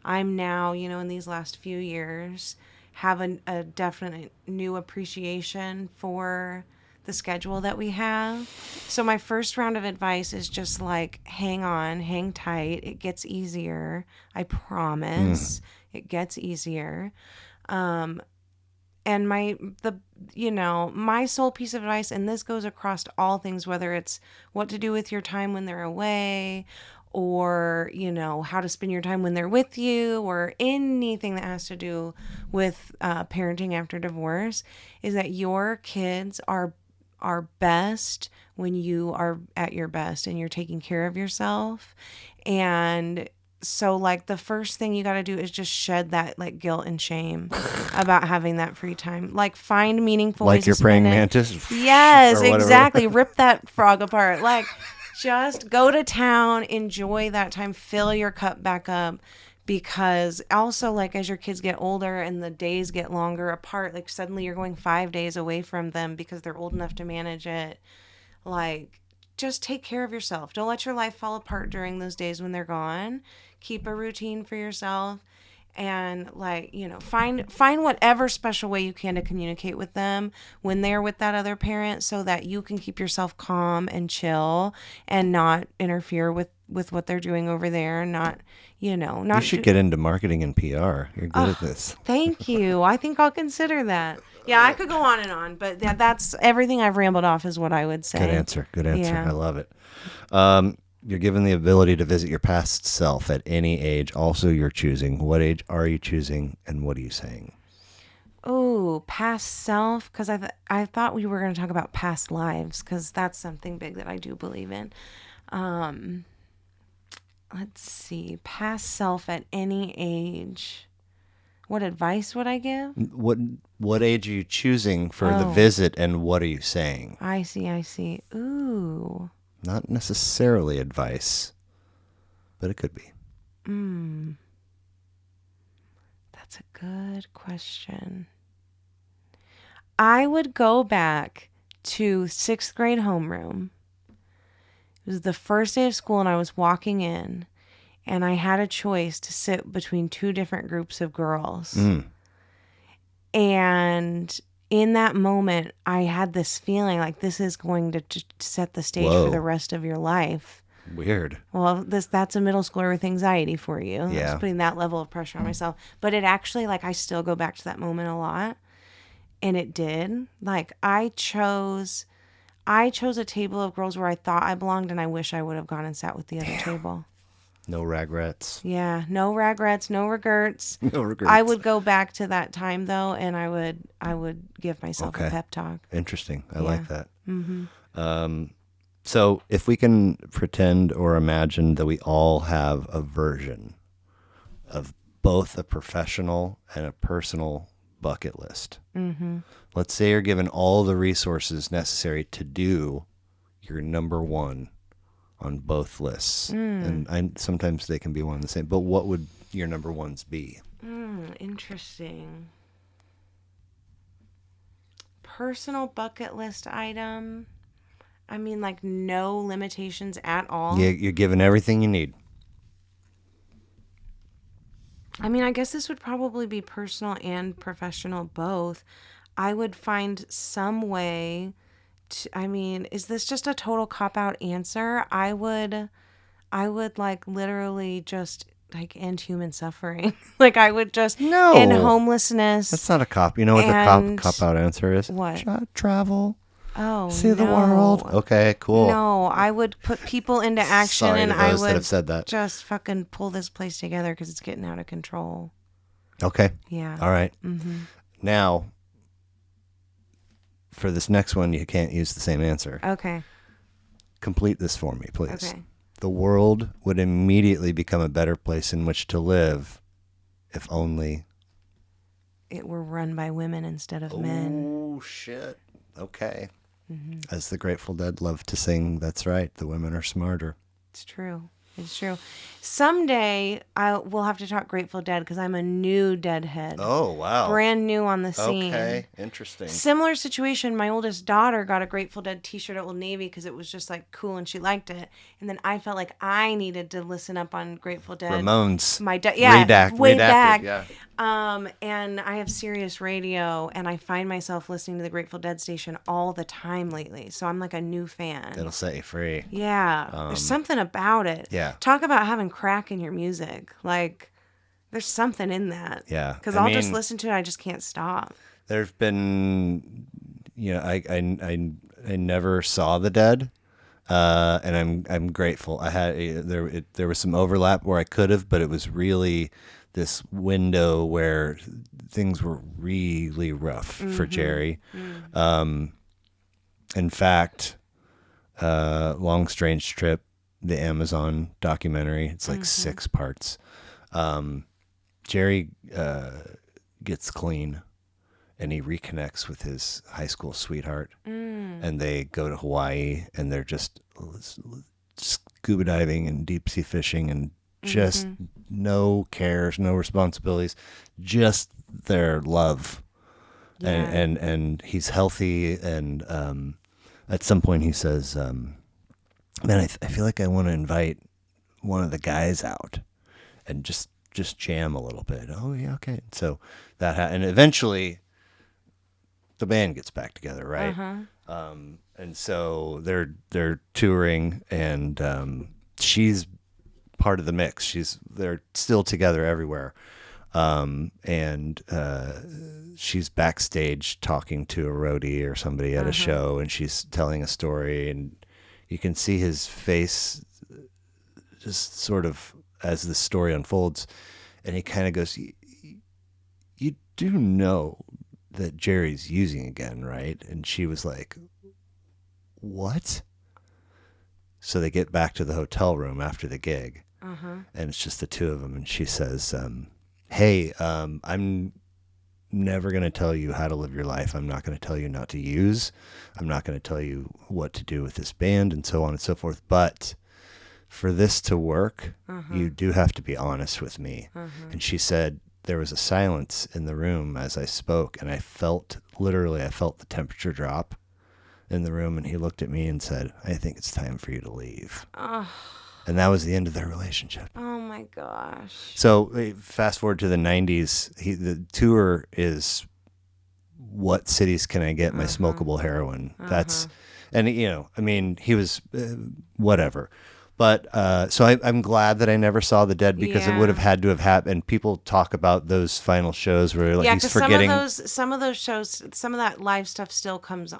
I'm now, in these last few years, have a definite new appreciation for the schedule that we have. So my first round of advice is just like, hang on, hang tight. It gets easier. I promise. It gets easier. And my sole piece of advice, and this goes across all things, whether it's what to do with your time when they're away, or how to spend your time when they're with you, or anything that has to do with parenting after divorce, is that your kids are best when you are at your best and you're taking care of yourself. And so like the first thing you got to do is just shed that like guilt and shame about having that free time. Like find meaningful ways Like you're to spend praying it. mantis? Yes, Or whatever. exactly. Rip that frog apart. Like just go to town, enjoy that time, fill your cup back up. Because also, like, as your kids get older and the days get longer apart, like suddenly you're going 5 days away from them because they're old enough to manage it. Like, just take care of yourself. Don't let your life fall apart during those days when they're gone. Keep a routine for yourself, and find whatever special way you can to communicate with them when they're with that other parent, so that you can keep yourself calm and chill and not interfere with what they're doing over there. Not You should get into marketing and PR. You're good at this. Thank you. I think I'll consider that. Yeah, I could go on and on, but that's everything I've rambled off is what I would say. Good answer. Good answer. Yeah. I love it. You're given the ability to visit your past self at any age. Also, you're choosing. What age are you choosing, and what are you saying? Oh, past self, because I thought we were going to talk about past lives, because that's something big that I do believe in. Let's see, past self at any age. What advice would I give? What age are you choosing for the visit, and what are you saying? I see. Ooh. Not necessarily advice, but it could be. That's a good question. I would go back to 6th grade homeroom. It was the first day of school and I was walking in, and I had a choice to sit between two different groups of girls. And in that moment, I had this feeling like this is going to set the stage for the rest of your life. Weird. Well, that's a middle schooler with anxiety for you. Yeah. I was putting that level of pressure on myself. But it actually, like, I still go back to that moment a lot. And it did. Like, I chose a table of girls where I thought I belonged, and I wish I would have gone and sat with the other table. No regrets. Yeah, no regrets, no regrets. No regrets. I would go back to that time though, and I would give myself a pep talk. Interesting. I like that. So if we can pretend or imagine that we all have a version of both a professional and a personal bucket list. Let's say you're given all the resources necessary to do your number one on both lists. And sometimes they can be one and the same, but what would your number ones be? Interesting. personal bucket list item. I mean, like no limitations at all. You're given everything you need. I mean, I guess this would probably be personal and professional both. I would find some way to, I mean, is this just a total cop out answer? I would like literally just like end human suffering. Like I would just end No, that's homelessness not a cop. You know what the and cop out answer is? what? Travel, Oh see the world. no. Okay, cool. No, I would put people into action Sorry and to I those that have would said that. just fucking pull this place together because it's getting out of control. Okay. Yeah. All right. Mm-hmm. Now, for this next one, you can't use the same answer. Okay. Complete this for me, please. Okay. The world would immediately become a better place in which to live if only It were run by women instead of men. Oh, shit. Okay. Mm-hmm. As the Grateful Dead love to sing, that's right. The women are smarter. It's true. It's true. Someday I will have to talk Grateful Dead because I'm a new Deadhead. Oh, wow. Brand new on the scene. Okay. Interesting. Similar situation. My oldest daughter got a Grateful Dead t-shirt at Old Navy because it was just like cool and she liked it. And then I felt like I needed to listen up on Grateful Dead. Ramones. My yeah, way redacted, back. yeah. And I have Sirius Radio, and I find myself listening to the Grateful Dead station all the time lately. So I'm like a new fan. It'll set you free. Yeah, there's something about it. Yeah. Talk about having crack in your music. Like, there's something in that. Yeah. Because I'll just listen to it. I just can't stop. There's been, I never saw the Dead, and I'm grateful. I had there was some overlap where I could have, but it was really this window where things were really rough for Jerry. In fact, Long Strange Trip, the Amazon documentary, it's like 6 parts. Jerry gets clean and he reconnects with his high school sweetheart, and they go to Hawaii and they're just scuba diving and deep sea fishing and just no cares, no responsibilities, just their love. Yeah. And he's healthy, and at some point he says, man, I feel like I want to invite one of the guys out and just jam a little bit. Oh yeah, okay. So and eventually the band gets back together, right? And so they're touring, and she's part of the mix. They're still together everywhere. And she's backstage talking to a roadie or somebody at a show, and she's telling a story, and you can see his face just sort of as the story unfolds, and he kind of goes, you do know that Jerry's using again, right? And she was like, what? So they get back to the hotel room after the gig, and it's just the two of them, and she says, hey, I'm never going to tell you how to live your life. I'm not going to tell you not to use. I'm not going to tell you what to do with this band and so on and so forth. But for this to work, you do have to be honest with me. And she said, there was a silence in the room as I spoke, and I felt the temperature drop in the room, and he looked at me and said, I think it's time for you to leave. And that was the end of their relationship. Oh my gosh. So fast forward to the 90s, the tour is what cities can I get my smokable heroin? That's, and he was whatever. But so I'm glad that I never saw the Dead, because it would have had to have happened. And people talk about those final shows where like he's forgetting. Some of those shows, some of that live stuff still comes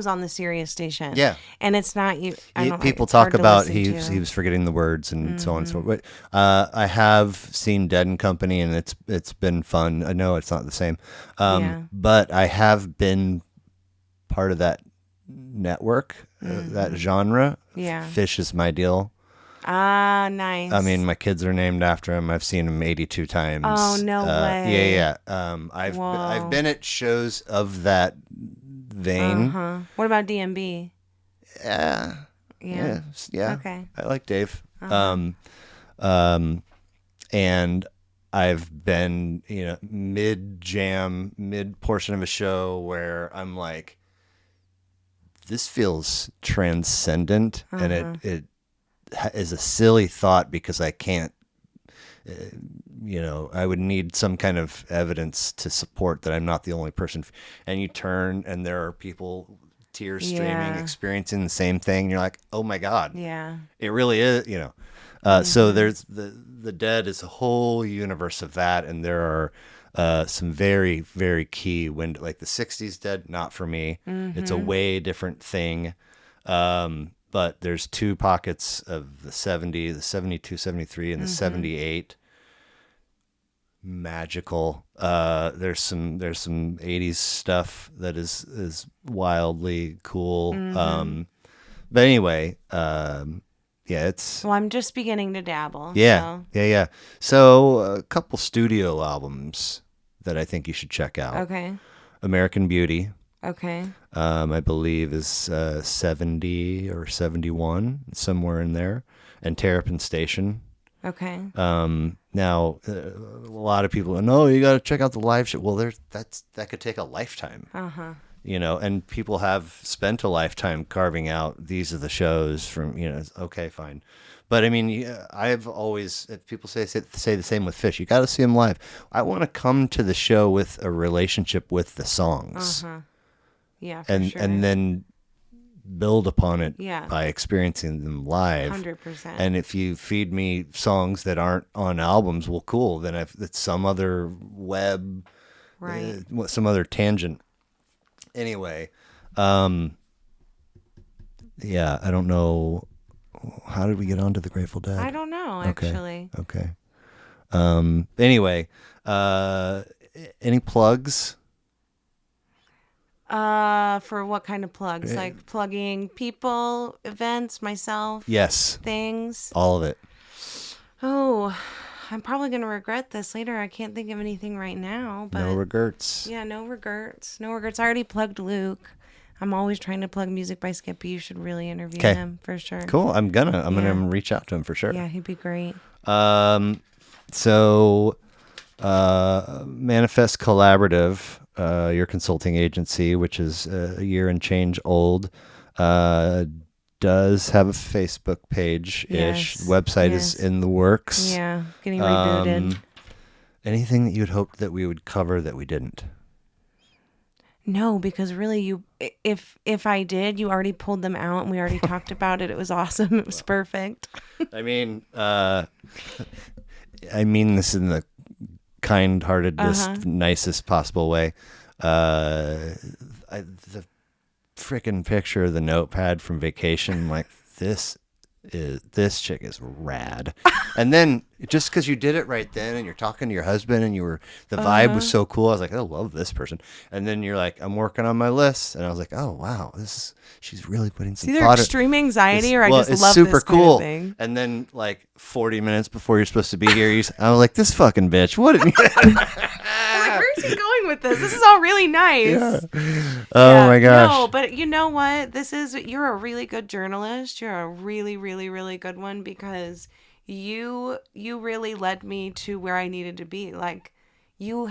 on the Sirius station. Yeah, and it's not you. People talk about he was forgetting the words and so on and so forth. But I have seen Dead and Company, and it's been fun. I know it's not the same, but I have been part of that network, that genre. Yeah, Fish is my deal. Ah, nice. I mean, my kids are named after him. I've seen him 82 times. Oh, no way. Yeah. I've been at shows of that vein. What about DMB? Yeah. Okay. I like Dave. And I've been, mid portion of a show where I'm like, this feels transcendent, and it is a silly thought because I can't. I would need some kind of evidence to support that I'm not the only person. And you turn, and there are people, tears streaming, experiencing the same thing. And you're like, oh my God, Yeah. it really is. So there's the Dead is a whole universe of that, and there are some very, very key like the '60s Dead. Not for me. It's a way different thing. But there's two pockets of the 70, the 72, 73, and the 78. Magical. There's some 80s stuff that is wildly cool. But anyway, it's Well, I'm just beginning to dabble. yeah, So. yeah. So a couple studio albums that I think you should check out. Okay. American Beauty. Okay. I believe is 70 or 71, somewhere in there, and Terrapin Station. Okay. Now, a lot of people go, no, you got to check out the live show. Well, that could take a lifetime. And people have spent a lifetime carving out, these are the shows from, okay, fine. But I mean, I've always, if people say the same with Fish, you got to see them live. I want to come to the show with a relationship with the songs. Yeah, for and sure. and then build upon it Yeah. by experiencing them live. 100%. And if you feed me songs that aren't on albums, well, cool. Then it's some other web, Right. some other tangent. Anyway, yeah, I don't know. How did we get onto the Grateful Dead? I don't know, actually. Okay. Anyway, any plugs? For what kind of plugs? Like plugging people, events, myself? Yes. Things? All of it. Oh, I'm probably going to regret this later. I can't think of anything right now. But No regrets. yeah, no regrets. No regrets. I already plugged Luke. I'm always trying to plug Music by Skippy. You should really interview him for sure. Cool. I'm gonna reach out to him for sure. Yeah, he'd be great. So Manifest Collaborative, your consulting agency, which is a year and change old, does have a Facebook page-ish. Yes, Website yes. is in the works. Yeah, getting rebooted. Anything that you'd hoped that we would cover that we didn't? No, because really, if I did, you already pulled them out and we already talked about it. It was awesome. It was perfect. I mean this in the kind-heartedest, nicest possible way. The freaking picture of the notepad from Vacation, I'm like, this chick is rad. And then just because you did it right then, and you're talking to your husband, and the vibe was so cool, I was like, I love this person. And then you're like, I'm working on my list, and I was like, oh wow, she's really putting some It's thought. either extreme anxiety or I just it's love super this cool. kind of thing. And then like 40 minutes before you're supposed to be here, I was like, this fucking bitch, what? I'm like, where's he going with this? This is all really nice. Yeah. Oh my gosh. No, but you know what? You're a really good journalist. You're a really, really, really good one because you really led me to where I needed to be. Like you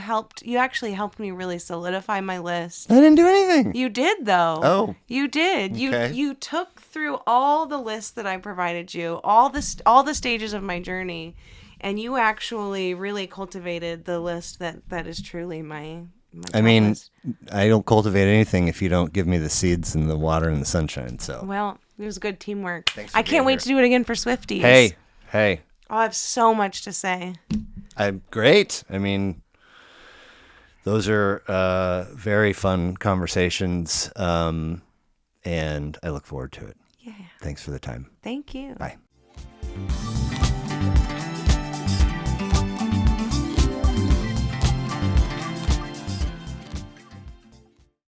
actually helped me really solidify my list. I didn't do anything. You did though. Oh. You did. Okay. You took through all the lists that I provided you, all the stages of my journey, and you actually really cultivated the list that is truly my I mean, list. I don't cultivate anything if you don't give me the seeds and the water and the sunshine. So Well, it was good teamwork. Thanks for I can't being wait here. to do it again for Swifties. Hey. I have so much to say. I'm great. I mean, those are very fun conversations, and I look forward to it. Yeah. Thanks for the time. Thank you. Bye.